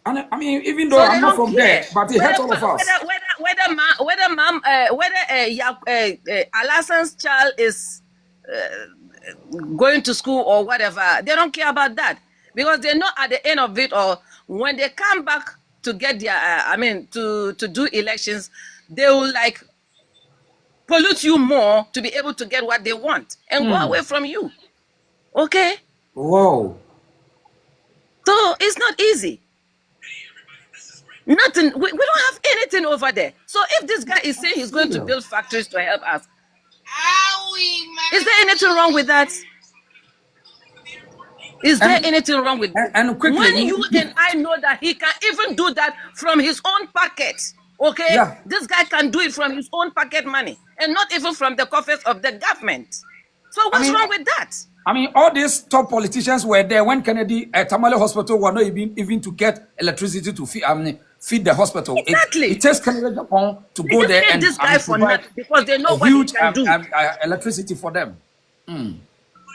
And I mean, even though I'm not from there, but it hurts all of us. Whether Alassan's child is going to school or whatever, they don't care about that. Because they know at the end of it, or when they come back to get their, to do elections, they will like pollute you more to be able to get what they want and go away from you. Okay? Whoa. So it's not easy. Nothing. We don't have anything over there. So if this guy is saying he's going to build factories to help us, is there anything wrong with that? Is there anything wrong with that? And quickly, when you and I know that he can even do that from his own pocket, okay? Yeah. This guy can do it from his own pocket money and not even from the coffers of the government. So what's wrong with that? I mean, all these top politicians were there when Kennedy at Tamale Hospital were not even to get electricity to feed the hospital. Exactly. It takes Agyapong to go there and this guy for nothing because they know what he can do. Electricity for them. And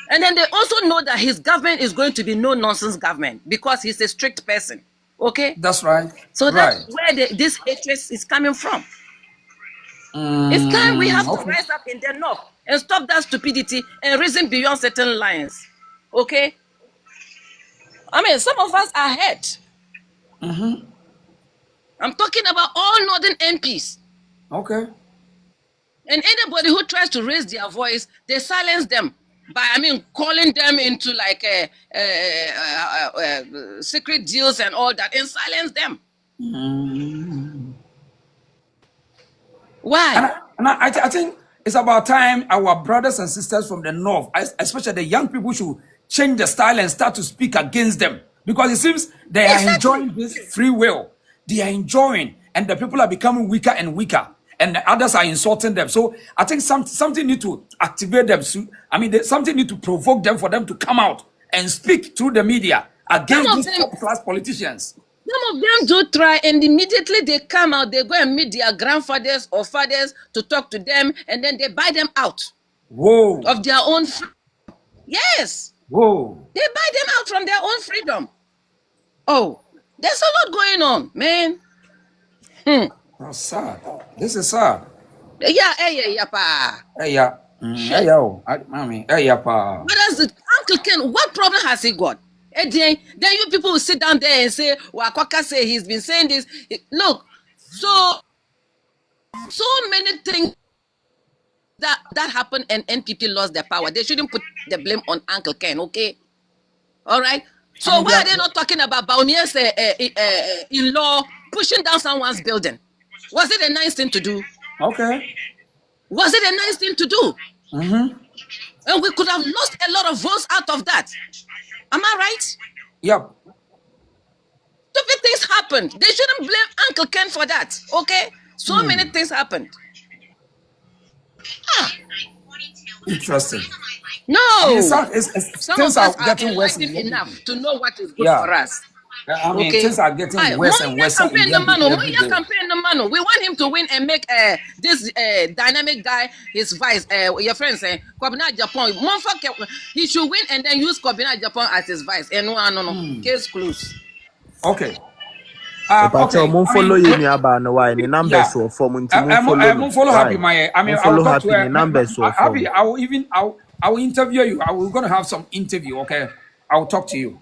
then they also know that his government is going to be no-nonsense government because he's a strict person. Okay? That's right. So that's where this hatred is coming from. It's time we have to rise up in the north and stop that stupidity and reason beyond certain lines. Okay? I mean, some of us are hurt. I'm talking about all northern MPs. Okay. And anybody who tries to raise their voice, they silence them by, calling them into like secret deals and all that and silence them. Why? And I think it's about time our brothers and sisters from the north, especially the young people, should change the style and start to speak against them. Because it seems they are enjoying this free will. They are enjoying, and the people are becoming weaker and weaker, and the others are insulting them. So I think something need to activate them. Something need to provoke them for them to come out and speak through the media against these top-class politicians. Some of them do try, and immediately they come out, they go and meet their grandfathers or fathers to talk to them, and then they buy them out. Whoa. Of their own Yes. Whoa. They buy them out from their own freedom. Oh, there's a lot going on, man. That's sad. This is sad. Yeah, pa. Yeah. Pa. What else did Uncle Ken, what problem has he got? And then you people will sit down there and say, Wakwaka say he's been saying this. Look, so many things that happened and NPP lost their power. They shouldn't put the blame on Uncle Ken, okay? All right? So why are they not talking about Baumier's in-law pushing down someone's building? Was it a nice thing to do? Okay. Was it a nice thing to do? And we could have lost a lot of votes out of that. Am I right? Yep. Stupid things happened. They shouldn't blame Uncle Ken for that. Okay? So many things happened. Interesting. No. I mean, Some things of us are are getting worse. enlightened enough to know what is good Yeah. for us. I mean, Okay. things are getting worse and worse. Campaign the man. every day. Campaign the man. We want him to win and make this dynamic guy his vice. Your friend say Kwabena Agyapong. He should win and then use Kwabena Agyapong as his vice. And no. Case closed. Okay. Okay. Follow you me about no why the numbers Yeah. or form follow Happy my. I mean, I will talk to her. Numbers or Happy. I will interview you. I will gonna have some interview. Okay. I will talk to you,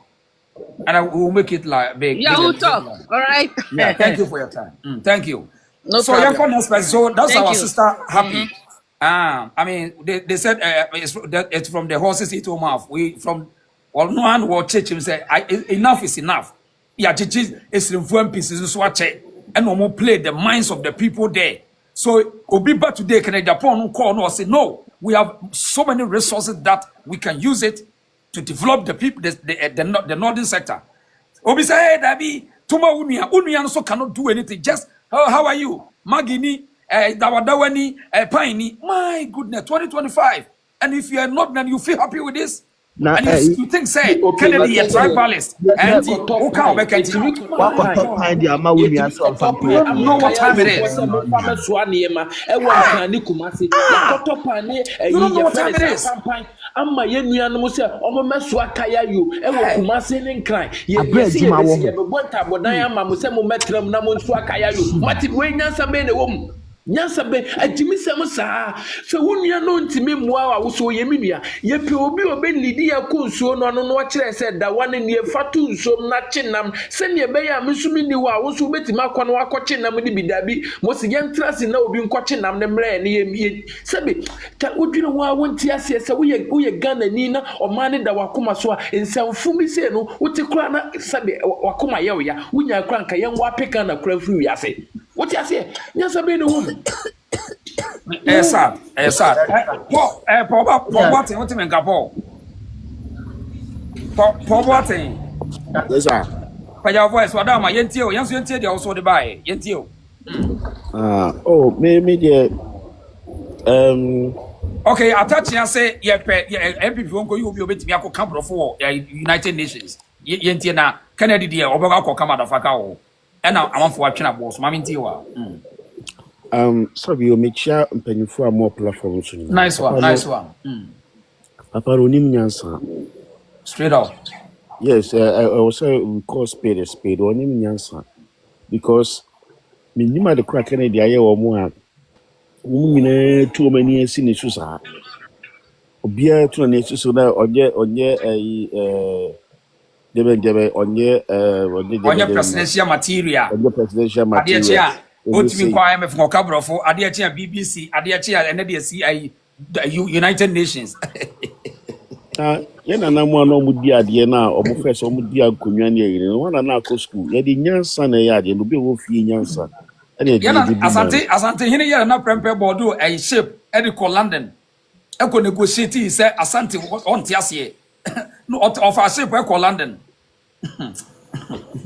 and I will make it like big. Yeah, we'll talk. All right. Yeah. Thank you for your time. Thank you. No so problem. So that's Thank our you. sister Happy. I mean, they said it's from the horses into mouth. We from no one will church him say enough is enough. Yeah, church is in pieces so watch and no more play the minds of the people there. So Obi back today can Agyapong call no say no. We have so many resources that we can use it to develop the people the northern sector. Obi say hey Dabi Tuma Unia so cannot do anything. Just how are you? Magini Dawadawani Piney. My goodness, 2025. And if you are not, then you feel happy with this. Now, and you think say Kennedy a tribalist and who can't make it. What time the amount we are so I know what time it is. You don't know what time it is. Ama ye nuanom se omo meso akaya yo e wo kumase ne nkran ye bonta bodan ama mo se mo metram na mo nso akaya yo mati we nyansa be ne wom nyansa be agimi sem saa so wonua no ntimi moa wa wo so ye menua ye pe obi lidi ya ko nsuo no no kire se da wane ne fatu nsuo na chenam se ne be ya mesumi ni wa wo so betima akwa no akɔkye nam ni bidabi mo se ye ntrase na obi nkɔkye nam ne mre ne ye sebe ta odwene wa wonti ase se wo ye Ghana ni na omane da wakoma so a nsamfu mi se no wote kura na sebe wakoma ye ya wonya kura nka ye nwa peka na kura firi wiase wote ase nyansa be ne wo sad. Paul, what you mean, Paul? What thing? Yes, sir. But your voice, what am I? Yentio, they also the buy. Yentio. Oh, maybe Okay, Attah say, MP won't go, you will be able to be a camp for United Nations. Yentina, Kennedy, dear, or Bogako come out of Fakao. And now I want for watching a boss, Mammy Tiwa. So you make sure for more platforms. Nice one. Papa Ronim Nyansa. Straight up. Yes, I also we call spade a spade or Nim Nyansa. Because minima the crack in the eye or more. Women too many sin issues are. Obia to an issue so that on your presidential material. On your presidential material. What you inquire me from Cabro for Adia BBC, Adia and the United Nations. Yena na mo no mudi ade na o mo first o mudi akonwa na yire no na na ko school ye di nyansa na ya de no be wo fie nyansa ene de asante hine ye na prempe bodo e shape e de ko London e ko negotiate say asante on ti ase no of a shape e ko London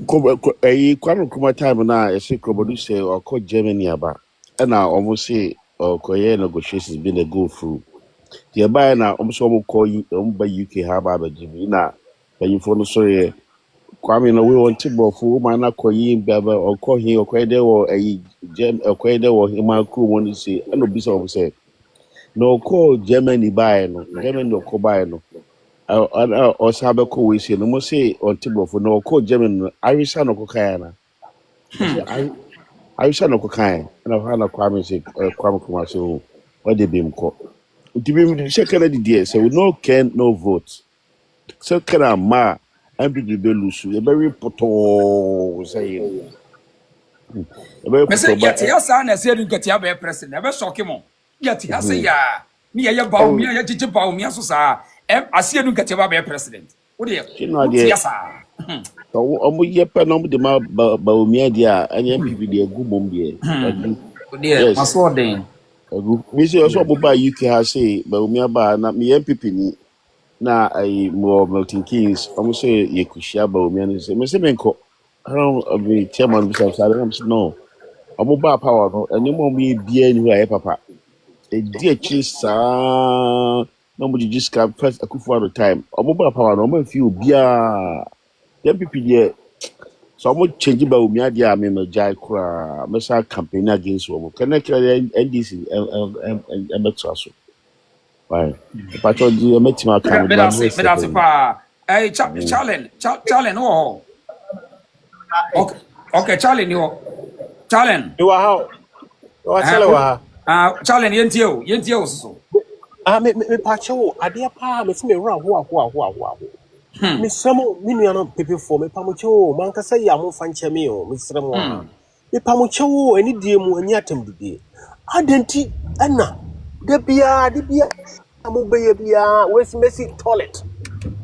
ko kwano kuma time na e se krobodu say o ko Germany aba e na o mo say o ko ye negotiations been a go through. The buy na almost all call you by UK Harbour Jimmy na you for so ye Kwame no we want to go for man call you baba or call him or quite there or a gem or quite there or him crew want to say I know be so say no call Germany buy no Germany no call buy no or sabe ko we say no mo say on table for no call Germany Irish no ko kaya na Irish no ko kaya na ha na Kwame say Kwame kuma so what they be mko to be second idea, so no can no vote. So can a ma and be belusu, a very poto saying. Yet, yes, I said you get your president, never shock him. Yet, he has a ya, me a bow me, a teacher bow me, as I see you get your president. What do you? Yes, sir. Omo yepa no de ma ba o media and MPP de good mom de. Dear, my sword then. Me say also about UK has say, but me about na me MPP ni na more Milton Keynes. I'm say ye kushia ba me and say me say menko. I don't be chairman of some side. I'm say no. I'm about power no. And you more me be ni who papa. A dear cheese sa. Nobody just can first a kufu at a time. I'm about power no. I'm few bia. The MPP there. So I'm changing by me idea. I'm a jai kura. Me say campaign against woman. Can I carry NDC and metro so. Why? But you met my camera. Me that's pa. Hey, challenge. Oh, okay, challenge you. Challenge. You are how? You are selling what? Challenge yentio so. Me pacho. Adia pa me see me run who. Me samo me no pepe for me pamucho. Man ka say ya mo fanche me o. Me sremo ha. Me pamucho eni die mu eni atem dide. Adenti ana. De bia. Amu beye bia. Where's Messi toilet?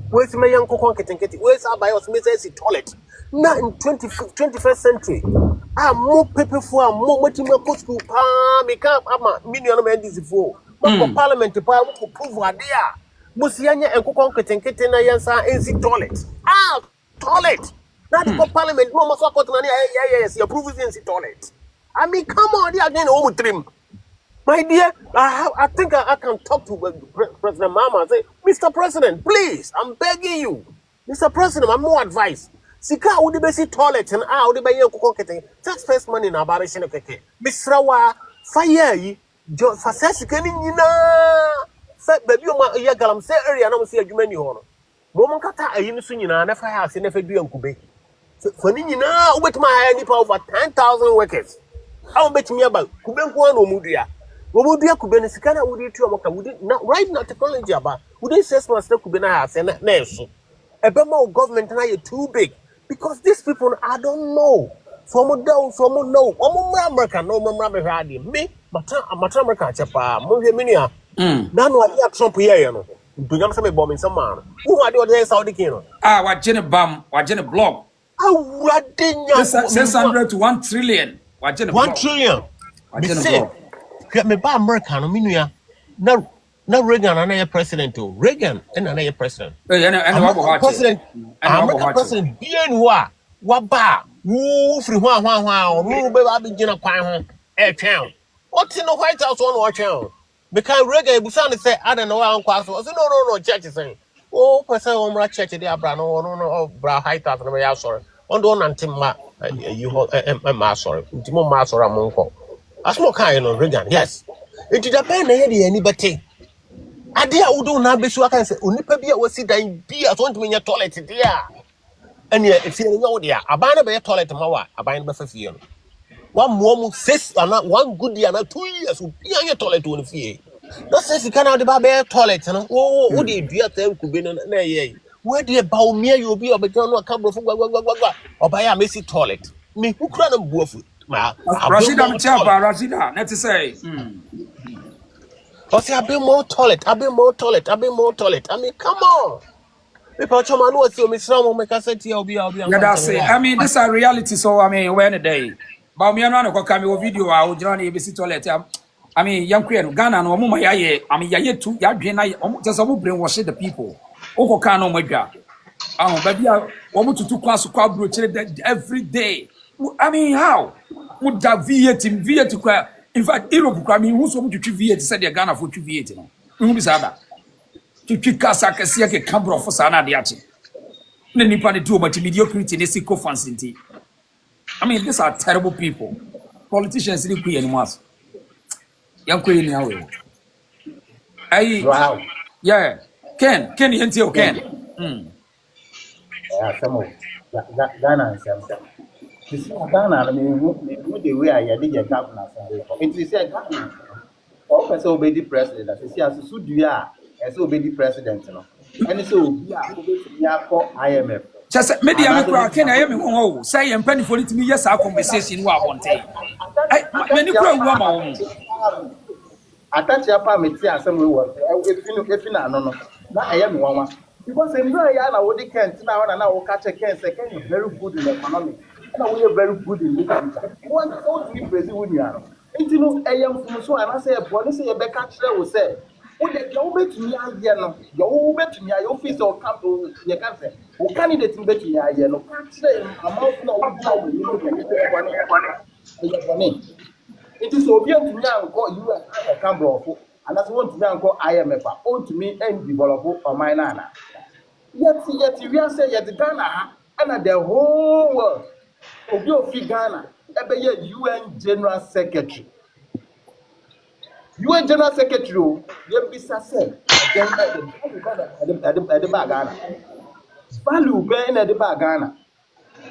Where's my young cocoa kitten? Where's Abayos Messi toilet? Now in 21st century, I'm more people for more what you post to me can't have my million of this for. But parliament to power to prove what they are. Musianya and cocoa kitten yansa NC toilet. Toilet. Now the parliament, no more support. Yes, you prove NC toilet. I mean, come on, they are getting home trim. My dear, I think I can talk to President Mama and say, Mr. President, please, I'm begging you. Mr. President, I'm more advice. Sika would be basic toilet and I would be young cocoa. Taxpayers money in our barration of keke. Mr. Wa, fire, for Sassicaning, you know. Fat baby, you galam say area, and I'm say you many honor. Woman kata a unison, you know, never has in never do Kube. For Nina, with my any over 10,000 workers. I'll bet me about Kuben Kuano Mudia. Wobudia kubene sikana wudi tu amoka wudi na right now technology aba wudi 6 months na kubena has na eso ebema government na you too big because these people I don't know some down some know omumra America no omumra me hwade me mata America chepa mo hwe mini a na no ade Trump ye no dunyam se me bomb in some man who ade ode Saudi king no wagene bam wagene blog awurade nya 600 to 1 trillion wagene 1 trillion wagene blog me ba America no minua na Reagan na president o Reagan na president president American president bien wa ba wo free ho no be ba bigina kwan ho twen what in the White House on watch out because Reagan bu san say I don't know an kwaso so no church say oh person o mra church dey abra no bra White House no ya sorry on do nantima you ma sorry ntimo ma sorry amonko as no kind of Reagan, yes. It is a pen any better. Adia Udo na be so I can say, Unipa be was sit down be at 1 million toilet there. And yet, if you know, dear, a banner by a toilet mawa, a bind by 50. 1 more 6 and not 1 good year, not 2 years will be on your toilet to fee. Not says you cannot have a toilet, and oh, what do you do at them could be nay. Where do you bow me? You'll be a bit on a couple of or buy a messy toilet. Me who crown a buff. Rashida Rashida, let's say. I say, I've been more toilet. I mean, come on. People come and what's your Miss Ramo make us say, I'll be. Yeah, that's it. I mean, this is a reality. So, I mean, when a day. But me and I go come video. I would join ABC toilet. I mean, young Korean, Ghana, no more. I mean, ya too. Ya just brainwash the people. Oko kano mwega. Baby, want to class every day. I mean, how would that V8 to cry? In fact, Europe, I mean, who's going to V8 said they're Ghana for V8? Who is that? To kick us, I can see a camera for Sana Diachi. Then you plan to do much mediocrity in the co-fancy. I mean, these are terrible people. Politicians in the anymore. Young Queen, wow. Yeah. Ken, you Ken. Yeah, some of Ghana and some. This is Ghana, I mean, who the way I did your governor. It is a Ghana. All person obey the president. As you see, as you do, as obey the president. And so, yeah, for IMF. Just media, can I am say and penny for it to me? Yes, our conversation. One day. Many woman. Attach your permit here, some reward. If you know, I am one. Because in Ghana, what they can't now, and I will catch a can say, very good in economics. And I will very good in literature. One only Brazilian. Nti no ɛyɛ so anase e bɔ ne se ye bɛka kyerɛ wo sɛ wo de deɛ wobɛtumi ayɛ no deɛ wobɛtumi ayɛ office o camp yɛ ka sɛ wo candidate bɛtumi ayɛ no ka kyerɛ amanfo na wo gyina wo nim de ɛyɛ bɔne nti sɛ obi antumi ankɔ US akɔka borɔfo anase wɔntumi ankɔ IMF a ɔntumi develop ɔman no ana yɛte wiase yɛte Ghana ha ɛna the whole world obi ofi Ghana ɛbɛyɛ UN General Secretary UN General Secretary o yɛbisa sɛ ɛde ba Ghana value bɛn na ɛde ba Ghana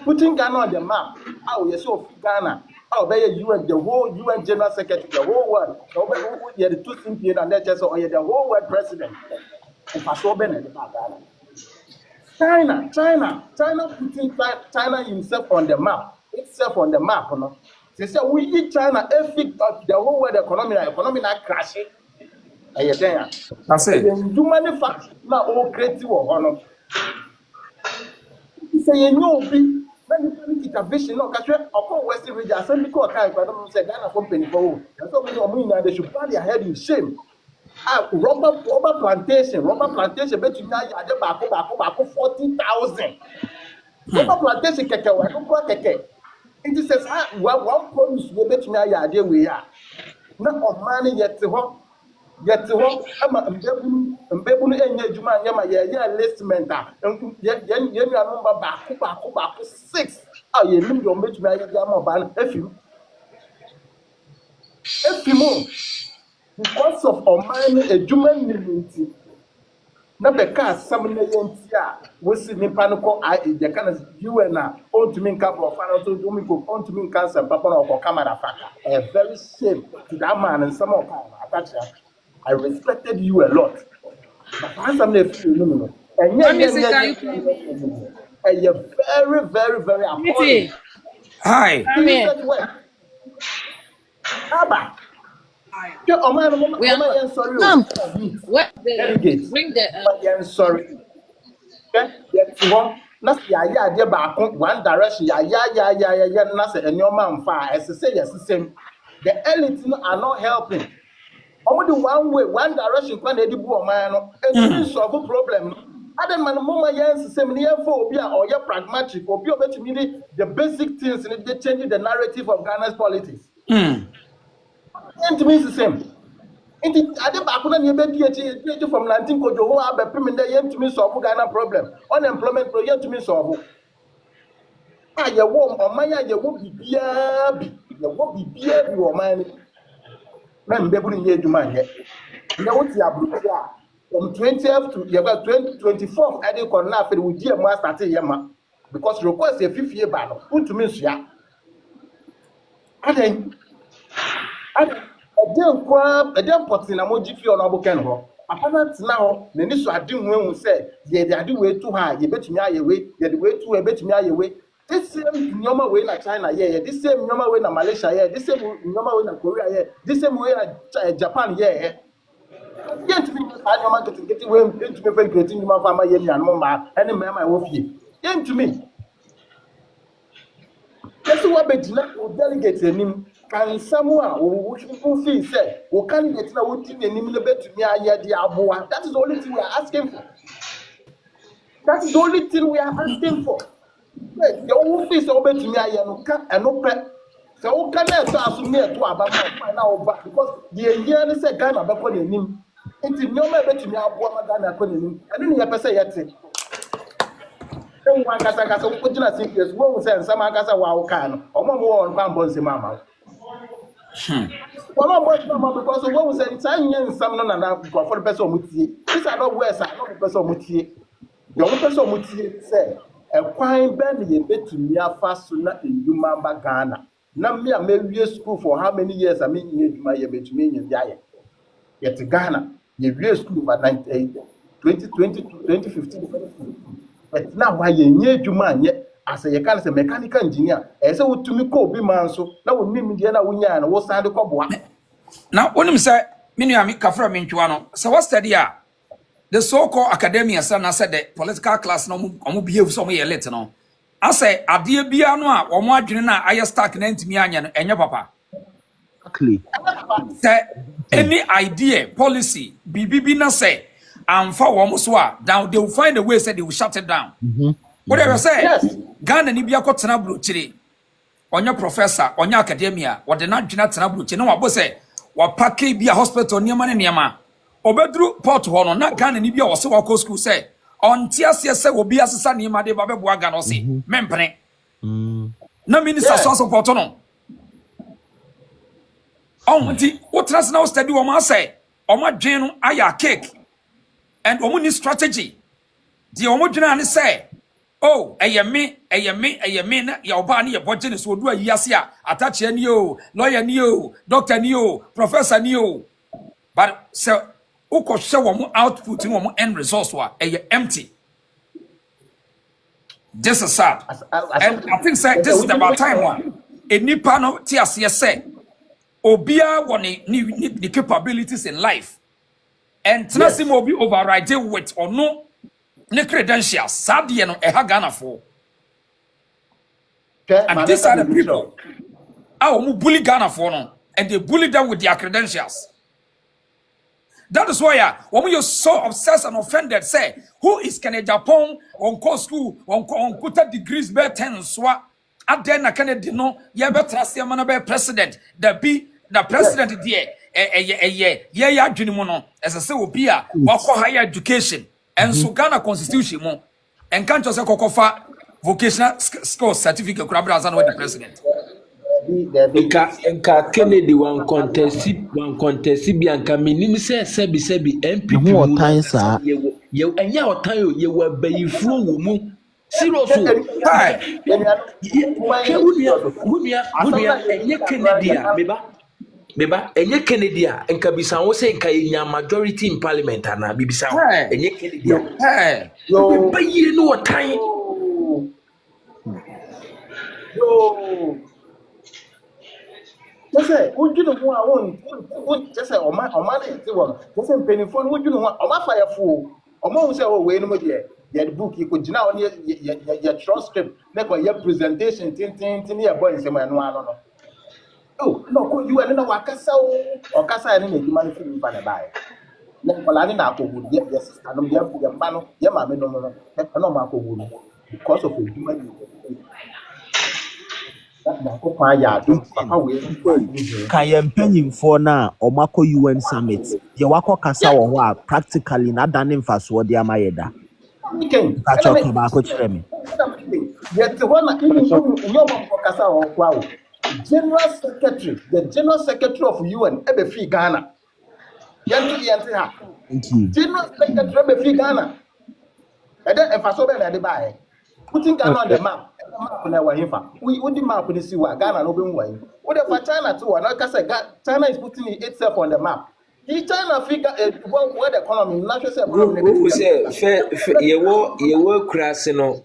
putting Ghana on the map how yɛsɛ ofi Ghana how obɛyɛ UN the whole UN General Secretary the whole world yɛde to simpie na ɛkyɛ sɛ ɔyɛ the whole world president mfasoɔ bɛn na ɛde ba Ghana China putting China himself on the map itself on the map no they say we eat China every the whole world economy na crash ɛyɛ den that's it do manufacture na all create wɔ hɔ no say you know bi na ni kita vision no ka hwɛ ɔkɔ west region asɛm bi kɔ ɔka ikwa no sɛ Ghana company for wo na so many ɔmo nyinaa they should bow their head in shame rubber plantation between na ade baako 40,000 rubber plantation keke wa ko keke it says one promise we between na ade we ya na ɔman ne yɛte hɔ ama mbebunu enye adwuma anya ma yɛ listment a yɛn nuanom ba baako 6 a yɛ nim de ɔmbetumi ayɛ de ama ɔba no efimo because of ɔman adwuma nnimenti na bɛka asɛm na yɛnti a wosi nipa no kɔ yɛ ka na UN a ɔntumi nka borɔfa no so ɔntumi nka nsɛm papa na ɔkɔ kamara faka a very shame to that man nsɛm a ɔka atakyerɛ I respected you a lot but asɛm na efi no no ɛyɛ very very very appalling hi aba we are sorry. Bring the sorry. Not ya back one direction. Ya not say and your man fire as to say yes the same. The elites are not helping. Only one way, one direction when they do man and solve a problem. Other man mama yes same near phobia or your pragmatic or be the basic things and they change the narrative of Ghana's politics. It means the same. I don't know from 19 Kojo who have a permanent to me solve Ghana problem. Unemployment project to me solve. Ah, you won't or my you won't be you won't be your man. Man, they wouldn't hear you man yet. You know what you have from 20th to 24th, I didn't call laugh with dear master Yama because request a 5 year ban. Put to me, yeah. Again, put in a moji for an aboken ho. Apparent now, the nisso I didn't when we say, yeah, they are the way too high, you bet me away, you're the way to a bet me away. This same normal way like China, yeah, this same normal way in Malaysia, yeah, this same normal way in Korea, yeah, this same way in Japan, yeah. Get me, I don't want to get away into me creating my family and mama, and then my wolf here. Get to me. That's what delegates him. Can someone who feels say, who candidate now would think any bit to me? That is the only thing we are asking for. That is the only thing we are asking for. The whole face over to me, and no pet. So, who can I assume me to about my now back because the year is a gun about him. It's no matter to me, I want my gun upon him. I didn't ever say yet. One Casa put in a secret, one said some Casa wow can, or more on Bambos, Mamma. Well, because of what was saying, some and for the person with you. These are not words, I know the person with you. The only person with you said, a quine band a bit to me fast sooner in Yumamba Ghana. Now, me, I made school for how many years I mean, my bit to me in Diet. Yet to Ghana, you real school by 2020 to 2015. But now, why you need you man yet? As a mechanical engineer, as I would to me call be man so that would mean Diana Winya and was signed the cobwa. Now, when you say, Miniami Kafra Minchuano, so what's the idea? The so called academia, son, I said the political class no behave somewhere later. No, I say, a dear Bianoa or more Juna, I stuck in Antimian and your papa. Exactly. Say any idea, policy, BBB na say, and for one so down, they will find a way, say they will shut it down. Whatever say, Yes. Ghana ni biya ko tena bluchiri. Onya professor, onya academia, what the not jina tena bluchiri. No wabo say, wa pake biya hospital niyama ne niyama. Obedru port hono na Ghana ni biya wase wako school say, on tiasi se obi asesa niyama de babe bua Ghana osi. Mempene. Na minister so support no. Nti what trust now study woman say omo dwen no aya cake and omo ni strategy the omo dwen ani say oh me na ya oba ni ye budget ni so do ayiase a Attah ni o lawyer ni o doctor ni o professor ni o but so uko show womo output ni womo end resource wa empty. This is sad. And I think say this is about time one a nipa no tiase say Obia won the capabilities in life. And Tnasim will be overridden with or no ne credentials. Sadly, no Ghana for. And these are the people. Who bully Ghana for no. And they bully them with their credentials. That is why when you're so obsessed and offended, say, who is Agyapong on course school, on kuta degrees bear 10 swa. At then I can't know, you better trust your man president. The president there, yeah, Junimono, as I say, will be a higher education and so Ghana constitution more and can't just a vocational skills certificate with the president. Nka Kennedy one contest bianca minim say sebi MPP Who time sir? You enya otan you were bayifro wo mu seriously hi wunia enye Kennedy a meba enye Kennedy a nka bisa wo say nka enya majority in parliament ana bibisa enye Kennedy a yo bayi no otan yo say would you know who I want just say Oma dey say one just say penny phone would you know Oma fire fool Oma say oh we no more there the book you could now on your transcript make your presentation tin your boy say man no oh no ko you and no wakasa o kasa and na eduma no film pa na bai na kola ni na akogu yes sister no dia fu mba no ye ma me no no ma akogu no because of eduma ni Can you mpanyimfo na omako UN summit ye wako kasa wo ho a practically na danim faso de amayeda ka choka ba ko kire me yet one kasa wo kwa the general secretary of UN ebe free Ghana yente ha general secretary ebe free Ghana and then faso be na de bae putting Ghana on the map na wa hifa we the map ni si wa Ghana no be nwa what if China too na ka say China is putting itself on the map China Africa where the economy natural say yewo krase no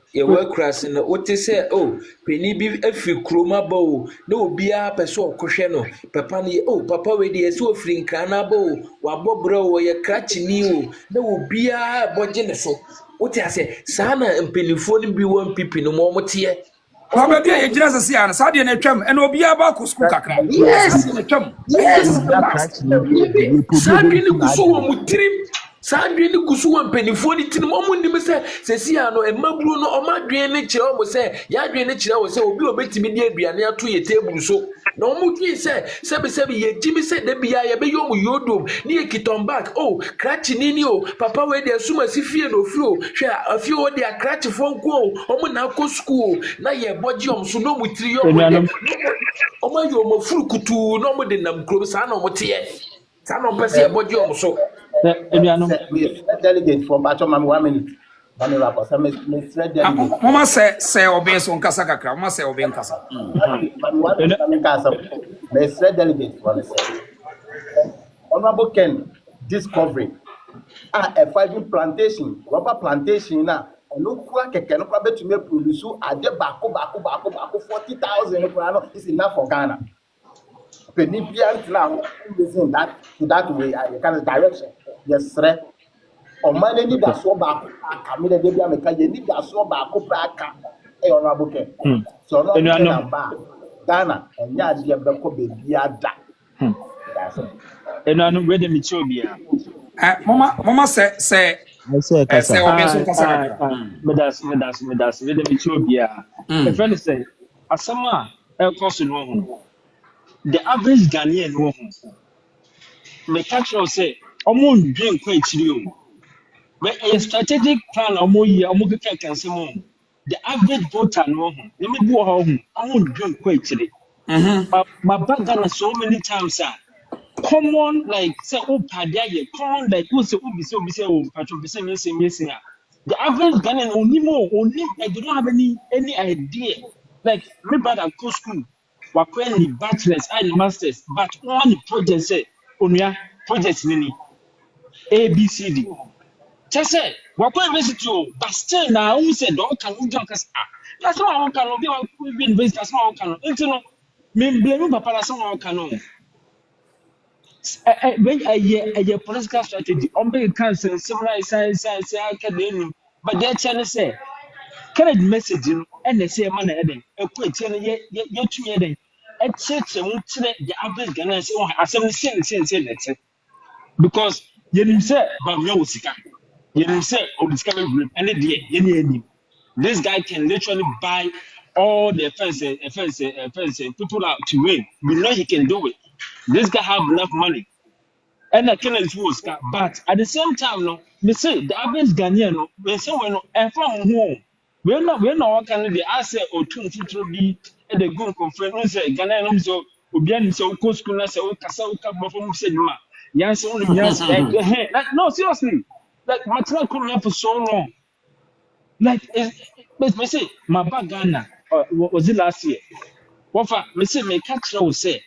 what say oh peni bi afri kroma ba o na obia pese okohwe no papa ni oh papa we dey so ofri nkana ba o wabobro wo ye krachini o na obia boje ne so what I say sana mpenifo ni bi won pipi no mo motie Wa ba bia ye jira sese an sa de na twam e na obia ba ko school kakra yes sadwe ni kuso wo mutirim sadwe ni kuso wo mpenifo ni tinim o munnim se sesi ano emaburu no o madwe ni kire o mo se ya dwe ni kire o se obi obetimi di aduane ato ye table so na o mudwe se sebi ye jimi se de bia ye be yo mu yodom ni ye kiton back oh krachi nini o papa we de asuma sifie no fio hwe afie o de akrachi fonko o mo na ko school na ye boji om so no mutiri yo o ma yo mo furu kutu no mo de nam kro sa na o mo tie sa no pese ye boji om so delegate from Bachoma 1 minute. Mama say obey so nkasa kakra. Mama say obey nkasa. Mr. Delegate for the Honorable Ken discovery. A 5 plantation, rubber plantation now. And look what can probably to make produce at the bako 40,000 is enough for Ghana. Penipian now using that way, I kind of direction. Yes, sir. O mane ni da so ba aka me de bia me ka ye ni da so ba ko pra aka e Honorable Ken. So no Ghana enya de be ko be bia da. That's it. And I know where the Mitsobia. Mama say I say say kasa. obi so kasa kakra. Medas, where the Mitsobia. A friend say, Asama, El Cost no home. The average Ghanaian no home. Me catch you say, Omo drink quite chill. But a strategic plan, Omo ye, Omo can some. The average voter no home. Let me go home. Omo drink quite chill. My back Ghana so many times, sir. Common like say padia ye common like who say who be patron be say me the average Ghanaian only like they don't have any idea like me brother go school wakweni bachelors and masters but all the project say onuya project nini ABCD just say wakweni university but still na who say don't can who just cause that's why I can be university that's why I can into no me blame papa that's why I can when a political strategy, on big council, similar science, academy, but they're trying to say, carried message and they say, man, a quick telling you to me, a church and the average Ghanaians, or as I'm saying, because you didn't say, but no, you didn't say, oh, discovery group, and the this guy can literally buy all the fences, people out to win. We know he can do it. This guy have enough money. And I can't influence that. But at the same time, no, me say the average Ghanaian, no, we say we no, and from home, we're not what can be. I say or two to be at the good conference. Say Ghanaian, so Obiani, so co school, say o kasa o kaba from say ma. Yes, only yes. Like no, seriously, like my track coming here for so long. Like, but me say my back Ghana. Was it last year? What for? Me say me catch you say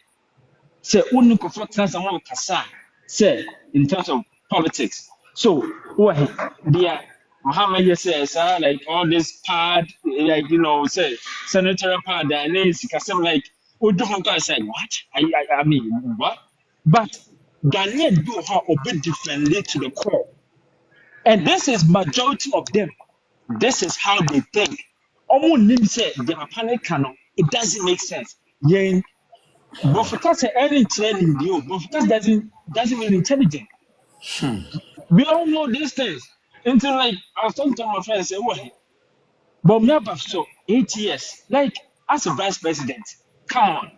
only confront someone kasa. Say in terms of politics. So what there Muhammad you says like all this part like say senatorial part and then some like I said what? I mean what? But Ghanaian do how a bit differently to the core. And this is majority of them. This is how they think. Almost name say the panic canon. It doesn't make sense. Yeah, but because any training deal, but because doesn't mean intelligent. We all know these things. Until like I was talking to my friend say, "What?" But me have so 8 years. Like as a vice president, come on.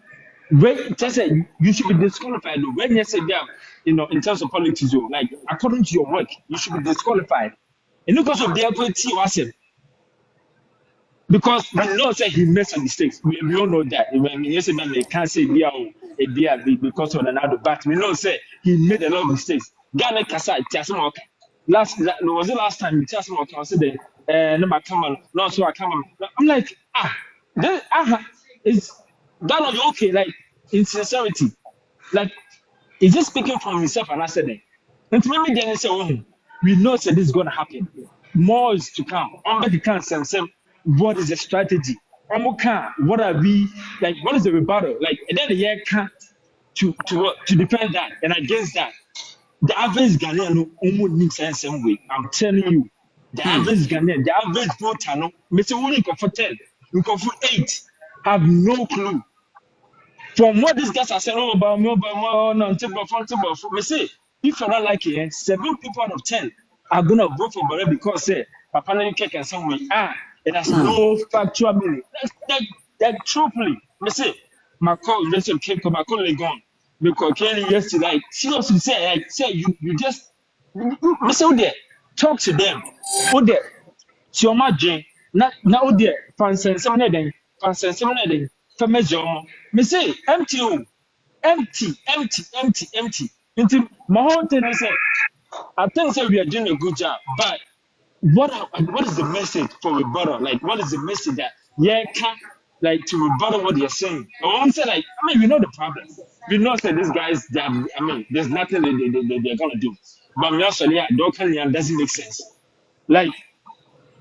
When just say you should be disqualified. When you say that, in terms of politics, like according to your work, you should be disqualified. And because of their ability, because we know that he made some mistakes. We all know that. When you say that, they can't say because of another, but we know say he made a lot of mistakes. Ghana Kasa, Tiasimoka. Was the last time Tiasimoka said that, no, come on, no, so I come on. I'm like, it's Ghana okay, like, in sincerity. Like, is he speaking from himself and I said that? And to me, then say, oh, we know that this is going to happen. More is to come. On the council, what is the strategy? What are we like? What is the rebuttal? Like, and then the year can't to defend that and against that. The average Ghanaian almost needs the same way. I'm telling you, the average Ghanaian, the average voter, no, Mr. Willie for 10, you go for 8, have no clue. From what these guys are saying, we say, if you're not like it, 7 people out of 10 are going to vote for Barre because, say, Papa Nanike can somewhere. It has no factual meaning. That truthfully, we say, my call, my colleague gone. Because Kenny yesterday, like, seriously say, you just, Mr. Ode, talk to them. Ode, Chioma Jane, not Ode, Fansen, some of them, me say empty, empty. Into my whole thing is I think say we are doing a good job, but what is the message for rebuttal? Like, what is the message that can like to rebuttal what you're saying? I won't say like, I mean, we know the problem. We know that these guys, there's nothing they're gonna do. But me also, doesn't make sense. Like,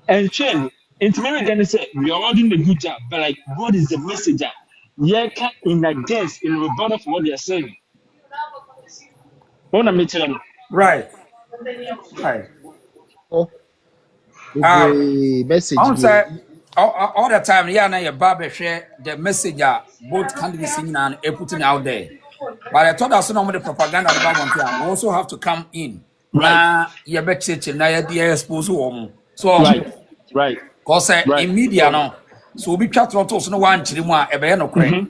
and Chen, into me then say we are all doing a good job, but like, what is the message that in against in rebuttal for what they are saying? What am I telling you? Right. Oh, the message I'm be say all the time, yeah, now your barber share the message that both candidates in and putting out there. But I thought that's not the propaganda about one. We also have to come in. Right. Na you bet church na you expose woman. So Right. cause in media no. So we be chat to no one chirimu a ebe no kre.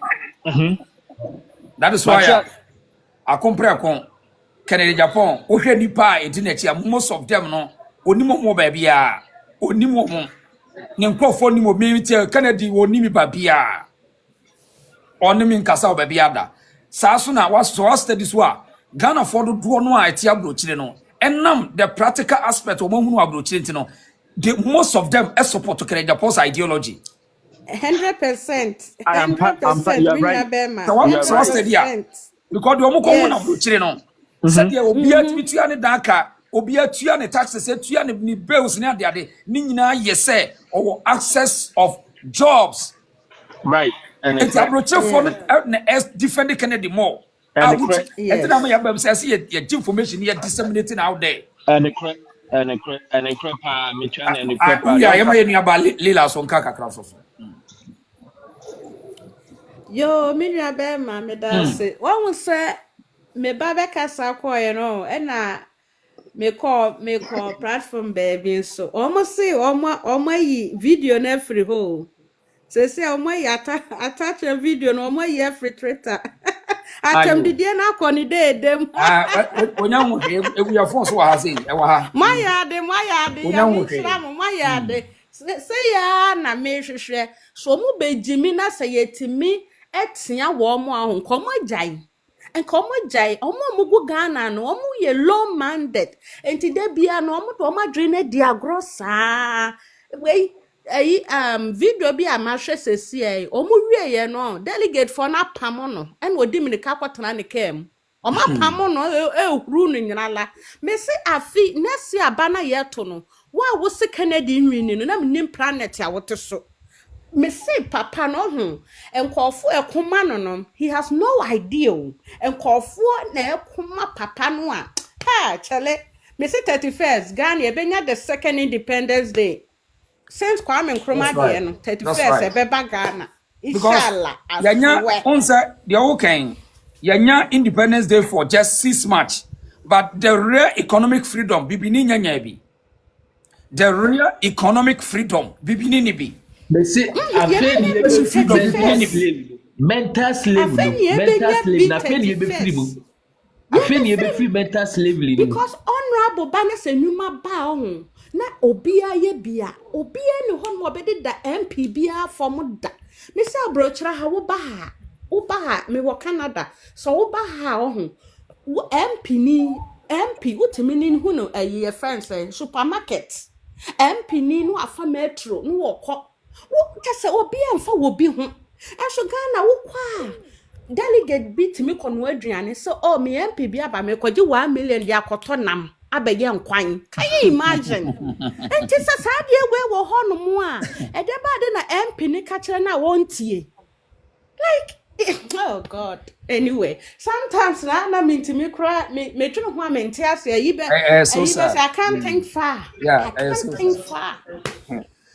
That is why I compare con Kennedy Japan. Ohwe nipa e di na chi most of them no onimo mo ba bia. Onimo mo. Ne nkofo ni mo mi tie Kennedy onimi ba bia. Onimi nkasa ba bia da. Saa so na was study so a Ghana for do no a etia brochire no. Enam the practical aspect of mohunu abrochire ntino. The most of them support to Kennedy Japan's ideology. 100%. I am part. You are right. So study a because the omo ko na abrochire no. Said the obia timitua ne danka obia tua ne taxes tua ne bills ne ade ni nyina yese or access of jobs. Right. And it's abrochire for defend Kennedy more. And the information here disseminating out there. And the crap me trying and the crap. Lila son kaka krasoso. Yo, Miriam Bema, me dance. One will say, me babeka sako, and me call platform baby. So almost say, almost video ne free hole. Say, almost attach a video no more free Twitter. Atem di dia na akọ ni dey dem. Onyanwo we are force wa say e wa ha. Mayade ya Islam mayade. Say ya na me hwehwe. So mu bejimi na say yetimi etia wo mo ahun komo jai. Enkomo jai omo mugu Ghana no omo ye low minded. Enti de bia no omo to omo drine diagro saa. We video bi amahwe sesi omu wie ye no delegate for na pam no en odi mi ka kwatena ne kam oma pam no ehuru no nyinala me se afi nesi aba na ye to no wa wo se Kennedy nwini no na nim planet ya wote so me se papa no ho enkofo ekoma no he has no idea enkofo na ekoma papa no a ha chale me se 31st Ghana e benya the second Independence Day. Since Kwame Nkrumah dey no 31st ebeba Ghana inshallah yanya onse the okay yanya Independence Day for just 6 March but the real economic freedom bibini nyanya bi the real economic freedom bibini ni bi they say mental slavery na fe be free mental slavery because honorable Banese Nyuma ba ho na obia ye bia obia ne ho no obedi da MP bia form da me say abrochira ha wo ba ha me wo Canada so wo ba ha ho MP utimi ni hu no ayi friends supermarket MP ni no afa metro no wo kọ wo kase obia mfa wo bi ho aso Ghana wo kwa delegate beat me kono aduane so me MP bia ba me kwaje 1 million dia akoto nam abeye nkwan can you imagine and just sad ye we wo ho no mu a e de ba de na MP ni ka kire na wontie like oh god anyway sometimes na me ntimi kra me twino ho amenti ase yi be I can't think far yeah I can't think far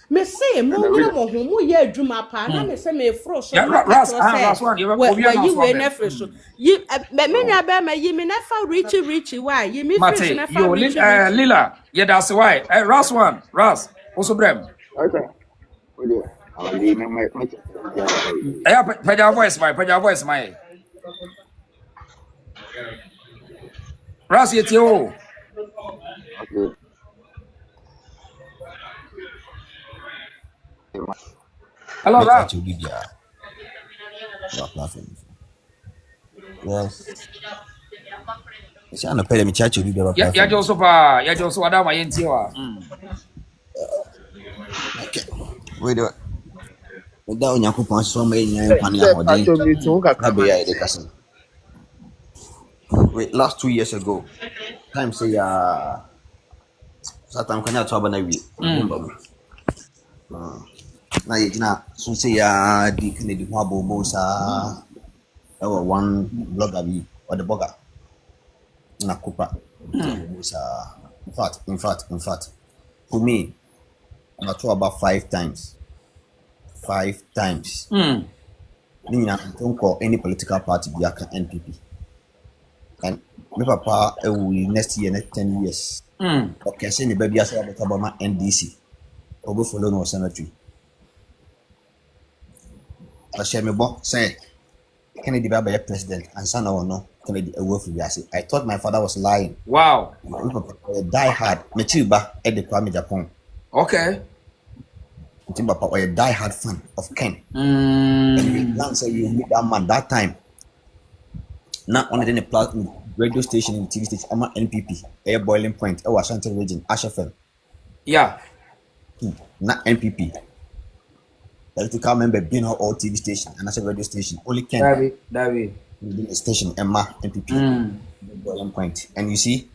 me say mo nyina mo ho mo ye adwuma pa na me say me fro so ras one you we na fro so yi me nya be ma yi me na fa rich why yi me fro na fa rich Lila yeah that's why ras also brem okay put your voice my ras yet you okay hello Ras. Yes. It's an appeal me chacho bi baba. Ya Joseph Adama yenti wa. Okay. We do. We da Onyankopon so ma enya nkwane ahode. Chacho mi tun ka Be ya de kasa. Wait, last 2 years ago. Time say Satan kanya to abana wi. Na yina so say di Kennedy ho abobo sa one blogger bi or the blogger na kupa sa in fact for me I talk about 5 times Nina don't call any political party be aka NPP And my papa will next year, next 10 years. Okay, say the baby as about my NDC. Or follow no cemetery. I share me book say Kennedy Baba president and son or no Kennedy away from Yasi. I thought my father was lying. Wow. Die hard. Mechiba at the Agyapong. Okay. Papa or a die hard fan of Ken. And you say you meet that man that time. Not only in the radio station and TV station, I'm NPP, Air Boiling Point, or Ashanti region, Ashafel. Yeah. Not NPP. Electrical member being all TV station and as a radio station. Only Ken. David. The station, Emma, NPP. Boiling Point. And you see,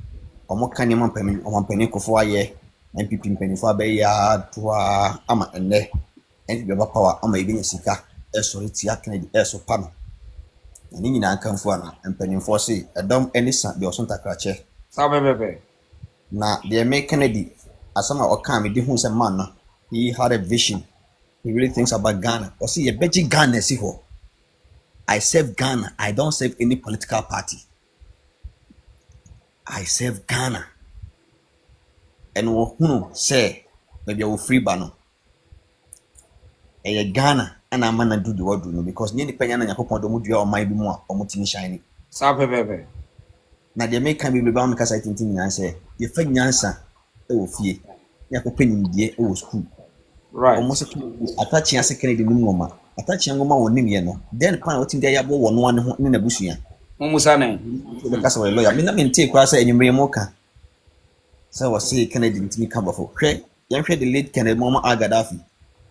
Omo Kanyaman Penny, Oman Penny Kofoye, NPP Penny Fabeya, Tua, Ama, and there. And the power, Ama Ibn Sika, Sorry, Kennedy, so Pam. And in an come for and Penny Fossey, a dumb any son, the Osanta Cratche. Sabe. Now, they make Kennedy, as some of Okami, the who's a man, he had a vision. He really thinks about Ghana. Or see, a Beji Ghana, see ho. I serve Ghana. I don't serve any political party. I serve Ghana. And who say, maybe I will free Bano. A Ghana. And I'm gonna do the word because nearly penny and Yapon don't do or might be more or mutiny shiny. Sabe. Now they make me bound because I think I say, you think Yansa, oh, fear. Yapon, dear, oh, school. Right. Almost attaching a second in the moment. Attaching a woman on Nimiano. Then piloting the Yabo one in the bushia. Mumusane. The castle lawyer. I mean, take cross any mocha. So I was say Kennedy to me come for crack. Young the late Kennedy Mama Agadafi.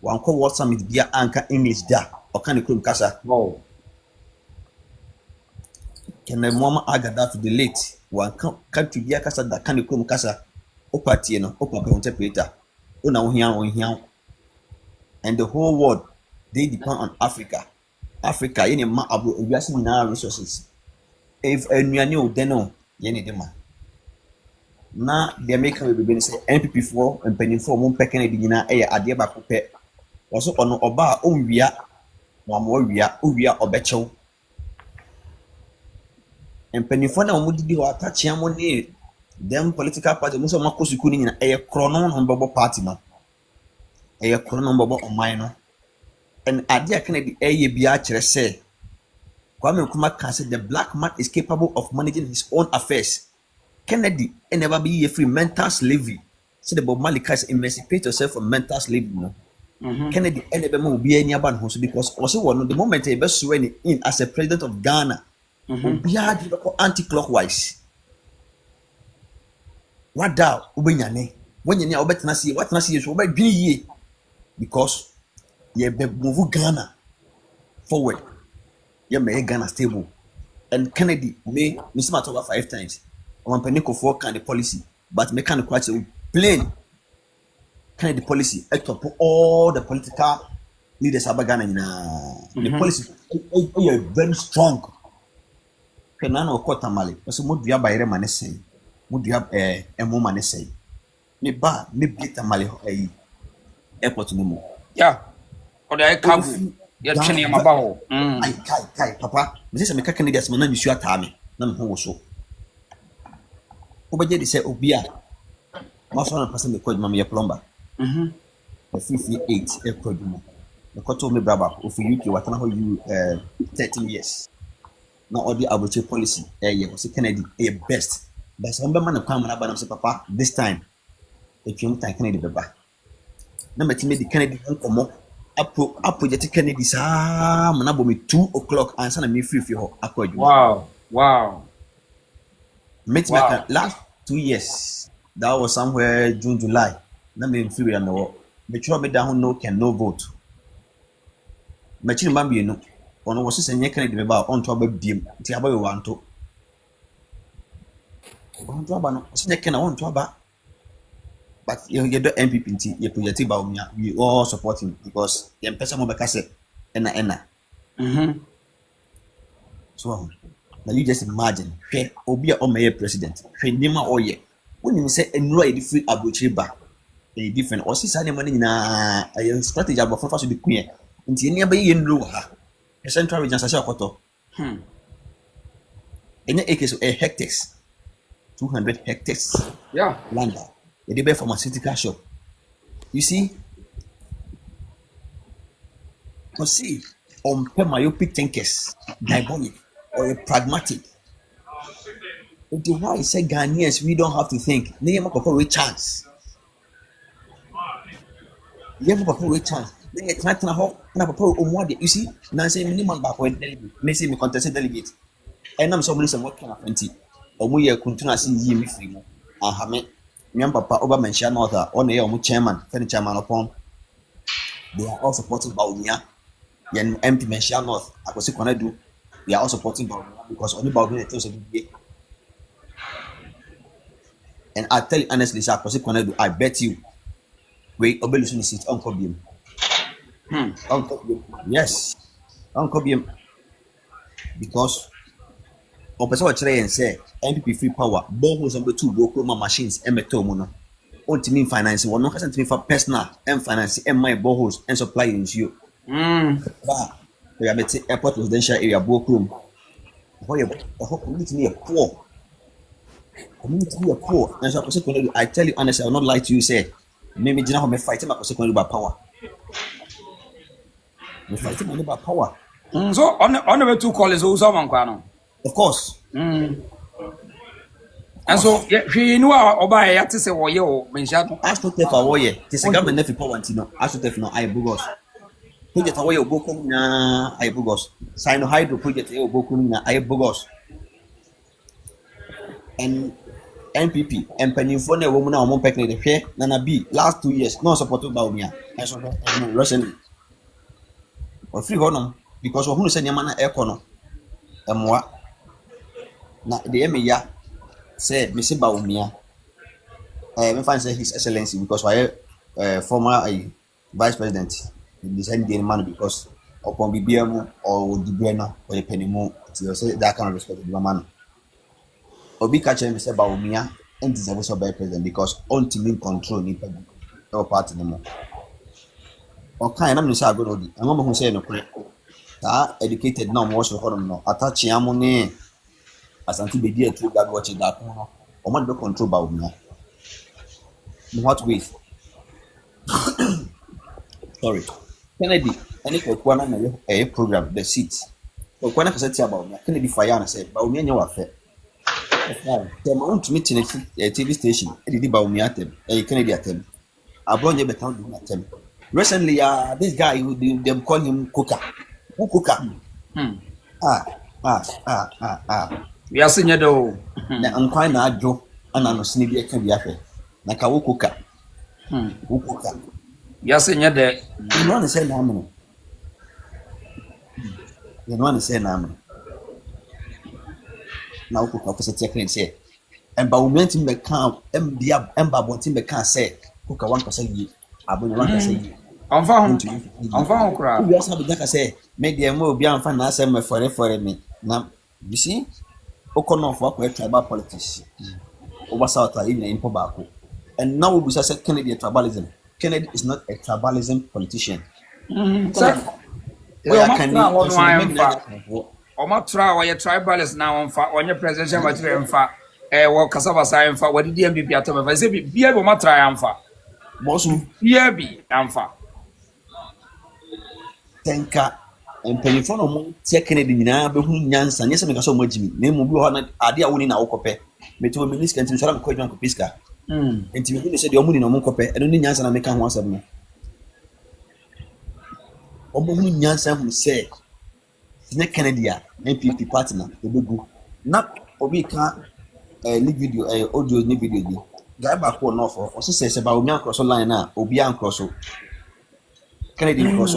One call what some is dear anchor English da or can you casa? Oh. Can the Mama Agadafi the late one country dear casa that can you come casa? Opatieno, Opa interpreter. Una here. And the whole world, they depend on Africa. Africa, any ma abu investing in our resources. If a new they know, any demand. Now the American will be say NPP4 and penny for one pecking a dinner a adiaba puppet. Also on Oba Umbia, Mamoria, Ubia or Becho. And penny for now would do attach money. Them political party, most of my cousins in a chronon on Bobo party now. A chronon Bobo on minor. And Adia Kennedy a biachere say Kwame Nkrumah can say the black man is capable of managing his own affairs. Kennedy and never be a free mental slavery. Say the Bob Malika is emancipate yourself from mental slavery. No? Kennedy and never will be any about because also one the moment he best sworn in as a president of Ghana, be anti-clockwise. What doubt when you know what Nasi is over ye because you move Ghana forward. You make Ghana stable. And Kennedy may miss matter over 5 times. On Penico for kind of policy, but make kind of quite plain Kennedy policy act up all the political leaders of Ghana in the policy are very strong. Kenano Kota Mali, so would you buy a say? Would you have a woman say? Me ba, me beat a Mali airport no more. Yeah. Or the Kabu. You're training about. I papa. This is a Canadian man, you sure Tammy. None who so. Obaje de say Obia. Most one person they called Mammy a plumber. The 58 a producer. The Koto me braba, if you what you 13 years. Now all the arbitrary policy, was Kennedy a best. But some man of come and about say papa this time. If you time Kennedy baba. Number to me the Kennedy come up project Kennedy sa manabo me 2 o'clock and sana me free for her. Wow. Met last 2 years. That was somewhere June, July. Let me free and no. Me try me down no vote. Me chini mambi no. Ono was saying Kennedy baba on to about dim. Ti aba we want to. On to aba no. Say Kennedy on to aba. But you get the MPP, you project about me. We all support him because the person will be cast ena. So now you just imagine, hey, Obia or my president, hey, Nima Oye. When you say and right free abuchiba, a different or see any money in a strategy about for the queen. Until nearby in Luha, a central region, Sasha Koto. Any acres of hectares, 200 hectares. Yeah. Land. They buy pharmaceutical shop. You see, on myopic thinkers, diabolic or a pragmatic. It is why I say Ghanaians, we don't have to think. Name up a chance. You have a chance. Then it's not you see, now say minimum back when delegate, may say me contested delegate. And I'm so listen what kind of plenty. Or we are continuously me free. I have me. Me papa over mention author on the chairman, Fenny chairman upon. They are all supporting Baunia. Yen MP mention north. I was sick when I do. They are all supporting Baunia because only Baunia tells you. And I tell you honestly, sir, I bet you, we obelisun is it Uncle Bim. Uncle Bim. Yes, Uncle Bim. Because person what try and say MPP free power, boreholes number 2, Bokroma machines, and metomono. Only mean financing, one no has to for personal and financing and my boreholes and supply into you. But we have a airport residential area, Bokrum. Why the whole community near poor. Community are poor, and so I tell you honestly, I will not lie to you. Say, maybe you know me fighting about power. We fighting about power. So on the way to call is also one. Of course. And so you know oba ya to say wo ye o mention. I should take for ye. This government never power ntino. I should take no I bugos. Project away obokum na I bugos. Sino hydro project e obokum na I bugos. And NPP and Pennyphone woman now more pecking the fair Nana B last 2 years no supported by me. I saw recently or free honor because of who send your man econo and what now the Emia said Missy Baumia. I find say His Excellency because I former vice president decided the man because upon BBM or the Brenner or the Penny Mo to say that kind of respect the man. Obi catch me say Baumia and deserve to be president because ultimate control ni pe or party no more. Okay, na me say go no di. Am mo say no kure. Ta educated now mo so for no. Attah Chiamu ni Asante be there to God watch that no. O man be control Baumia. In what ways? Sorry. Kennedy, any kwakwana na a program the seats. Kwakwana ka say Baumia. Kennedy fire na say Baumia nya wa fe. Them want to meet in a TV station. Did Baumia at them? A Kennedy at them. I brought you better doing at them. Recently, this guy who them call him Cooker. Who Cooker? We are seeing you though. I'm quite not Joe and I'm a sneaky can be after. Like a Cooker. Who Cooker? Yes, in your day. You want to say Naman? You want to say Naman? Now cook officer taking say and Baumia in the camp MDA and Babontin the can say cook a 1% ye abon 1% ye on found crowd. You also have the say make the more be fan asem for me now you see Okono for tribal politics over South in Pobako and now we say Kennedy a tribalism. Kennedy is not a tribalism politician. Oma try why tribalist now on fa on your presidential material in fa what cassava sign fa what did the MPP atom if say be able to try am fa bosu be am fa tenka en penifo no mo tie Kennedy nyina be hu nyansa nyese me ka so mo jimi na mu bi ho na ade a woni na wokope meto me minister ntim so ram ko adwan ko piska ntim bi ne se de omuni no mo kope eno ni nyansa na me ka ho asem no omo hu nyansa hu se ne Kennedy a NPP partner ebegu na obi ka leak video audio ni video bi guy back on off o se ba omi across line na obi across Kennedy across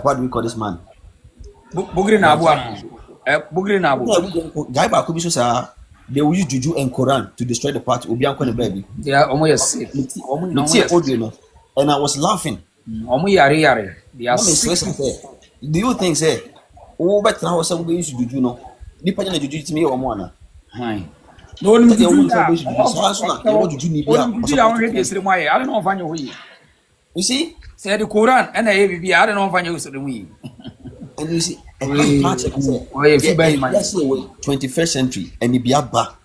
what do we call this man Bugri na abu guy back bi so sa they will use juju and Quran to destroy the party obi anko ne baby yeah omo yes no audio no and I was laughing omo yare they are do you think say o better how say we use juju no nipa nya juju timi e omo ana no ni juju you see say the Quran and a bibi I don't know if I use the we and you see Let's say 21st century and be aba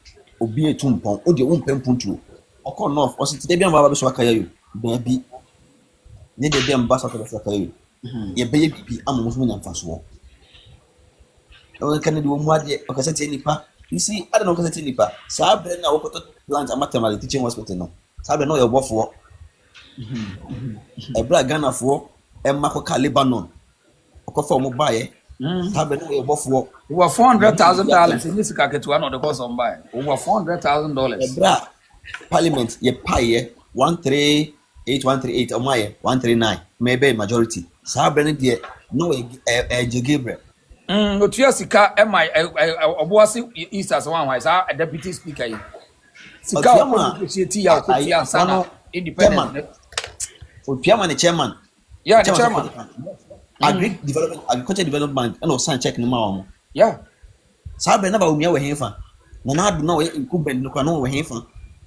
obi etumpon o de wo mpem puntuo okọ north o site bia mba ba so akaya yo ba bi ne de bia mba so akaya yo ye beye bibi amomo so nyamfa so o kan de wo mu ade o kasa tie nipa you see I don't know kasa tie nipa sa bre na wo koto plant amatemale teaching hospital no sa bre no ye bofo e bra Ghana fo e makoka Lebanon okofa mo bae over $400,000 in this market one of the cost of buy over $400,000. Parliament ye pay 138,138 or my 139 maybe majority. Sabren dear no a Gabriel. No Sika MI Obuasi East as one was a deputy speaker. Sika independent. Chairman. Yeah, the chairman. Agriculture development and also check no more. Yeah. Sabe na ba umia we hefa. Na na do na we incumbent no kwa no we hefa.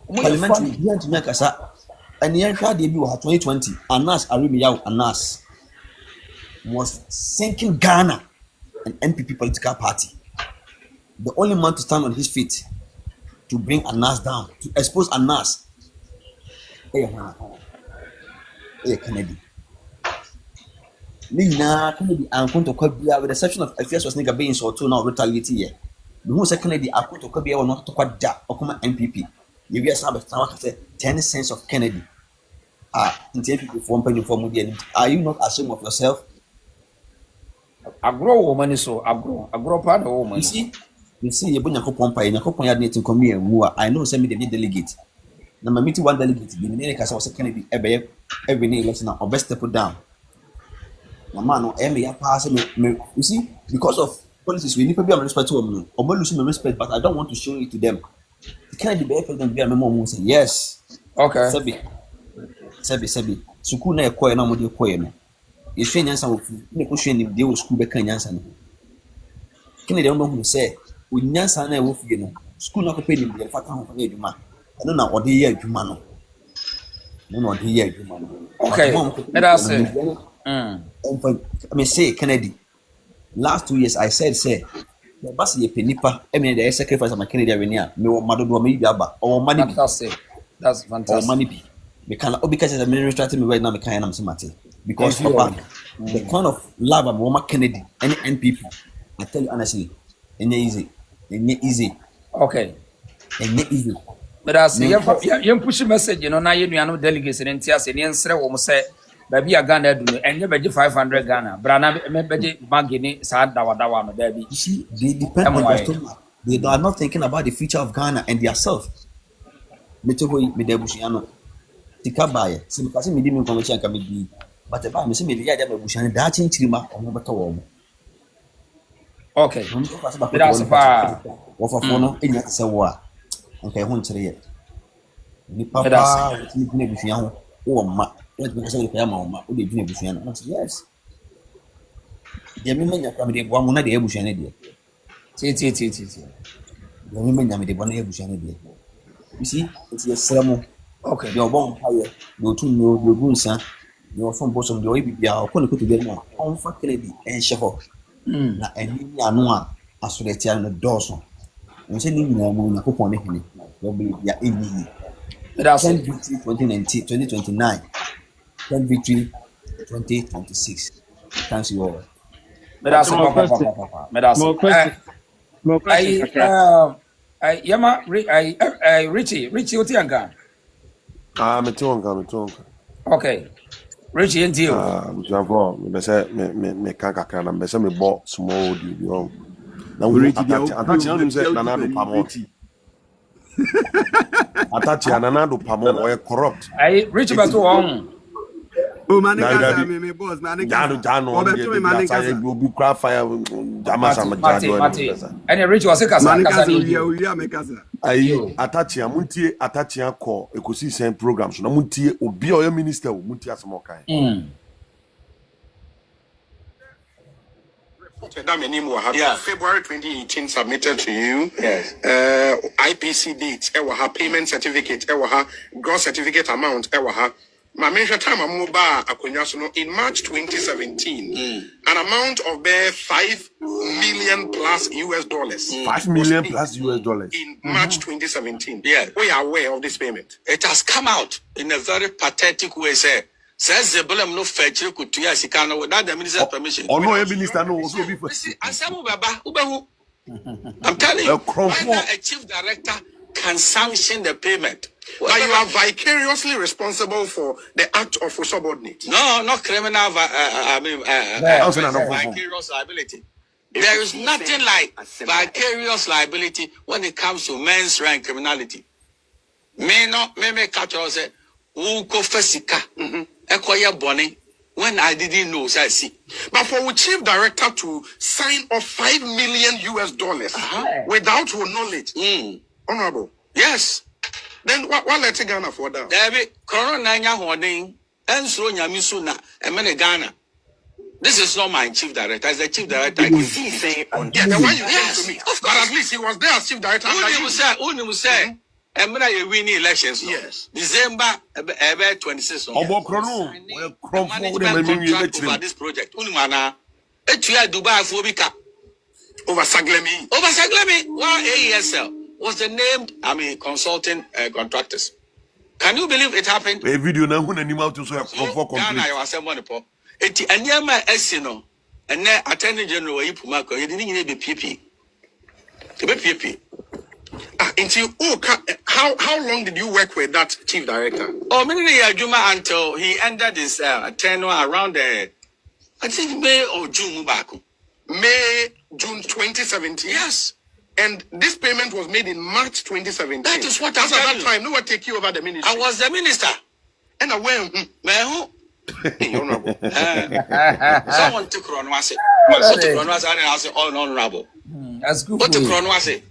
Parliament bian to make asa. And yan hwa de bi wo 2020 Anas Arimiyaw Anas was sinking Ghana an NPP political party. The only man to stand on his feet to bring Anas down, to expose Anas. Kennedy. Nina Kennedy and Kunto Kabia with the exception of affairs was nigga being so too now retaliate here. The who Kennedy I Kunto Kabia will not talk about that or come MPP. You guys have a 10 cents of Kennedy. In people form penny for Mudian. Are you not ashamed of yourself? I grow woman so I grow part of woman. You see, you bring a coupon pie and a coupon had to come here. I know send me the delegate. Now my meeting one delegate in the case was a Kennedy every election or best to put down. Man, you see, because of policies, we need to be respect to them. Or losing my respect, but I don't want to show it to them. Can I be for them to be a memo? Say yes. Okay. Sebi. Suku na ekɔ na mo de kɔ no. Ye hwɛ nyansa wo fu. Ne ko hwɛ ni de wo school bɛka nyansa no. Kene de mo hu sɛ o nyansa na wo fu no. School na ko pɛ ni de fa ka ho fa adwuma. Ɛno na ɔde yɛ adwuma no. Okay. Let us say. I mean, say Kennedy. Last 2 years, I said, say, the bus ye penipa. I mean, the sacrifice of my Kennedy arena. Me or mother do me yaba or money. Fantastic. That's fantastic. Or money. Because as a minister me right now, me can't answer matter. Because the kind of love of Woman Kennedy, any NPP, I tell you honestly, it easy. Okay. It easy. But as you push a message, you know, now you know delegates in Tias and answer what say. Baby, a Ghana do and you bet 500 Ghana. Brana, maybe Magini, Sad Dawa, baby. You see, they depend on their stomach. They are not thinking about the future of Ghana and themselves. Metoko Medebusiano, Tikabaya, Simcasi Medium Convention can be, but the Bible may be the Bushan, Datin Trima, or Mobata. Okay, that's a far of a phone in Sawa. Okay, one today. Papa, Nebusian, or Ma. Yes. The women are coming one month the Ebusian idea. The women are the one Ebusian idea. You see, it's a sermon. Okay, your bomb fire, your two no, your good son, your phone bosom, your baby are going to get more. On for Kennedy and Sheho. And you are no as to the Tiana Dawson. And sending no moon, a coupon in will be in the 2029. 10 victory 2026. Thanks you all. Richie Otianga. Okay. Richie and you. Me say me kaka kana me say me bought small deal. Na we Attah anu say nanado pamon. Attah nanado pamon or corrupt. Richie Bato on. Oh man, me boss, man. Will be craft fire. And Rich was a casa. Attah call ecosystem programs. No muntie obi or minister muntie asamokai. February 2018 submitted to you. Yes. IPC dates, payment certificate, gross certificate amount, My mention time amoba akonyaso in March 2017, an amount of bare $5 million plus US dollars. $5 million plus US dollars in March 2017. Yeah, we are aware of this payment. It has come out in a very pathetic way, sir. Says the blame no fetch could to Yasikano without the minister's permission. Oh no, minister no. I'm telling you, whether a chief director can sanction the payment. But you are vicariously responsible for the act of a subordinate. No, not criminal. Vicarious liability. There is nothing like vicarious liability when it comes to men's rank criminality. Me catch us say, "Unko fesika, ekoya boni." When I didn't know, so I see. But for a chief director to sign off $5 million US dollars without your knowledge, honorable. Yes. Then what let Ghana for that? David, Corona Nya Hoarding, and so Nyamisuna, and many Ghana. This is not my chief director. As the chief director, I can see saying on the one you gave to me. But at least he was there as chief director. Only say, and when I win elections, yes, December 26th. Over this project. Unimana, Etua Dubai Phobika. Over Saglemi. One AESL was the named, consulting contractors. Can you believe it happened? A video now when animal to so Ghana, you are someone for. Eti anyama esino ene attorney general wa yipuma ko yedi nyine be PP. How long did you work with that chief director? Oh, many Juma until he ended his tenure around I think May or June back. June 2017. Yes. And this payment was made in March 2017. That is what at that time. No one take you over the ministry. I was the minister. And I went. Honorable. Someone took Ronwase. I say, honorable. That's good. What took Ronwase?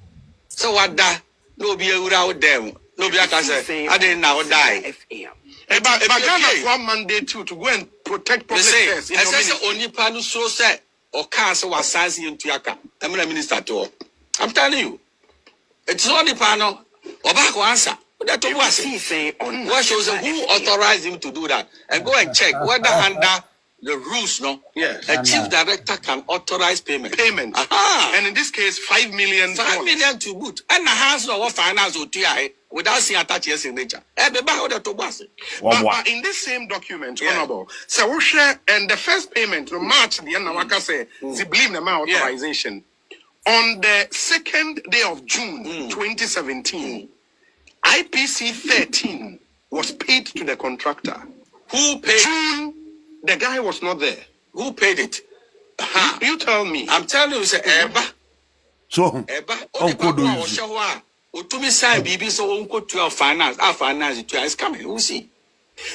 So what that? No be out them. No be I say. I didn't now die. But Ghana has one mandate to go and protect public affairs. I say only panu so say or cancer was sizing into Yaka. I'm a minister to. I'm telling you, it's not the panel or back answer. That was what shows who authorized him to do that, and go and check whether under the rules, yes, a chief director can authorize payment. And in this case, $5 million. $5 million to boot, and the hands of what finance or TI without seeing attached your signature. But in this same document, honorable, so we share and the first payment to March the end of say the believe the authorization on the 2nd day of June 2017. IPC 13 was paid to the contractor. Who paid? June, the guy was not there. Who paid it? You tell me. I'm telling you, say Eba. So, Uncle do you? To me, say BB so Uncle 12 finance. Our finance is coming. We'll see.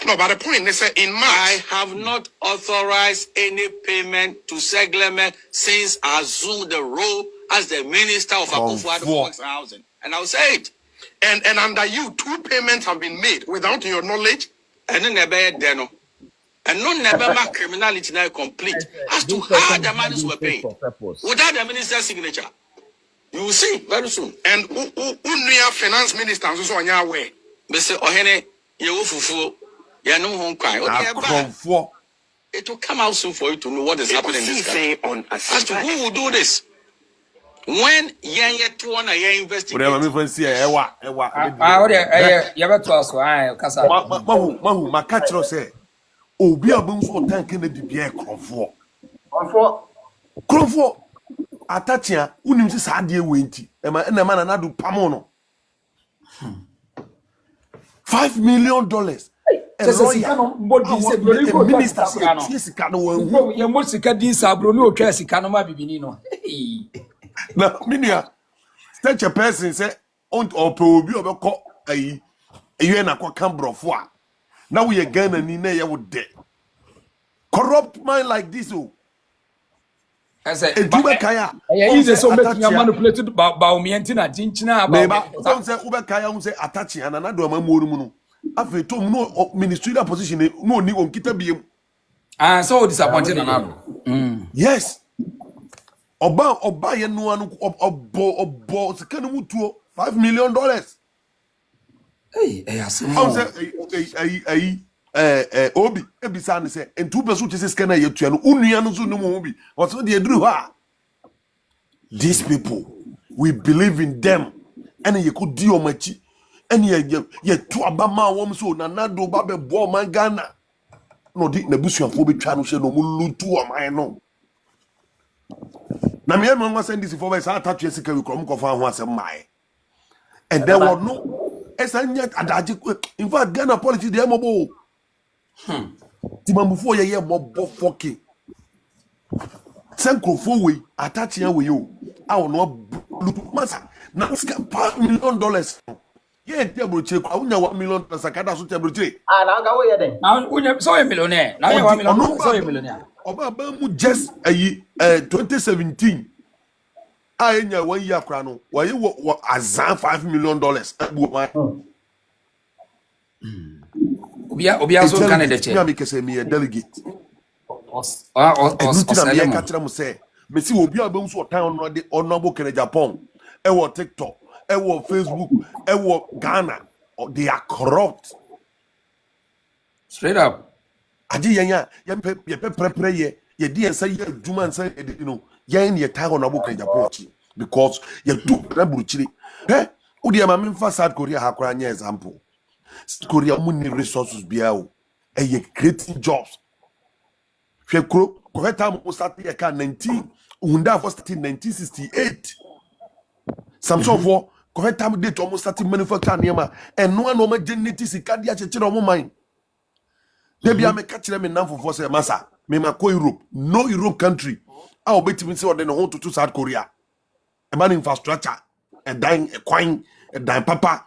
No, but the point they say in March, I have not authorized any payment to Seglement since I assumed the role as the minister of Akufo-Addo Housing, and I'll say it. And under you, 2 payments have been made without your knowledge. And then never deno. And no never make criminality now complete as to how the monies were paid without the minister's signature. You will see very soon. And who finance minister also on your way? Mr. Ohene, you fufu, you know home cry. It will come out soon for you to know what is happening in this country. As to who will do this. When yet one investigate. Mahu makachro say obi abun so tank na bibia krofo Attah unim si saade wenti e ma na do pamo no $5 million. Minister sika no wan ye mo sika din sabro no otwa sika no ma bibini no. Now, Minia, such a person say, "On or probi obeko ayi, you na kwa cambro for." Now we again and in there would de corrupt mind like this. Oh, I say, Kyea. He's so manipulated by Mientina, Jinchina. Don't say Kyea say Attah and another Mamuru. After to no ministerial position, no ni on kita biem. And so disappointed. Yes. Oba ye no anu obo sekanu mutuo $5 million. Hey, say obi ebisa ne se entu peso chese scan na yetua no unua no so no mo bi also de eduru ha these people we believe in them and ye could di omachi and ye to abama wom so na nado ba be bo man Ghana no di na busuafo betwa no hye no mo lutu oman no na me am send this for say Attah chese ka we krom ko fa ho asem mai and there was no esanya adaje in fact Ghana politics dey mobo ti mamufo ye mobo fucking Sankrofo we Attah ya we yo a no lutu masa na $1 million yeah table che kwa unya $1 million sakada so table che na ga we den Now unya so a millionaire. Now you 1 million so a millionaire. oba ba mu just 2017 a enya 1 year kra no waye wo azan $5 million abu ma Obia so Canada che. me am kese me delegate Os me catch them say me see obi abem so tan no de onabo Agyapong e wo TikTok e wo Facebook e wo Ghana they are corrupt straight up aji yenya ye prepare ye di ensa ye adwuma ensa you know yen ye tan onabo Agyapong chi because ye do reburuchiri odi ma me fa South Korea ha kora nya example South Korea mu ni resources bia o ye creating jobs Shekro, correct time we started here 1968. Samson for correct time date almost started manufacture near and no one normal genetics is cardia chechira mo mind. Debi ame catch them in for say massa. Me ma ko Europe, no Europe country. I will bet me say on the home to South Korea. A man infrastructure, a dying a coin, a dying papa.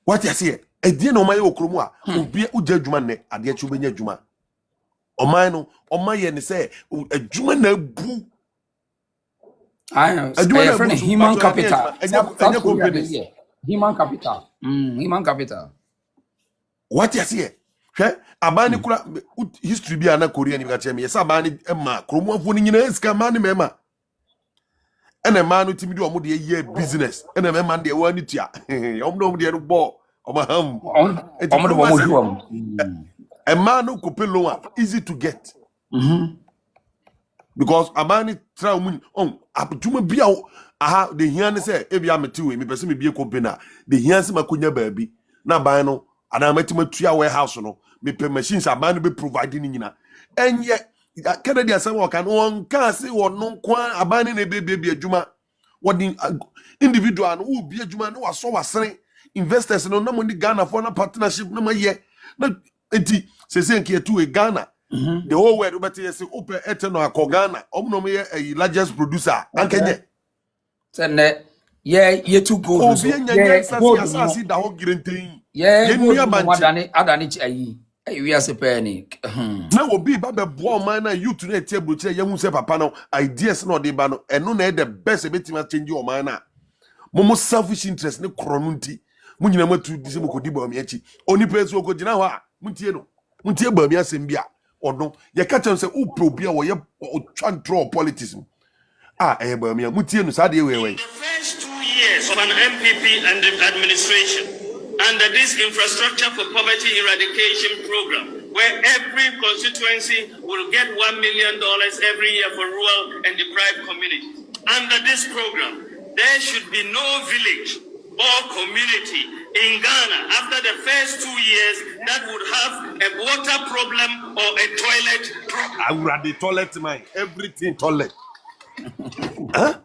What you say? A dear no my okromwa, ubi ujejuma ne, adia chubenya juma. Omano, omaye ni say adwuma na bu. A friend human capital. Human capital. Human capital. What you say? Abani kula history bi ana Korea ni kache me. Yes abani emma kromo afo ni nyina eska mani mema. Ene ma no timi di omo de ye business. Ene mema de wa ni tua. Omo de no bo. Omo ham. Omo de omo hwam. A man who could pay lower, easy to get. Because a man try win on Abjuma Biao. Aha, the Hian say, if you are me me person be a company. The Hian Makunya baby. Na bino, and I met him a 3 warehouse, no. Me pay machines a man be providing in. And yet, Canada someone can one can't say or no quan abandoning a baby a Juma. What the individual who be a Juma no so was saying investors no money Ghana for a partnership no yet. No, enti sese nke tu Ghana the whole world but yes open eternal akọ Ghana omno me a largest producer ankenye sene ye too good obi enye sasi da ho girenten ye nua banche adani ayi wi ase pe ni na obi ba be bo man na youth na table kire ye hu se papa no ideas na ode ba no eno na the best betima change o man na momo selfish interest ne krono nti munyina matu dise mokodi ba mi achi oni peso okogina ho a muntie no muntie ba mi asem bia odon ye ka chan se upro bia wo ye twan draw politics ba mi muntie no sade we The first 2 years of an MPP and administration under this infrastructure for poverty eradication program, where every constituency will get $1 million every year for rural and deprived communities. Under this program, there should be no village or community in Ghana after the first 2 years that would have a water problem or a toilet problem. I would have the toilet, man. Everything toilet. Huh?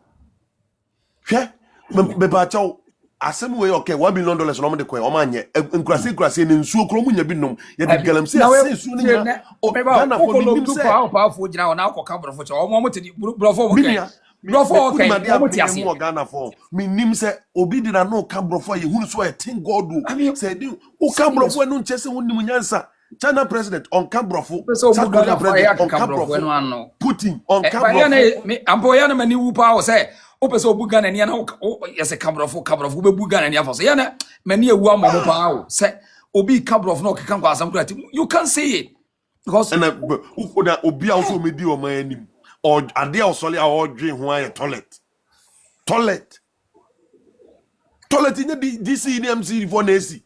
Yeah. Me bacho asem we okay $1 million no mo de ko o manye nkurase ne nsuo kro mu nya binom ye de galamsi ase su ni na o Ghana for minim se pa gina ona akoka brofo che o mo te brofo mo kai brofo okay mo te ase Ghana for minim se obi di na no ka brofo ye hunu so e tin god o say di o ka brofo no nche se hunim nyansa China president on ka brofo South Korea president on ka brofo no ano Putin on ka brofo me amboya na mani wu pa o say opese obuga na nia na yese kabrofo be buga na nia for say na mani ewu amomo pa o say obi kabrofo no keka kwa asam kurati you can say it because na ukoda obi a so medi o man anim or ade a osole a odwe ho aye toilet in the DC NMC for na esi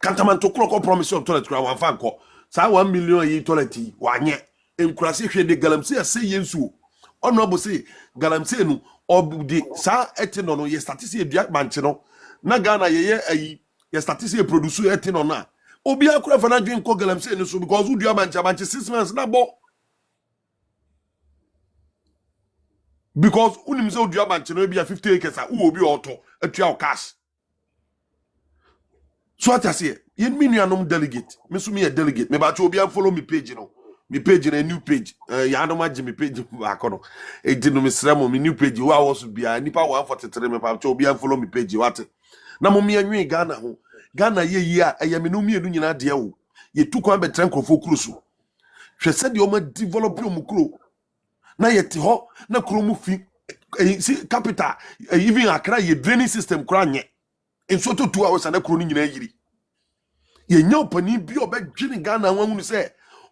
Kantamanto clock promise of toilet crowd 1 fan call. Sa 1 million ye toilet wanye. Enkurase hwe de galamsey say yensu. Honorable say galamsey no obudi sa etino no ye statisi edua banche no. Na Ghana ye ayi ye statisi produce etino na. Obi akura fa na dwen ko galamsey no so because udua banche 6 months na bo. Because unim say udua banche no be 50 acres a wo obi auto atua cash. So what I say, yen me nuanom delegate. Me so me a delegate. Me ba cho obi an follow me page no. Me page na new page. Ya no ma me page akono. E di no me sremo me new page wa wo so bia nipa 143 me pa cho obi an follow me page what. Na mo me anwen Ghana ho. Ghana ye yi a eye me no me edu nyina de wo. Ye tu kwan be trenkrofo kuro so. Hwe se de o ma develop o kuro. Na ye te ho na kuro mu fi see capital even Accra ye draining system kura nye. In so to 2 hours na kuro ni nyina yiri. Ye nya opani bi obedwene Ghana wanwu say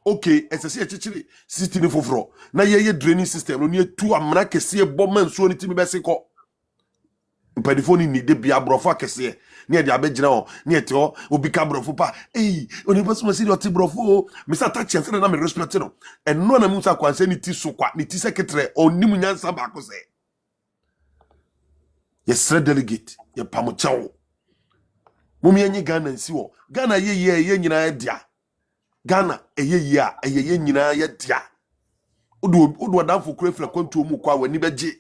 okay esese echichiri system foforo na ye draining system no ne tu amna kese boma nso ni timi bese ko mpadifoni ni de bia brofo kese ne de abegyina ho ne ete ho obi ka brofo pa oni paso ma siri oti brofo me sa ta chance na me respect no eno na mu sa kwanse ni ti so kwa ni ti secretary onim nyansa ba ko say ye sre delegate ye pamochawo mumi enyi Ghana nsi wo Ghana ye nyina dia Ghana ye a ye nyina ye dia odu adanfo kura fla kwantu mu kwa wani beje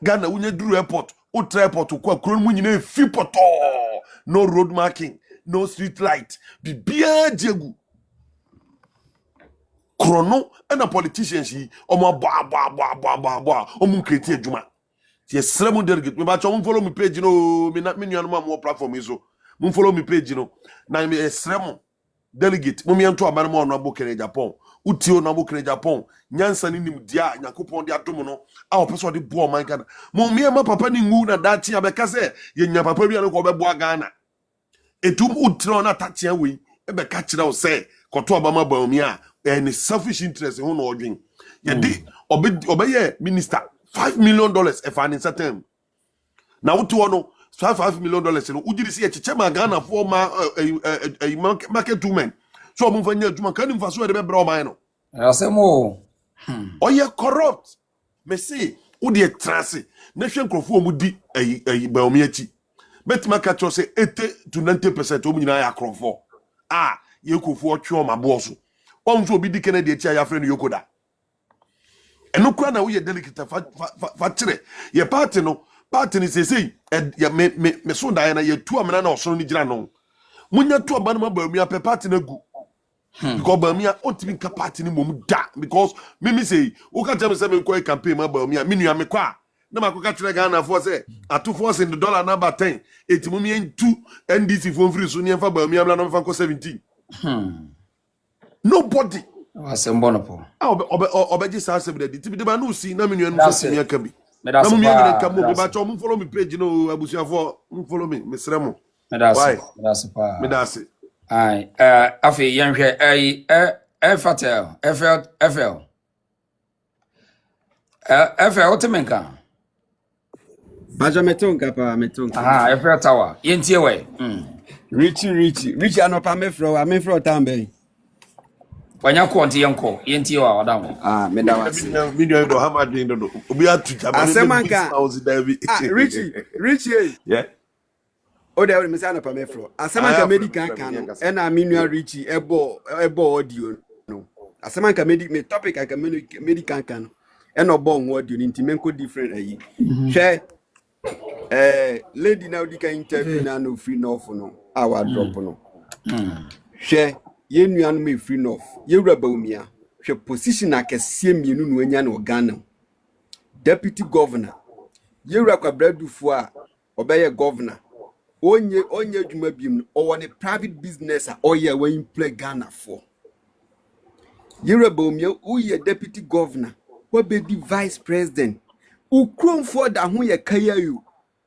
Ghana wunye duru airport o airport kwa kuro mu nyina fi poto no road marking no street light bibia jegu krono and politicians yi omo ba omo create adwuma ye sremu delegate me ba cho mo follow me page no me nuanu am platform iso mo follow me page no na me sremu delegate mo miento abana mo no abokere Agyapong utio no abokere Agyapong nyansa ni nim dia yakopon de adom no a opeso de bo man Ghana mo miema papa ni ngu na dachi abeka se ye nya papa bia no ko be bo Ghana etum utro na tachia we ebe ka kira o se koto abama ba omi a any selfish interest ho no odwen ye di obeye minister $5 million e fa ni certain na utu no $5 million no ujiri si echiche ma Ghana for ma market women so mo fanya adwuma kan mfa so de be bra o man no asemo oye corrupt me say wo de trance na hwe nkrofo mu di ba omi achi betima ka cho say 80 to 90% o mu nyina ya krofo ye kofo otwe ma bo so o nso obi di Kennedy achi ya friend yokoda eno kwa na wo ye delicate fa kire ye party no party ni say ya me so da na ye tu amena na osoro ni gira no munya tu aba na ba mi ape party na gu because ba mi a otimi ka party ni mom da because me say wo ka tell me say me ko campaign ma ba mi a me nua me kwa na makoka kire Ghana for say atu force in the dollar number 10 etimo mi entu NDC for free so ni emfa ba mi amla no mfa ko 17 nobody asembo no po obeji sa se be de ba no si na me nua no so si aka bi na mo mi nyina ka mo ba cho mo follow me page no abusuafo mo follow me me sremo medase ai afi yanhwe fatel FL otemenka Baja metonka FL tower yentie we Richie anopa me fro tambe wanya ko nti yentie wa wadam medawase video do hamadin do obi atu jaba asemanka Richie yeah Ode me say anopa me fro asemanka medical kan no na minua Richie ebo audio no asemanka me topic aka medical kan no obo nwo audio ni nti menko different ayi hwe lady na odi kan interview na no free enough no our drop no hwe ye nuanu me free enough ye wura baumia hwe position akese mienu no anya na Ghana deputy governor ye wura kwa bradufo a obeye governor onye adwuma biem o won private business a oye wan play Ghana for ye wura baumia uye deputy governor wa be di vice president ukromfo da ho ye Kyea yu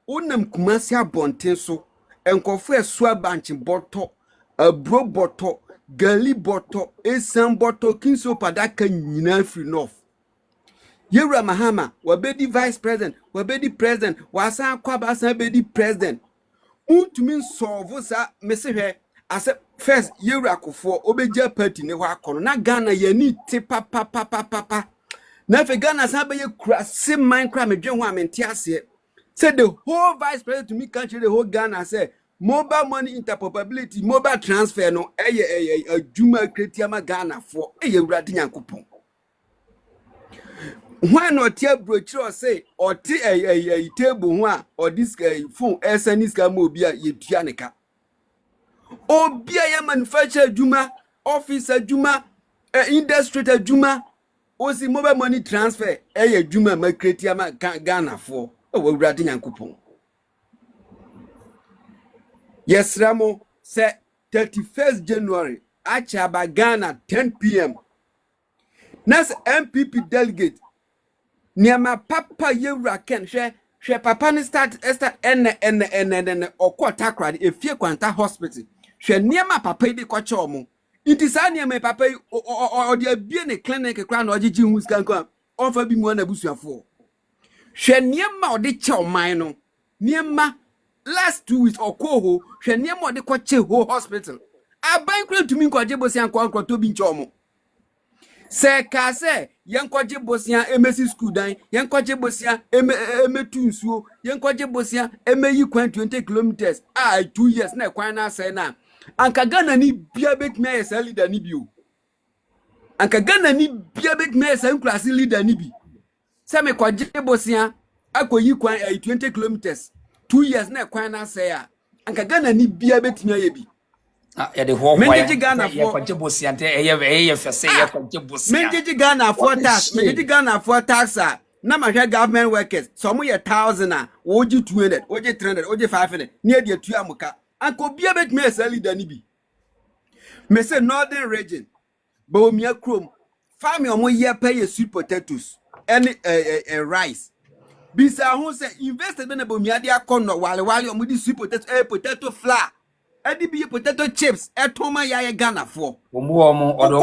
onam kumasi abonten so enkofo esu abanchi boto abro boto gali boto esan boto kinso padaka nyina free north yewra mahama wabedi vice president wabedi president wasan kwaba san bedi president untumi solve sa mesehwe As a first Yerakofo obeja party ne wa kono na Ghana ye ni te papa. Na fe Ghana sa be ye kura se man kura me dwen ho amenti ase. Say the whole vice president to me country the whole Ghana say mobile money interoperability mobile transfer no eye adwuma kretiama Ghana for eye wurade Nyankopon. When or tia brochure say or ti a table one or this phone SNS camobia ye tuaneka. Obia ya manufacture juma, office juma, industry juma, osi mobile money transfer, juma ma kretiama Ghana for wurade Nyankopon. Yes, Ramo said 31st January, Achaba Ghana 10 p.m. Nas MPP delegate. Niama papa yewra ken she papa ni start ene okwa takrad efie kwanta hospital she niama papa bi kwa chomo inti sa niama papa o de abie ne clinic kra na ogigi hu skan kwa onfa bi mu na busuafo she niama o de chawman no niama last 2 weeks okoho she niama o de kwa che ho hospital aban kra tumi nkwaje bosia nkwa to bi nchomo se ka se yankwaje bosia emesi school dan yankwaje bosia emetu nsuo yankwaje bosia emeyi kwan 20 kilometers 2 years na kwan na se na anka Ghana ni bia betme esa leader ni bio anka Ghana ni bia betme esa nklase leader ni bi se me kwaje bosia akoyi kwan 20 kilometers 2 years na kwan na se ya anka Ghana ni bia betme ayebi ya de ho menjeji Ghana for kwaje bosia nte eye fese ye kwaje bosia menjeji Ghana for tax menjeji Ghana for tax na ma hwe government workers so mo ye 1000 woji 200 woji 300 woji 500 ne de atu amuka anko bia betme esa leader ni bi me say northern region Bawumia Chrome farm omo ye pay sweet potatoes any rice bisa hu say invested be na Bawumia de akono wale omo di sweet potato flour edi bi potato chips etoma ya Ghana for omo odo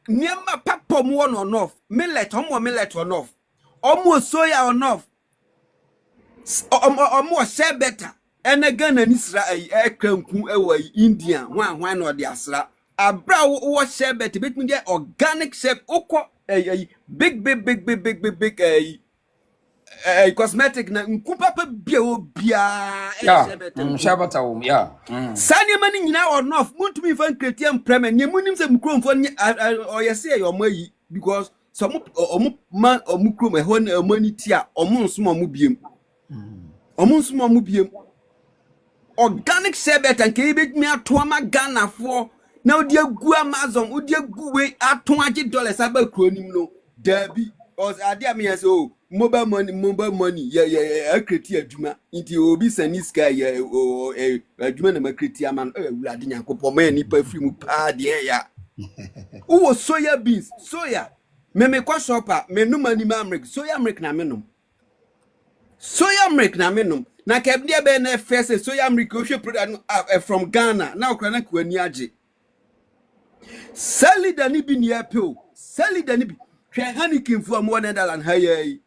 niema papa mo no enough millet enough omo soya enough omo share better ene Ghana ni sra ekranku ewa India hwan no de asra abra wo share better betimi de organic shape okọ big cosmetic na nkupapa bia obia shabata wo ya sani mani nyina enough muntumi fan kretiam prema nyemunim se mkromfo oyese yomayi because some man omukrom ehwo na amani tia omonsom omu biem organic sherbet and ke betimi atoma Ghana for na odi agu Amazon odi agu we aton age dollars aba kronim no dabi os ade am yes o mobile money yeah akreti adwuma nti obi saniska adwuma na makreti aman awurade Nyankopon ma ni pa free mu pa de ya wo soya beans soya me kwa shopper me no mani ma America soya America na menom na kebde be na first soya America o hwe product from Ghana na okra kwani age salida ni bi ni apel salida ni bi hwe hanikin fu am $1 hayi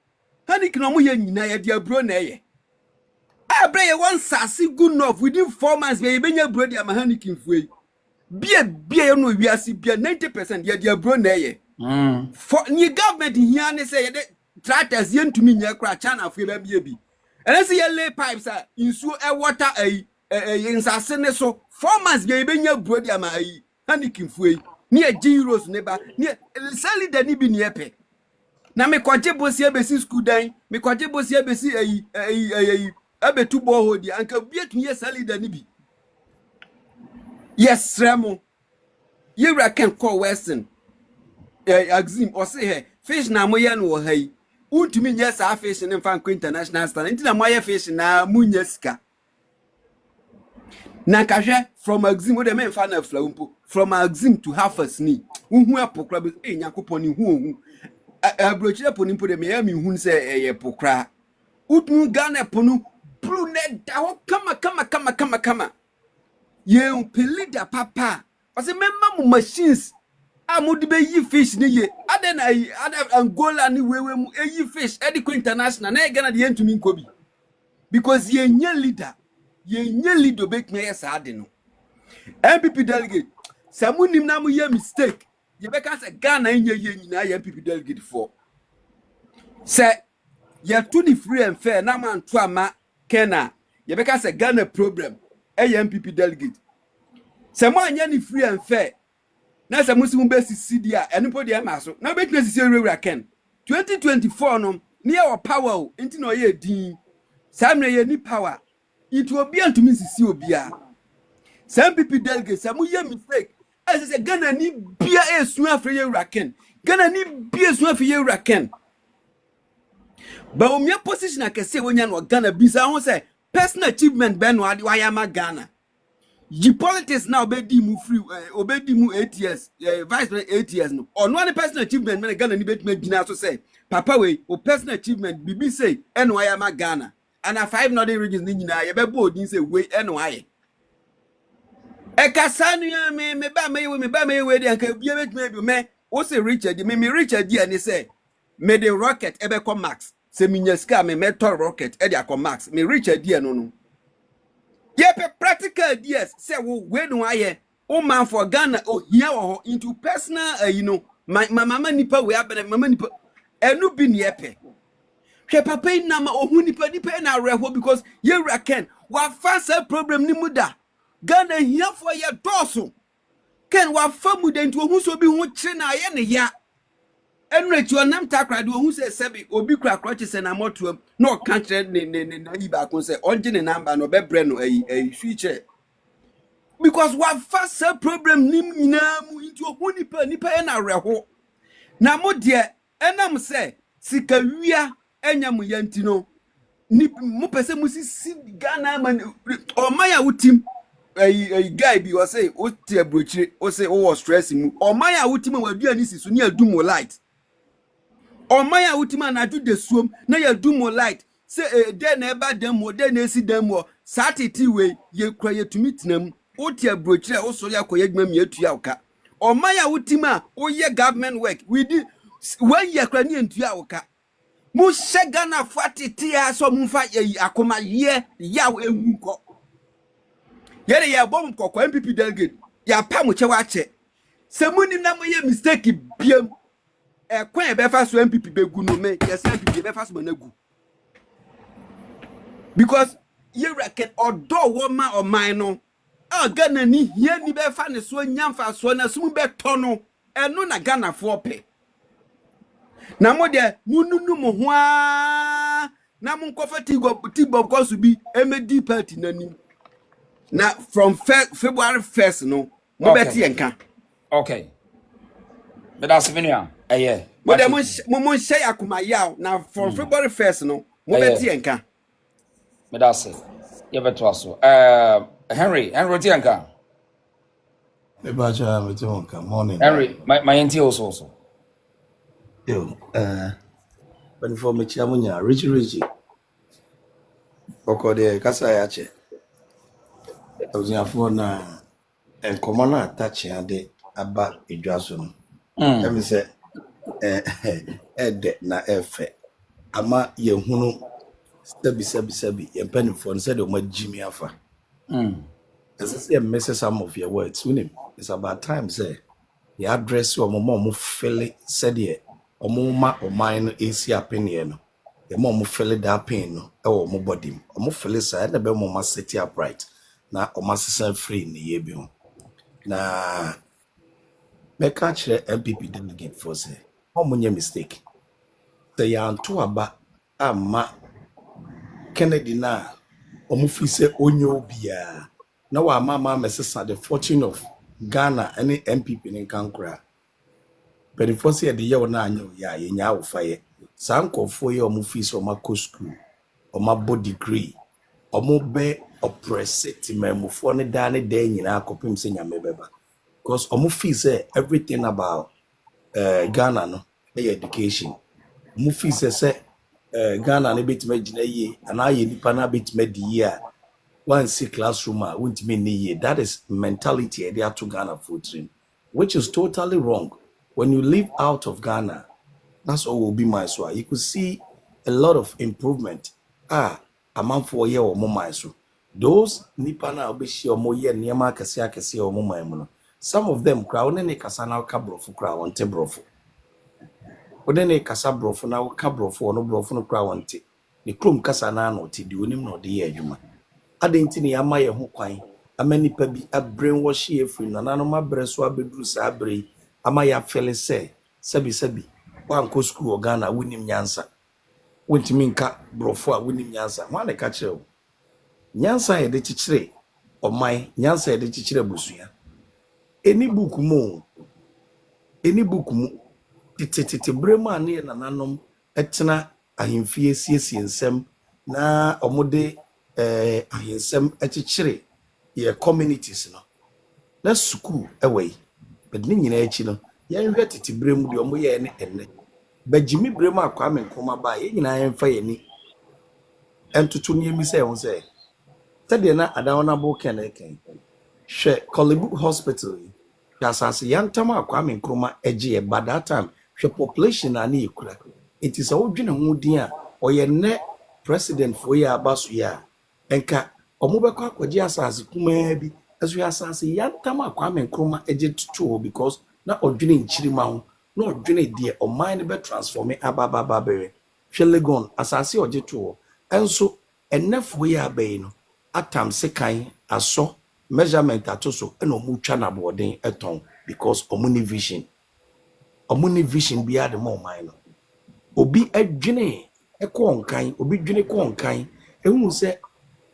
hanikin no mo ye nyina ye dia bro na ye abre ye one sasi good enough within 4 months be benya bro dia ma hanikin fu yi bia no wiase bia 90% ye dia bro na ye for ni government here ne say ye tractors ye ntumi nya kra China fu be bia bi and say ye lay pipes insuo water insase ne so 4 months be benya bro dia ma yi hanikin fu yi ni euros neba ni salida ni bi ni epe na me kwaje bosia besi school dan me kwaje bosia besi abetu boho di anka bietu ye salida ni bi yes remo yewra can call western axim o say he fish na moye no wo hai untumi nya sa fish ne mfa international stand ntina moye fish na munya sika na kahwe from axim o de me mfa na flawumpo from axim to half a sni uhu apokra be Nyankopon ni hu abrochire ponimpo de me ya mi hu se ye pokra utun Ghana ponu blue net da ho kama ye pelida papa o se memma mu machines amudi be yi fish ni ye adena Angola ni wewe mu yi fish ediko international na Ghana de yentumi nkobi because ye nya leader ye nye lead obek me yes ade no MPP delegate samu nim na mu ye mistake ye be ka say Ghana nye ye nyina ye MPP delegate for say ye to the free and fair na man to ama Kena ye be ka say Ghana problem ye MPP delegate samu anya ni free and fair na samu simu be sisi a enipo de ma so na be tna sisi ewura Ken 2024 no ne ye power o enti no ye din samre ye ni power it will be to me sisi obia some people delegate some ye mistake as say Ghana ni bia esu afre ye raken Ghana ni bia esu afre ye raken ba o me position akese wonya no Ghana bisa ho say personal achievement be no ade waya ma Ghana yi politics now obedi mu free obedi mu 8 years vice president 8 years no or no any personal achievement me Ghana ni betuma gina so say papa we o personal achievement bibi say eno waya ma Ghana and a 5 northern regions ni nyina ye be bo odin say we eno aye ekasanu ya me ba me we de anka bia betuma bi me o say Richard me Richard dia ni say me the rocket ebe come max say minya ska me metal rocket e dia come max me Richard dia no practical ideas say we no aye o man for Ghana o here or into personal my mama nipa we abene mama nipa enu bi ne epe hwe papa na ma ohun nipa na reho because ye raken wa fasa problem ni muda Ghana here for ye doso ken wa famu de into ohun so bi hu kire na aye ne ya enrechi onam takra de ohun se sebi obi kra kroche se na moto na o kan kire ne na yi ba kon se onje ne number no be bre no switch because wa fasa problem nim nyina mu into ohun nipa na reho na mo de enam se sika wia enya mu yanti no ni mo pese mu si Ghana man o maya wutim guy bi o say o tie brochire o say o was stress mu o maya wutim wa duani sisu ni adum light o maya wutim na adu de suom na ya adum light say de na eba dem mo de na esi dem mo satiti we ye kra ye tumi tinam o tie brochire o so ya koye gma mi atua oka o maya wutim a o ye government work we di when ye kra ni entua oka mu Ghana fatiti aso mu fa akoma ye ya ewu ko yere ya bom ko MPP delegate ya pa mu che wa che se muni na mo ye mistake biam kwan e be fa so MPP begu no me yes MPP be fa so managu because ye reckon odo wo ma o man no Ghana ni hia ni be fa ne so nyamfa so na sum be to no eno na Ghana fo pe na mo de mununu mo ho a na mo nkofa tigob kosu bi emedi party nanim na from February 1st no mo beti enka okay but that's venue mo de mo share akuma yaw na from February 1st no mo beti enka but that's it you beto aso Henry ti enka e ba cha me ti enka morning Henry my enti also yo when for me chiamunya Richie okode kasa ya che oziafo na enkomo na Attah ade aba edwaso no em se ede na efe ama ye hunu sabi ye penifo se de o magimi afa as say message some of your words unim it's about time say you address your mom feel said ye omuma oman no esi apene no ye mom feel that pain no e wo mo body mo feel say na be mom sit upright na omasesa free ni ye bi ho na me catch MPP delegate for say omunye mistake say ya nto aba ama Kennedy na omufi say onyo bia na wa mama mesesa the fortune of Ghana any MPP ni kankura but the first year the year na anyo ya ye nya awofaye sankofo ye omufi so mako school omabo degree omobe oppressed memufo ne da ne da nyina akopim se nyame beba because omufi say everything about Ghana no education omufi say Ghana ne betima gina ye ana ye nipa na betima di ye a one see classroom a won't mean ye that is mentality they are to Ghana for train which is totally wrong. When you live out of Ghana, that's all will be my so you could see a lot of improvement. A man for a year or more my so those nipa na obeshi omo ye niema akese omo man no, some of them crowd ne kasa na ka brofo crowd wonte brofo. Ode ne kasa brofo na ka brofo no brofo no crowd wonte. Ne krom kasa na no ti di onim no de ye adwuma. Adenti ne ama ye ho kwan. Ama nipa bi a brainwash ye free na nano ma breso abeduru sa abre ama ya fele sebi wanko school organa wonim nyansa. Wontimi nka brofo a wonim nyansa. Wa ne ka kire nyansa ye de chichire omai nyansa ye de chichire busua. Eni book mu tititi brema ne na nanom etena ahemfie siesie nsem na omode ahensem echichire ye communities no na school away but ni nyina echi no ye hwe titi brem de omo ye ne enne bajimi brem akwa me nkoma ba ye nyina ye mfa ye ni entutu ni emi se ho se tede na adawona bo ken hwe Kolebu hospital asase yantam akwa me nkroma eje by that time hwe population na na ekura it is a odwene ho din a oye ne president for ya abaso ya enka omubekwa akwaji asase kuma bi aso asase yantam akwa me nkroma eje tutu because na odwene nchirima ho na odwene de oman ne be transform ababa bere hwe legon asase oje to enso enefo ya abai no atam sekan aso measurement atoso eno mutwa na boarding eton because omuni vision be the more mine obi adwene ekonkan obi dwene konkan ehunu se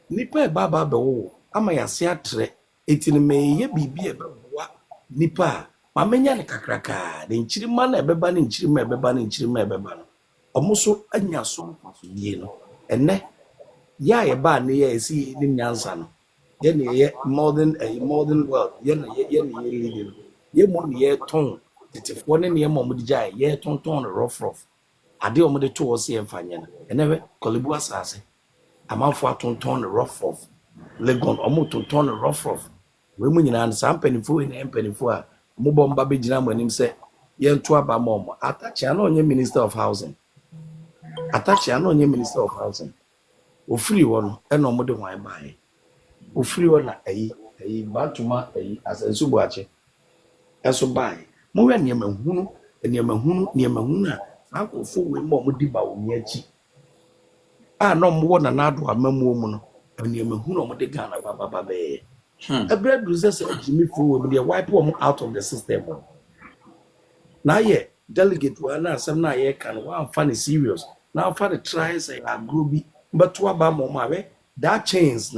nipa baba bewo ama yase atre etini meye bibi ebeboa nipa ma menya ne kakraka de nchirima na ebeba ne nchirima ebeba no omoso anya so die no enne ya ye ba ne ye esi ni nyansa no ye modern world ye leading ye mo ne ye ton titifo ne ne mo de jai ye ton rough ade o mo de to o se emfanye na enewe Kolebu asase amanfo atonton rough legon o mo tonton rough we mu nyina nsa mpanifo ne mpanifo a mo bomba be gina mo anim se ye nto aba mo Attah na onye minister of housing ofiri wo no e no mo de hwan baaye ofiri wo na ayi batuma asensu boache eso baaye mo we niam hunu a akofo we mo di ba wo nyachi a no mo na nado amamu mu no niam hunu mo de Ghana baba be ebred resource Jimmy fu we dey wipe them out of the system na ye delegate wa na asem na ye kan wa amfa serious na amfa the try say agrobi but wa ba mo ma we that chains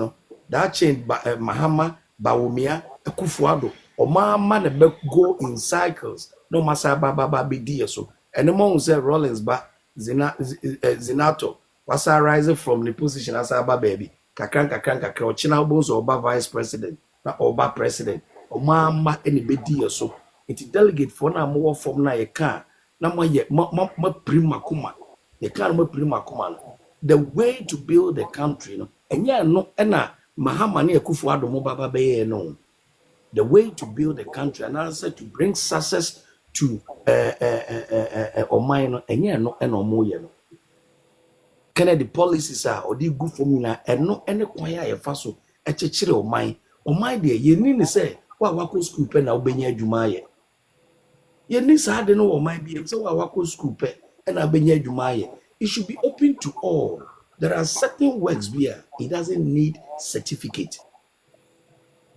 Mahama Bawumia Akufuado or mama ne be go in cycles no masa baba be dear so and the monk say Rollins ba Zinato was rising from the position as a baby kakran or china bones or vice president na oba president or mama any be dear so it delegate for na more from na ye car na ma prima kuma ye car ma prima kuma the way to build the country no and yeah no ena Mahama ne Akufuado mo baba be no the way to build a country and answer to bring success to omai no enye no eno mo ye no Kennedy policies are or the good formula and no any kwan ya fa so echechire omai de ye ni say wa wako school pe na obenya adwuma ye ye ni sa de no omai bi say wa wako school pe na obenya adwuma ye. It should be open to all. There are certain works where it doesn't need certificate.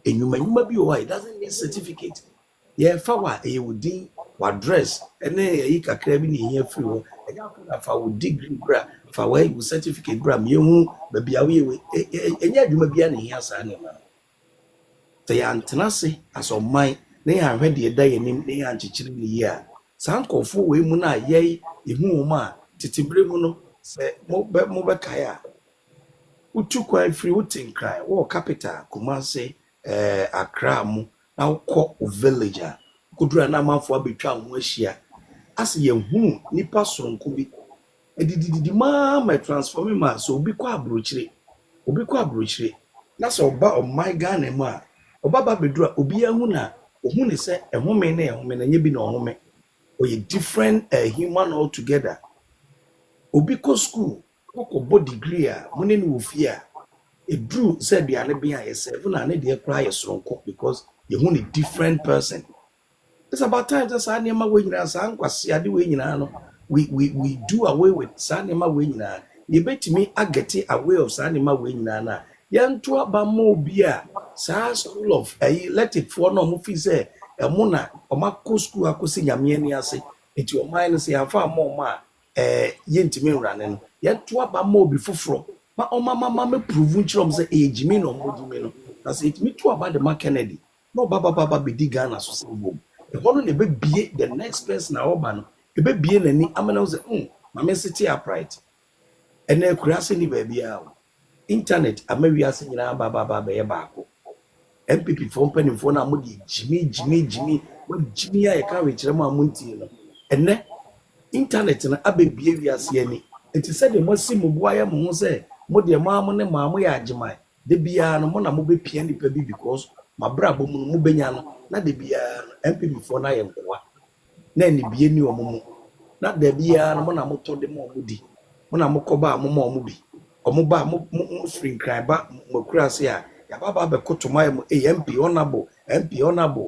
And you may be why it doesn't need certificate. Yeah, fawa a would dress and then you can claim in here free. And if I would degree bra for where you certificate bram you maybe away and yet you may be an yes animal. They are tenacity as on mine, they are ready a day and they are teaching the year. Some call for women are yea, if more titibrimuno se mo Kyea utu kwa free utin cry wo capital Kumasi Accra mu na ukọ villager kudura na manfo abetwa ho ahia ase ye hu nipa sonko bi edididi ma transform ma so obi kwa abrochire na so oba my Ghana mu a oba ba bedura obi ahu na ohun ne se ehome na nye bi na ohome oye different human all together. Obi ko school ko bo degree a mune ni ofia It drew said the Anabian yourself, and I need cry a strong cook because you want a different person. It's about time that Sanima winning as Uncle Siadi winning. We do away with Sanima winning. You bet me I get it away of Sanima winning. Yan to about more beer, Sa school of a let it for no movie say a mona or Marco school I could see Yamiani say it your mind say how far more ma yentimi running. Yan to about more before. Ma o mama me prove chrom say age me no mo me no. That's it me to about the Mark Kennedy. No baba be di Ghana so say boom. The one be be the next person na oba no. E be be nani amana say mama city upright. And na kurase ni baby a internet amawiase nyina baba be baako. MPP for mpanimfo na mo di Jimmy what Jimmy a ka we kire mo amunti no. Enne internet na abebie wiase ani. Enti se de mo si mo boaya mo ho say mo de maamo ne maamo ya agyeman de bia no mo na mo be pia nipa bi because mabrabo mu mo benya no na de bia MPP for na ye nkoa na ni bie ni omo na de bia no mo na mo to de mo di mo na mo koba mo mo bi omo ba mo free cry ba mo kura se a ya baba be kotoma mo MP honorable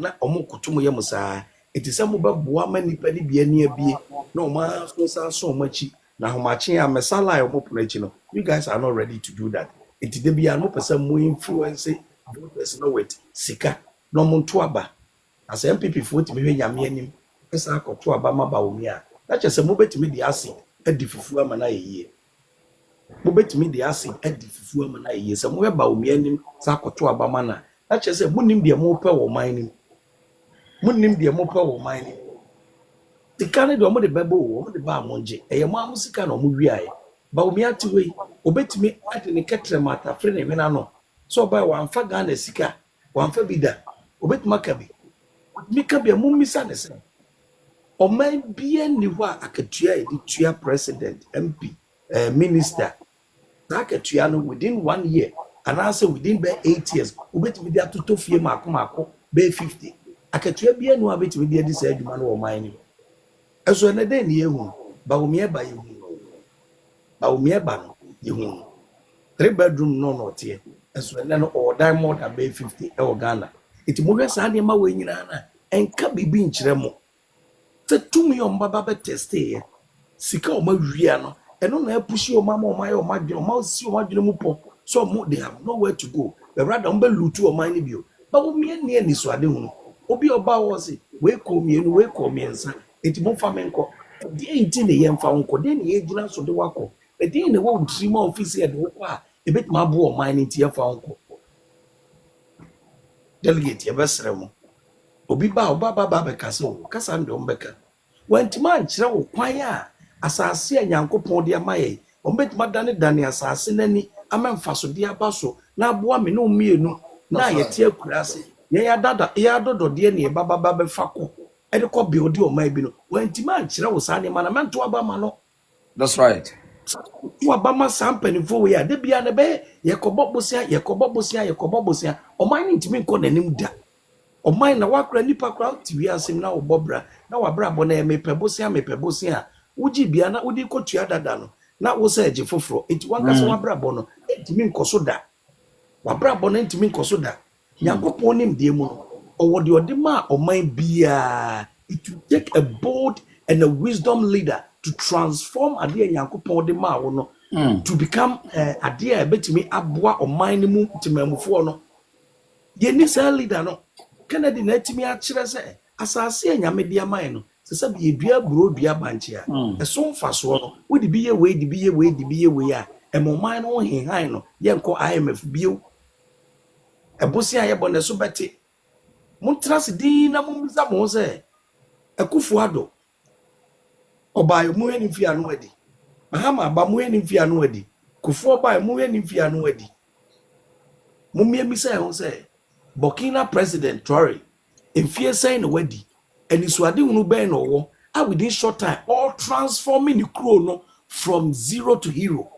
na omo kotomo ye mo saa eti se mo ba boa ma nipa ni bia ni abie na o ma so machi na homachi ya mesala yo mo preach no you guys are not ready to do that eti de bia no person mo influence voters no wait sika no mo to aba as MPP for ti me nyame anim esa akoto aba ma ba omi a na che se mo betimi di acid edi fufu ama na yeye mo betimi di acid edi fufu ama na yeye se mo ba omi anim sa akoto aba ma na che se mo nim de mo pe wo man nim Tikane do mo de bebo wo de ba monje eye mo amusika na mo wiae ba omi atiwe obetimi ade ne ketre mata fre ne hwena no so ba wa amfa Ghana sika wa amfa bida obetimi akabi mika bia mo misa ne se o man bia ni wa akatua e di tua president MP minister na akatua no within 1 year and also within be 8 years obetimi dia toto fie mako be 50 akatua bia no obetimi dia di sa adwuma no wo man ni eso na den ye hu ba omi eba ye hu ba omi eba no ye hu 3 bedroom no tie eso na no order more than 50 e o Ghana iti mo hwesa ade ma we nyina na enka bibi nkyere mo te tumi o mbaba be teste sika o ma wia no eno na apushi o mama o ma ye o ma dwe o ma si o ma dwe mu po so mo they have nowhere to go the rather mbe lutu o man ni bio ba omi ani so ade hu obi oba wo se we ko miensa eti mo fa menko de enti ne ye mfa nko de ne ye gina so de wako de ne wo dri ma office de wo a e bet ma bo o man ni ti ye fa nko delegate ye besre mo obi ba oba be kasa o kasa ndo mbeka wanti man kire wo kwan a asase anyankopon de amaye o bet ma dane asase nani amemfa so de abaso na aboa me no mienu na ye tie akurase ye ya dodo de ne baba be fako e de ko build o mai bi no wanti man kire wo sa ne mana mento aba ma no that's right you abama sampani fo we a de bia ne be ye kobo bosia o man ntimi nko nanim da o man na wakra nipa kra ti wi asem na obobra na wabra bo na mepebosia uji bia na udi ko tua dada no na wo se age foforo enti wanka so wabra bo no ntimi nkoso da wabra bo na ntimi nkoso da yakopon nim de mu no o wode odema o man bia it will take a bold and a wisdom leader to transform ade yakopon de ma wo no to become ade a betimi aboa o man mu timamufo no ye ni sa leader no Kennedy na timi a kire se asase anyame dia man no se se bi edua buro dua banche a eso mfaso no wo di biye we a emoman no hinhan no ye nko IMF bio ebosia ye bone so beti montrase din na mumza mo se akufu ado obayo mu eni fi anu adi mahama ba mu eni fi anu adi kufu obayo mu eni fi anu adi mumie mi se ho se Burkina President Traore in fear saying the wedding and is wadi unu be no wo a within short time all transforming the crew no from zero to hero.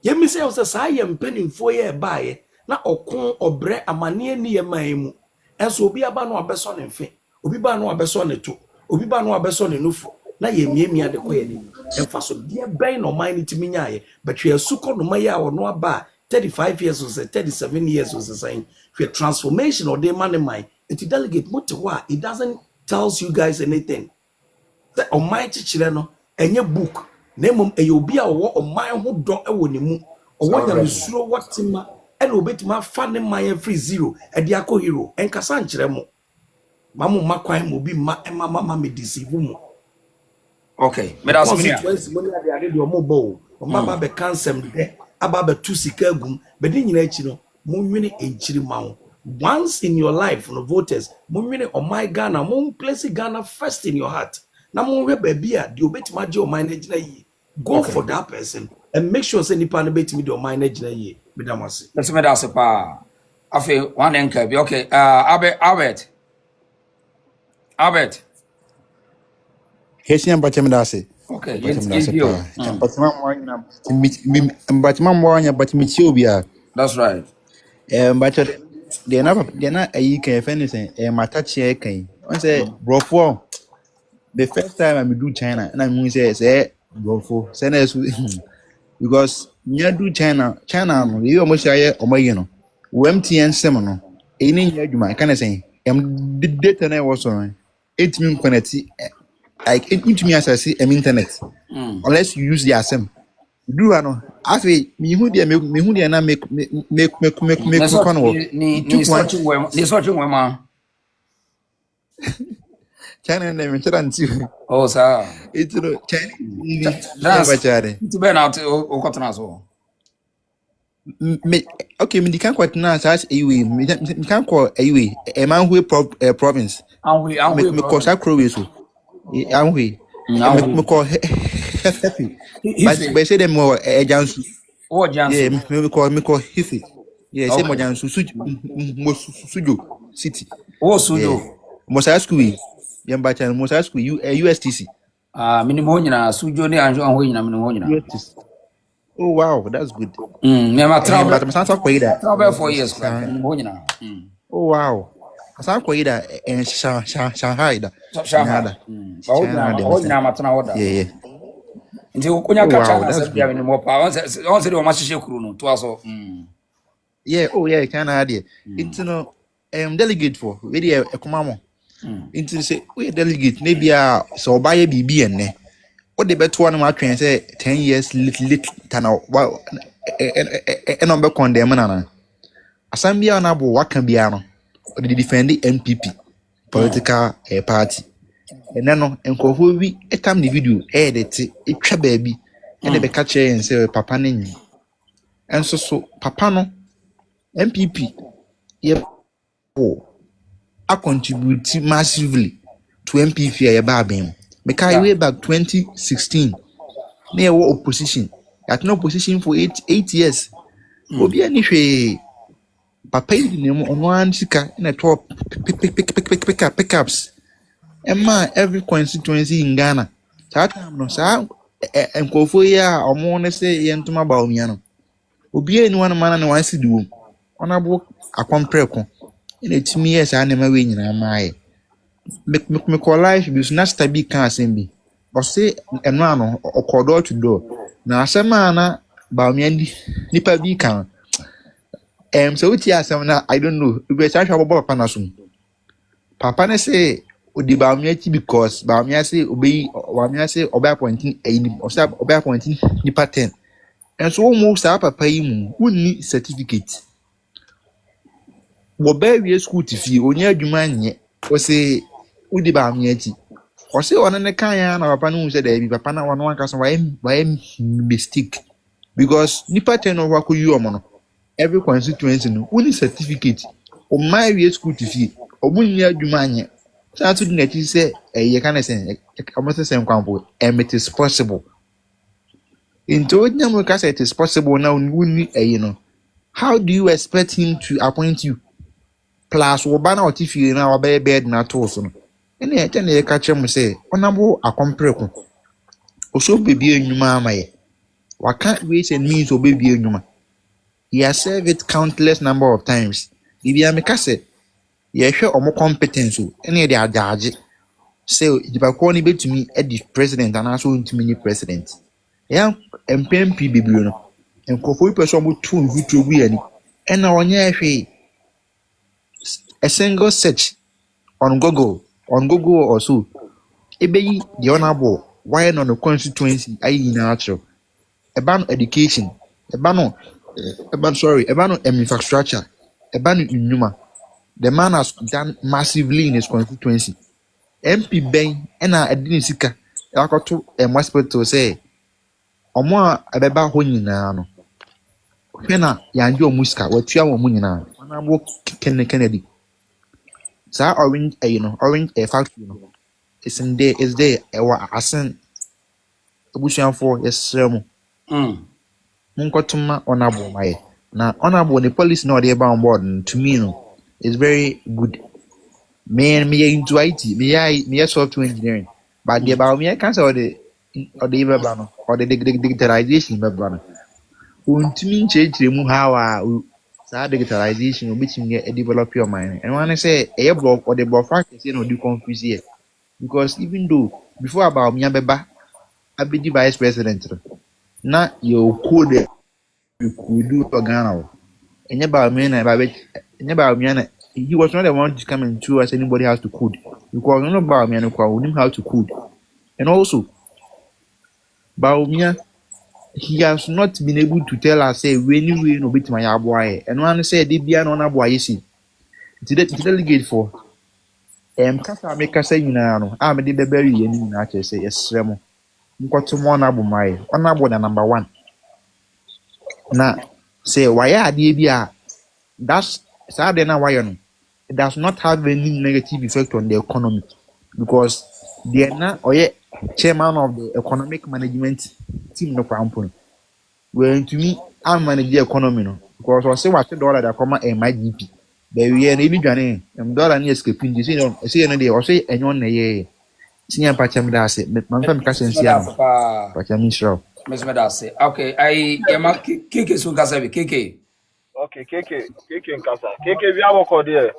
Ye mi say o say sa ye mpanimfo ye baaye na okon obre amane ni ye man mu enso obi aba no abeso ne mfe obi ba no abeso ne to obi ba no abeso ne nufu na ye miemia de koye ni Emphasis dear brain no mind to me, but you are so called no maya or no aba 35 years was 37 years was the same. For transformation or the money mind, it delegate what to what it doesn't tells you guys anything. That on my teacher no any book name a you be a on my who don't a or what you slow what timma and obey my fan my free zero a diaco hero and Casanchiremo. Mamu makwai mo bi ma mama me deceive mo. Okay, but that's me. Money ade de omo bo. Mama be cancel de aba be tu sika gum be de nyina echi no monwene enchiri mawo. Once in your life no voters monwene oh my Ghana mon place Ghana first in your heart. Na monwe ba bia de obetima je o mind na yi. Go for that person and make sure say nipa na betimi de o mind na yi. Me da mase. Let's me that's pa. Afi one enka bi okay. Albert. Hesian Bachamdase. Okay, that's right. But they're not a UK if anything. My touch here came. I say, bro, the first time I do China, and I'm going to say, bro, send us because near do China, you almost say, oh my, you know, MTN seminal. Any year you might kind of say, the data I was on 8 million connected. Like it me as I see internet. Unless you use the assem. Do I know? Actually, me who they na make China never tell oh sir. It's Chinese. That's been out o okay, me can quite now as anyway. Me can call anyway. A man who province. Me call Sakrowe so. Anhui. Me call happy. But say them more Jansu. Oh Jansu. Yeah, me call Hifi. Yeah, say more Jansu Suju City. Oh Suju. Mosasku. Yambachan Mosasku USTC. Minimum na Suju ni anjo anhui na minimum na. Oh wow, that's good. Me ma travel. But I'm talk that. Travel 4 years minimum na. Oh wow. Asan ko ida en Shanghai da. Shanghai. Yeah. Nti ukunya kacha na se bia minimum pa. On se de o ma hihye kuru no to aso. Yeah, oh yeah, Canada there. It's no delegate for we dey ekomamo. It's say we delegate na bia so obaye bibi enne. O de beto na ma twen say 10 years lit tana wa e be condemn na. Asan bia na bo waka bia no. They defend the NPP political party. And then nkofo bi etam the video edit it twa baby and they catch and say papa nenu. And so papa no NPP I contribute massively to NPP babem. Because way back 2016 near opposition. At no opposition for 8 years. Obi anihwe papa yi on one sika in a top pickups. Emma every constituency in Ghana. That time no sa nkofo ya omo ne say yentuma ba omiano. Obi eni wan man na wan si diwo. Onabo akompreko. Ina timi yes anema we nyina maaye. Me call life bi so na stabi kan asembi. O say eno ano okodo to do. Na asema na ba omiani nipa bi kan. So what you na I don't know. We try to about papa nasum. Papa ne say odi ba miati because ba mi say obey wa mi say oba appointing enim or say oba appointing nipa 10. And so almost papa yi mu wonni certificate. Wo ba wi school tifi onya adwuma nye. O say odi ba miati. O say ona ne kan ya na papa no say da bi papa na wona wanka so why mistake because nipa 10 over ko yi omo no. Every constituency no only certificate o my we school to fee o munni adwuma anye so to do net say you can say almost same kwampo and it is possible into nyam ka say it is possible now unni no how do you expect him to appoint you plus wo ba na otifie na obey bed na to so no ene e tene ka chem say onabo akompreko o so bebi enwuma amaye waka we say means o bebi enwuma. He has served it countless number of times. If you are Mikase, you show more competence, any of the judge. say the corner bet to me at the president and also to me president. Yeah, and PMP biblion and Kofu person would tune who to be any. And now on a single search on Google or so. Ebe the honorable why on the constituency I natural. About education, about infrastructure, about Numa. The man has done massively in his constituency. MP Ben ena edini sika yakoto hospital say omo a ebeba ho nyina no hwe na yanje omu sika watua wo mu nyina na bo Kennedy sa orange orange factory no is there ewa asen ebusuanfo yesremu munkotuma honorable mai na honorable the police no dey on board to me no is very good. Me into IT, me software engineering. But the about me I can't say or the even or the digitalization background. To me change mu how that digitalization will be to develop your mind. And when I say a block or the block factors, do confuse here. Because even though before about me I be the vice president. Now you could do for Ghana. And about me and about me he was not the one to come and show us anybody has to code. Because none of Baumia knew how to code. And also, Baumia, he has not been able to tell us, say, when you no bit my boy. And one said, they be an honor boy, you see. To delegate for Kasa make us say, you know, I'm a baby, and I say, yes, Remo. You got to honorable my honorable number one. Now, say, why are they? That's sad, then why you it does not have any negative effect on the economy because they are now chairman of the economic management team no company. When to me, I manage the economy no because I say what $1 that come and my GP. But we are really joining dollar near escaping this. See no day or say anyone ye. Senior Pacham das it. My family can see Pacham Israel. Miss Medase. Okay, I am Kiki Sunkasabi Kiki. Okay, KK Nkasa. KK, we have a code there.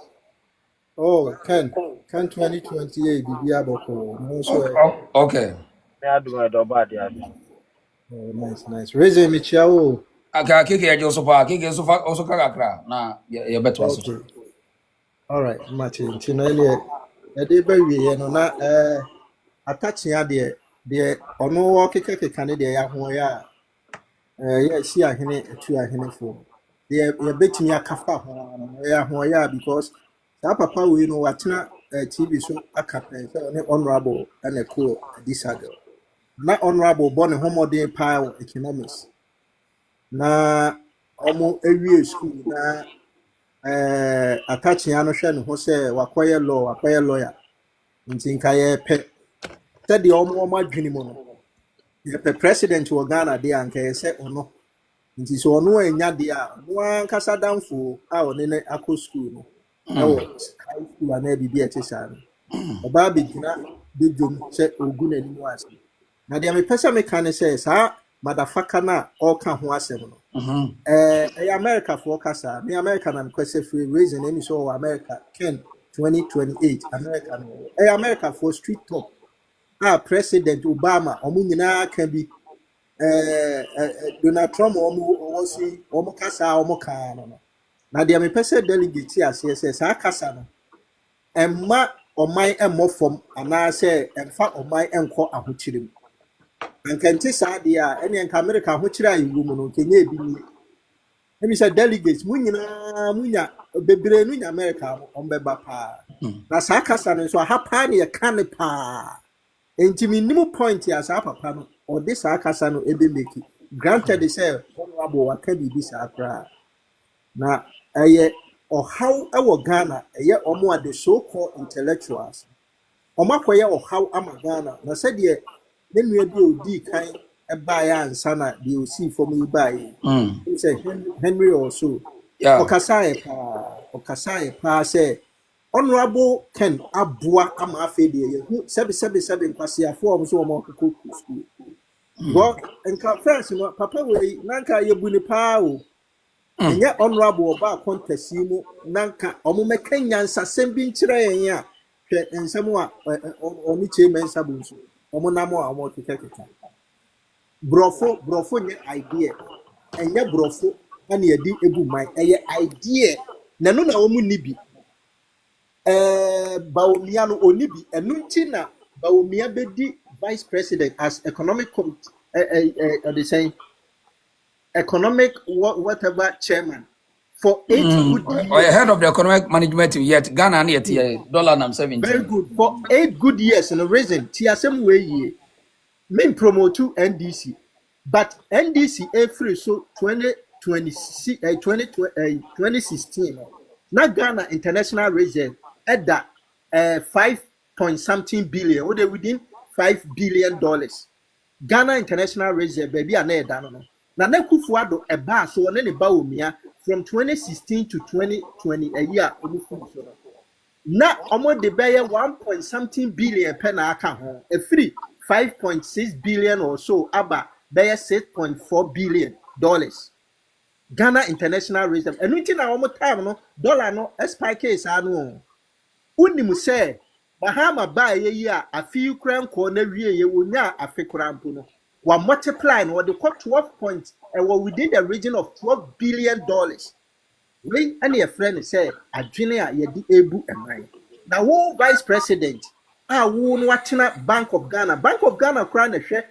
Oh, Ken 2028, Bibia Boko. Okay. I do my double there. Oh, nice. Raise Michao. Aka Kiki ya Josofa, Kiki also kakra. Na ya beto okay. All right, Martin. Chinele. Ede bewe no na attach ya de ono wo keke kan de ya ho ya ya si ahene etu ahene fo. They betting ya kafa ho ya because that papa we know what na TV so akape so ne honorable and a cool disagree. Na honorable born homo dey pile economics. Na omo ewie school na attach ya no hwe no ho se wakoye lawyer. Nti nka ye pe said the omo adwini mo no. Ye pe president wo Ghana dey anka ye se ono. Nti so ono enya de a no ankasa danfo a one ne akọ school no no high school na bibi e tesa no oba be gina de djom se ogu na ni wase na de me pesa me kan se sa motherfucker na all kan ho asem no America for kasa me America na kwese free reason any so America Ken 2028 America no America for street talk President Obama omu nyina kan bi Donald Trump omo kasa omo kan no na de me pese delegate ase se sa kasa no emma omai emmo fom ana se emfa omai enko ahochirem ankante sa de a ene enka America ahochire ayiwu mu no kenye ebi ni emi se delegates munya bebre nu nya America ombeba pa na sa kasa no so hapa ne ye kan pa enti minimum point ya sa papa no or this akasa no ebe make granted they say honorable wakabi bi sa akra na eye or how ewo Ghana eye omo ade so called intellectuals omakoye or how ama Ghana na said ye ne nua bi odi kan e ba ya ansa na the osi for me ba ye say Henry also okasaye pa say honorable Ken Abua ama afede ye sebi nkwasiafo o so mo kokko school go enka first no papa we nanka ye bu ni pa o enye honorable oba contest mu nanka omo meka nyansa sem bi nkire yen a and someone only chairman sabunsu. Omonamo a more keka. Brofo nye idea. And ya brofo and ye di ebu my idea. Nano na omu nibi. Baumia no onibi. And nuntina Baumia bedi vice president as economic they say economic whatever chairman for 8 good years. Or head of the economic management yet Ghana and yet $17. Very good for 8 good years in a reason. TSM way ye main promote to NDC, but NDC free so 2016. Now Ghana international reserve at that 5 point something billion. What they within $5 billion. Ghana international reserve baby are near dano. Na Kufuado a bar so on any baumia from 2016 to 2020 a year. Na omo de beye 1 point something billion per na aka ho a free 5.6 billion or so aba beye $6.4 billion. Ghana international reserve enu nti na omo time no dollar no spike is anu unimu say Bahama ba ye a afi kran ko na wie ye wonya afi kran po no wa multiply no the 12 points and within the region of $12 billion. We and your friend say adwene a ye di ebu eman. Na wo vice president wo no watena Bank of Ghana kra na hwe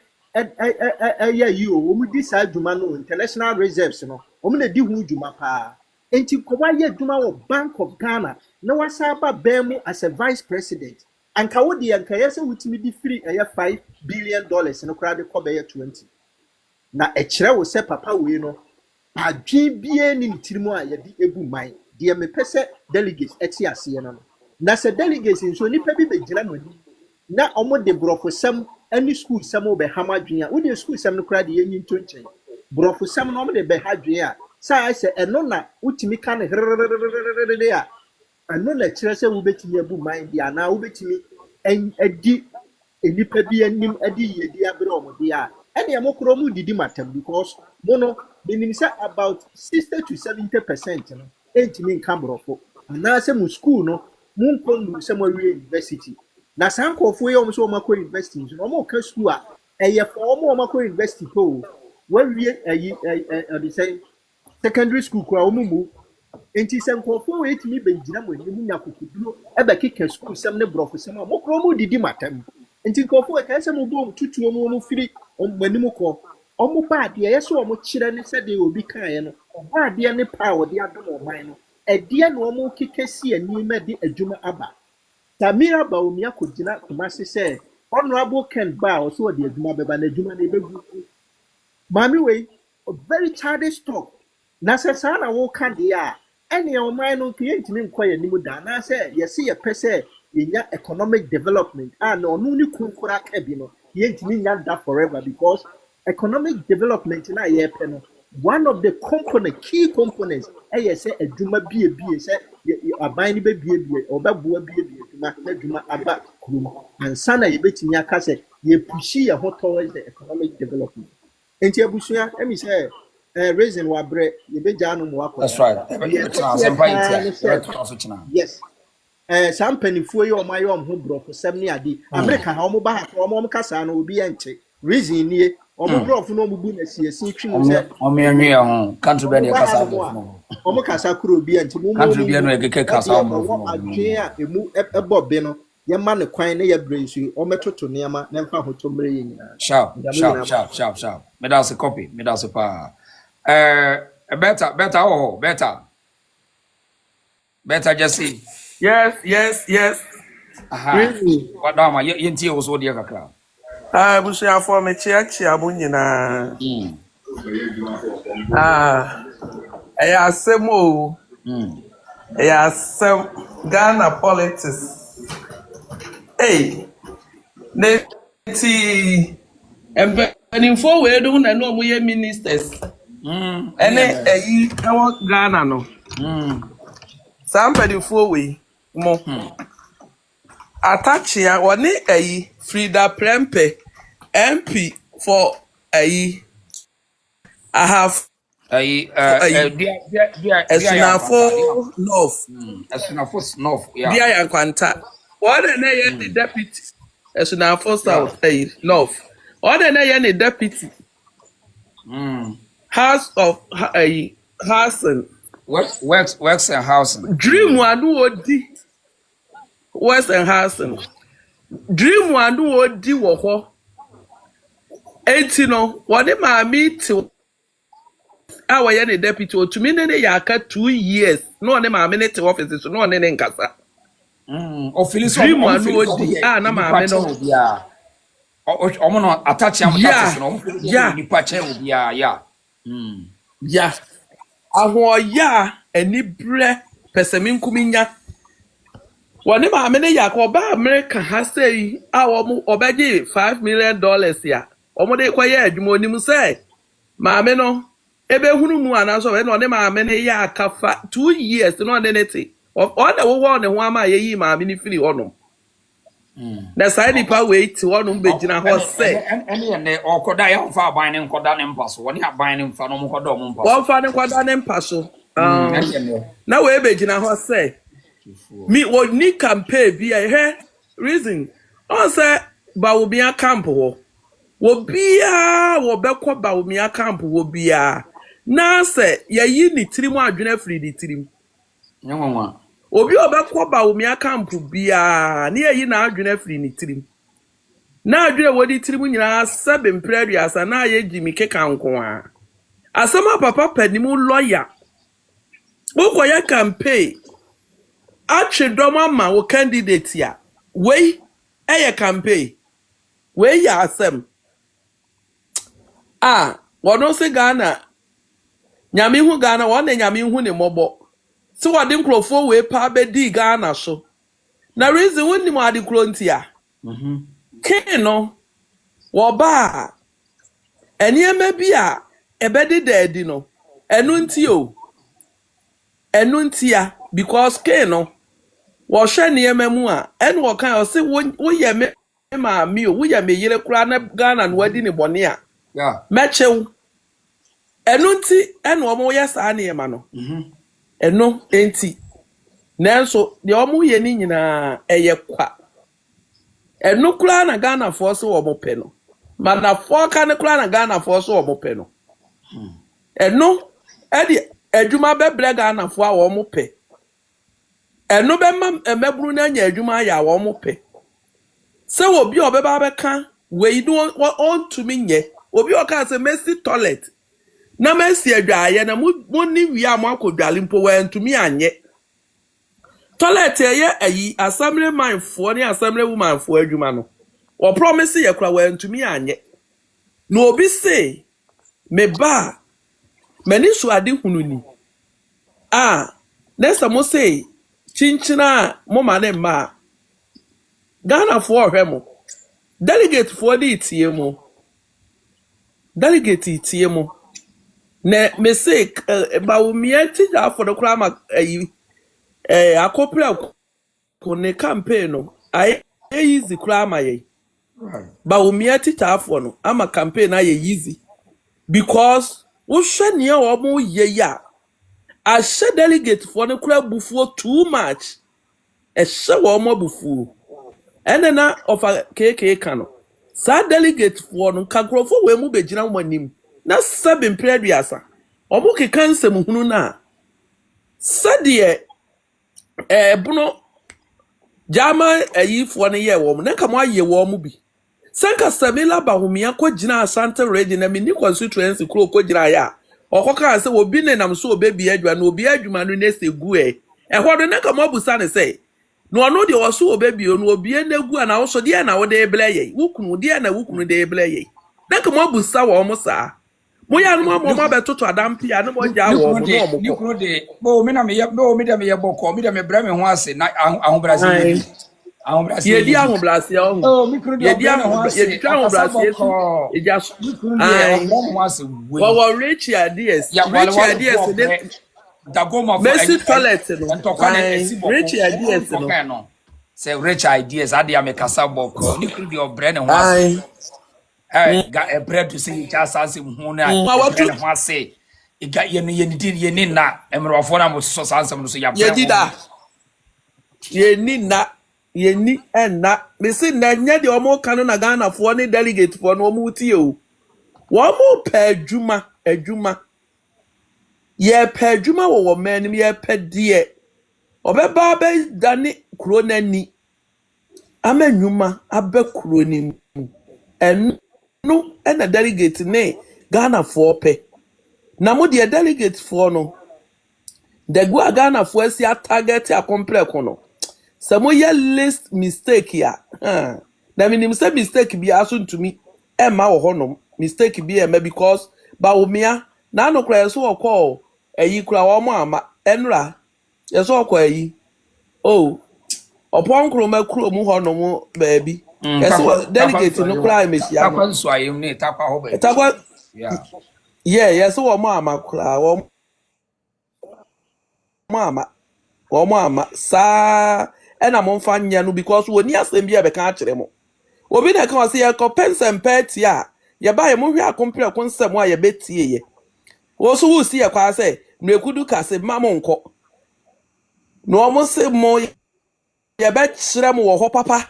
you wo mu di sa dwuma no international reserves no wo mu na di hu dwuma pa enti ko wa ye dwuma wo Bank of Ghana na wasa ba bemu as a vice president anka wo di anka yese wutimi di free $5 billion no kra de ko be 20 na ekire wo se papa we no adwen bie ni ntirimu a yedi ebu man de me pese delegates eti ase no na se delegates nso nipa bi begina mani na omo de brofosam any school sam obe hamadwen a wo de school sam no kra de yenyi ntonchen brofosam no omo de be hadwen a sai se eno na utimi ka ne de a eno na kire se wo betimi ebu man dia na wo betimi edi enipa bi anim edi yedi abre omo dia ene amokro mu didi matam because mono meaning say about 60 to 70% no entimi nka brofo na se mu school no mun kondu se mo university na sankofo ye omo so makọ university no omo ka school a eye for omo makọ university ko we wie the say secondary school ko omo mu enti sankofo we etimi benjina mo ni munya kokuduro ebe keke school sem ne brofo sem a mokro mu didi matam enti nkofo e ka se mo bom tutu omo firi omanim ko omo pa de yeso omo kire ne se de obi kan ye no ba de ne pa wo de adom oman no edie no omo kekesi ani ma de adwuma aba Tamira Baumia kugina kumasi se honorable Ken Ba also de adwuma beba na adwuma na ebegu mami we very childish talk na se sa na wo kan de a ene oman no klienti ne nkoye nimu da na se yesi ye pese yenya economic development and onu ni kunkura ka bi no yenti ni nya da forever because economic development na ye pe no one of the key components say adwuma bie say aban ni be bie obeboa bie adwuma aba krum ansa na ye betimi aka say ye pushi ye ho towards the economic development enti abusua emi say reason wa bre ye beja no mo akọ that's right yes some penifo ye o maye o ho brofo sem ne ade America ha o mo ba ha o mo kasa na obi enche reason nie omo brofo no mubu na siesi twi mu se omo enwe ho country be na kasa brofo omo kasa kuro bi anti mu country be no ekeke kasa brofo adwen a emu ebo be no ye ma ne kwan ne ye brensu ometoto ne ma na mfa hoto mre ye nyina sharp me da se copy me da se pa better Jesse yes really what down my yenti o so dia kakra busuafo me chiachia mo nyina eya asem o eya asem Ghana politics neti empanimfo we do na no mo ye ministers ene eyi ewo Ghana no somebody we mo Attah woni eyi Frida Prempe MP for I have Esunafo North Esunafo North Dia Yankwanta What the deputy? As now for South North. What the deputy? House of Housing. Works and housing. Dream one odi. West and Housing. Dream one odi wo ho. Enti no, what the maami to our any deputy to me ne yaka 2 years. No ne maami ne to office so no ne nkasa. Dream one odi. Ah na maami no. Yeah. Omo no attach am taxes no. Yeah. Nipa che obi yeah. Yeah. Ahoya eni bre pesemi nkuminya. Wani ma amene ya ko ba America ha sei a wo obeji $5 million ya. Omo de kwaye adwuma onim sei. Ma ame no ebe hunu mu anaso we no ne ma amene ya kafa 2 years no ne neti. O na wo ne ho ama yeyi ma ame ni firi honom. Na sai di pa we ti honom begina ho sei. Ene ne okoda ya mfa aban ne nkoda ne mpaso. Woni aban ne mfa no mkoda o mpaso. Won fa ne nkoda ne mpaso. Na we begina ho sei. Me would need campaign be a reason. On say Bawumia camp wo bia wo bekọ Bawumia camp wo bia na say ye ni tirim adwene free di tirim. Nyanwa. Obi obekọ Bawumia camp bia na ye na adwene free ni tirim. Na adwene wo di tirim nyina sabe mpradu asa na ye Jimmy keka nko a. Asama papa panimu lawyer. Wo ya campaign Achidoma ma wo candidate ya. We eye campaign. We ya asem. Wono se Ghana. Nyame hu Ghana, wona nyame hu ne mobo. Se wode nkrofo we pa be di Ghana so. Na reason woni mo ade krontia. Keno wo ba eniema bi a ebedi deadi no. Enu nti o. Enu ntia because keno wo hwe niema mu a ene wo kan o se wo ye me ma mi o wo ye me yire kura na Ghana no wadi ne bone a mechew enu nti ene wo mo ye sa niema no enu enti nanso de wo mo ye ni nyina eye kwa enu kura na Ghana fo so wo mo pe no mana fo ka ne kura na Ghana fo so wo mo pe no enu edi adwuma bebre Ghana fo a wo mo pe eno be meburu na anya adwuma ya wo mo pe se obi obeba beka we do on to me nye obi o ka se mesi toilet na mesi adwaye na mo ni wi am akodwale mpo we ntumi anye toilet ye ayi assembly man fo ni assembly woman fo adwuma no o promise ye kura we ntumi anye no obi se me ba mani so ade hununi nesa mo say chinchina mama ne ma Ghana for hwemo delegate for the itiemo delegate itiemo ne mistake Bawumia teacher for the krama akopra ko ne campaign no easy krama ye Bawumia teacher for no ama campaign na ye easy because wo hwe ne o mo ye ya a delegate for the crowd before too much. A show more before. And then of a KK cano. Sa delegate for no can't for we move a general one. Na 7 prediasa. Omoke cancer muhuna. Sadie Bruno Jama a ye for 1 year woman. Then come 1 year warm be. Sanka Samila Bawumia ko jina Santa Regina mini constituency kro ko jira ya. Okoka se obi ne nam so obebi adwa na obi adwuma no nese gu e hodo na ka mobusa ne se no ono de oso obebi no obi na gu na wo so de na wo de bleye wukunu de na wukunu de bleye na ka mobusa wo mo sa mo ya no mo betoto adampia no mo ja wo mo no mo nikro de bo me na me de me ye boko me de me bra me ho ase na ahobrazia ye di ahobrazia oh mikro de ye di ahobrazia e ja mikro de ho ase wo rich ideas Dagoma Messi toilet no rich ideas no say rich ideas ade amekasa boko nikru de obre ne ho ase ga bread to say just as him hu na bread ho ase iga ye ni na emrofo na mo so sansem no so ya bread ye ni na yeni enna me say na nya de omo kan na Ghana fo ne delegate fo no omo tie o wo mo pa adwuma ye pa adwuma wo man ye pa de obeba be dane kuro nani amanyuma abe kuro ni enu na delegate ne Ghana fo pe na mo de delegate fo no de go Ghana fo asi target a complex no some ye list mistake ya na minim say mistake bi aso to me e ma wo honom mistake bi e ma because ba omia na no kra so okọ eyi kra wo mo ama enra yeso okọ eyi oh opon kro ma kro mu honom baabi yeso delegate no kra me sia takwa so ayem ne takwa ho ba takwa yeah yeso wo mo ama kra wo mo ama sa ena mo mfa nya no because woni asem bi e be ka akire mo obi na kan say e ko pensem party a ye ba ye mo hwe akompre konsem a ye betie ye wo so wo si ye kwa say mrekudu ka se ma mo nko no mo se mo ye be kire mo wo ho papa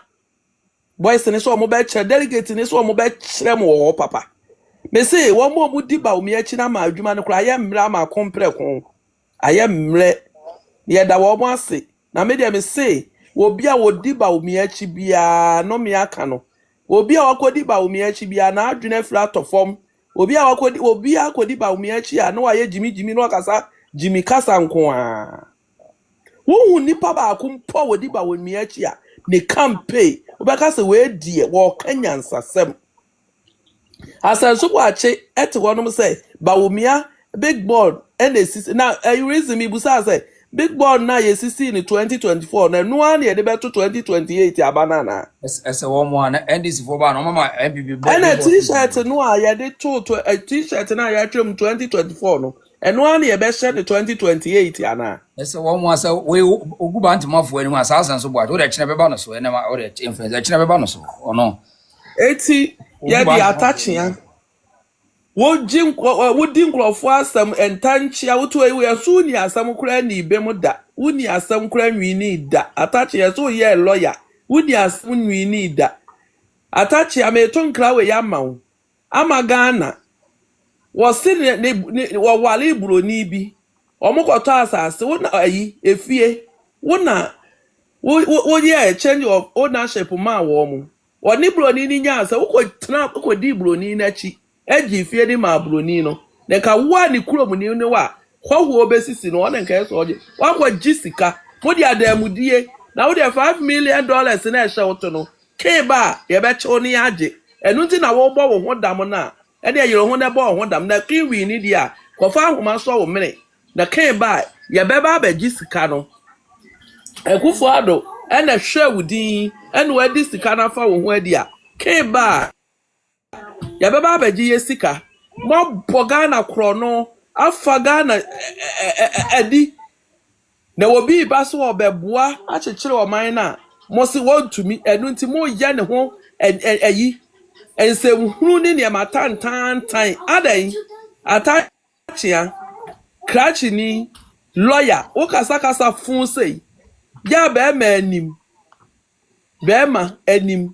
boys ni so mo be kire delegate ni so mo be kire mo wo ho papa me say wo mo di ba o mi achi na ma adwuma no kra ye mra ma akompre kon aye mre ye da wo mo ase na me dem say obi a wodi ba omi achi bia no me aka no obi a wakodi ba omi achi bia na adwene flat form obi a akodi ba omi achi a no aye jimi no kasa jimi kasa nko a wo nipa ba akompo wodi ba omi achi a ne campaign obeka se we die wo kanya nsasem asanso bo achi ete wonom say ba omia big board NACC na reason me busa say big board na yesisi in 2024 na no an ye de beto 2028 abanana ese wo mo na NDC fo ba no mama MPP board na t-shirt no a ye de to a t-shirt na ya twem 2024 no eno an ye be share 2028 ana ese wo mo asa we oguba ntimafo ani ma sa so bo a o de kine be ba no so ene ma o de influence kine be ba no so ono eti ye di attaching ya wodi nkrofo asam entanchia woto ewe so ni asam kura ni bem da woni asam kura nwini da attachia so ye lawyer woni asam nwini da attachia me to nkra we ya mawo ama Ghana wo se ne wo wale ibroni bi omokoto asase wona ayi efie wona wo ye change of ownership ma wo mu oni broni ni nya asa wo ko di broni na chi eji fie ni ma broni no de ka wa ni kurom ni ne wa hwohwo obesisi no one nka eso oje wa kwa jisika mo di adamudie na wo de $5 million na e hye no ke ba ye be che oni age enu ti na wo bo wo ho dam na e de yero ho na bo ho dam na kiwi ni dia ko fa ahoma so wo mene na ke ba ye be ba ba jisika no ekufo ado ena hwe wudin ena wadi sika na fa wo ho adi a ke ba ya beba abeji yesika mo bogana krono afa Ghana edi na obi ba so obeboa achechire oman na mo se wontumi enu nti mo ya ne ho eyi ensehunu ni ne matantan adan atachia krachi ni lawyer o kasa fun sei ya be ma anim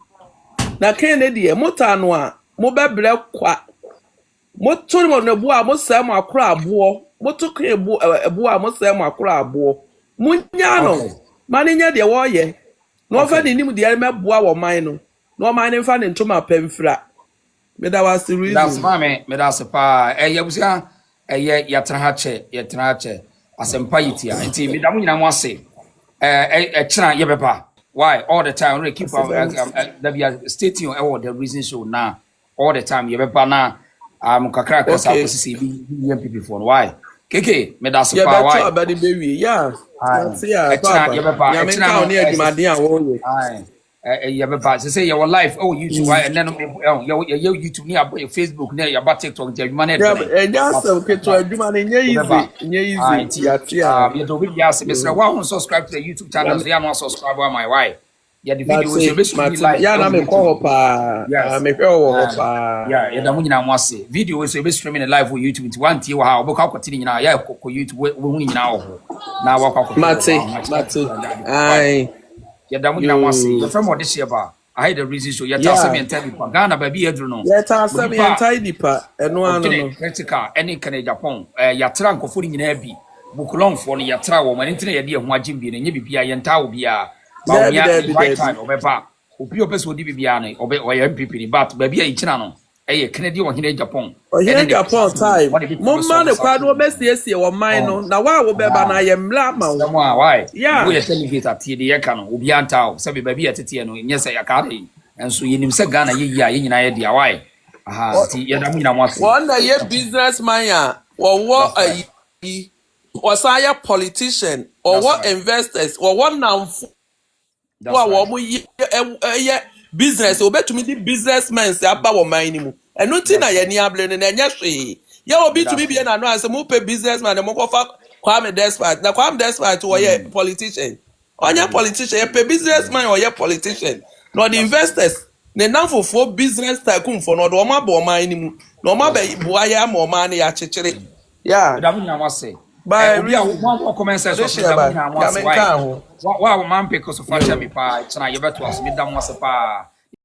na Kennedy e motano a mo bebre kwa mo turi mo na bu a mo se mo akora abo mo tuku ebu a mo se mo akora abo munya no mani nya de wo ye no fa ni nim de me boa wo man no no man ne fa ne ntoma pemfra me da was reason that's mame me da se pa yabusia yatra ha che asempa yitia nti me da mo nyina mo ase chira ye beba why all the time we keep that state you all the reason so now all the time ye beba na kakra kasa ko sisi bi MPP for why keke me da so pa why abadi bewi yeah papa ya me ka oni adwumade a wo ye ye beba say your life YouTube why and then your YouTube ni your Facebook ni your TikTok je adwuma na e ja so keto adwuma na nye easy ya you do be ya se mesra wa subscribe to the YouTube channel so ya no subscribe my why ya the video so be so like ya na me ko ho pa me hwe ho pa ya da mu nyina mo ase video so be streaming live on YouTube nti one tie wa ha obo ka kwatini nyina ya ko YouTube we hu nyina ho na wa kwa mate ai Ya damu ina wase. Ya fam ode hye ba. I had the reason so ya ta se me ntadi pa. Ghana ba bi edru no. Yeah, ta se me ntadi pa. Eno ano no. Critical any kan Japan. Ya tra nkofo nyina bi. Bukulonfo no ya tra wo mane ntine ya de ho agim bi no nye bibia ye nta wo bia. Ba wo ya right time obeba. Obi opeso odi bibia no obe o ya MPP ni but ba bia ichina no. Kennedy wo hine Japan. Hine Japan time. Mo man e kwa do besiesie wo man no na wa wo beba na ye mla ma wo. Why? Yeah. Wo ye television tie de ye ka no obi anta o se be ba bia tete no nyese ya ka de. Enso yenim se Ghana ye yi a ye nyina ye dia why? Aha, ti ye da mu nyina mo ase. One na ye businessman ya wo ayi wasaya politician or what investors or what now wo ye business obetumi di businessmen say aba wo man ni mu enu ti na ye ni able ne enye hwe ye obi tumi bi na no ase mu pe businessman de mo ko fa Kwame Despite na Kwame Despite wo ye politician onye politician ye pe businessman or ye politician no the investors ne nanfofo business tycoon for no do ma ba o man ni mu no ma ba bua ya ma o man ya chechire yeah da mu nyina mo ase. By we are one comment says so that we are one. Wow, man, because of fashion, me pa. China, you better was me damn was pa.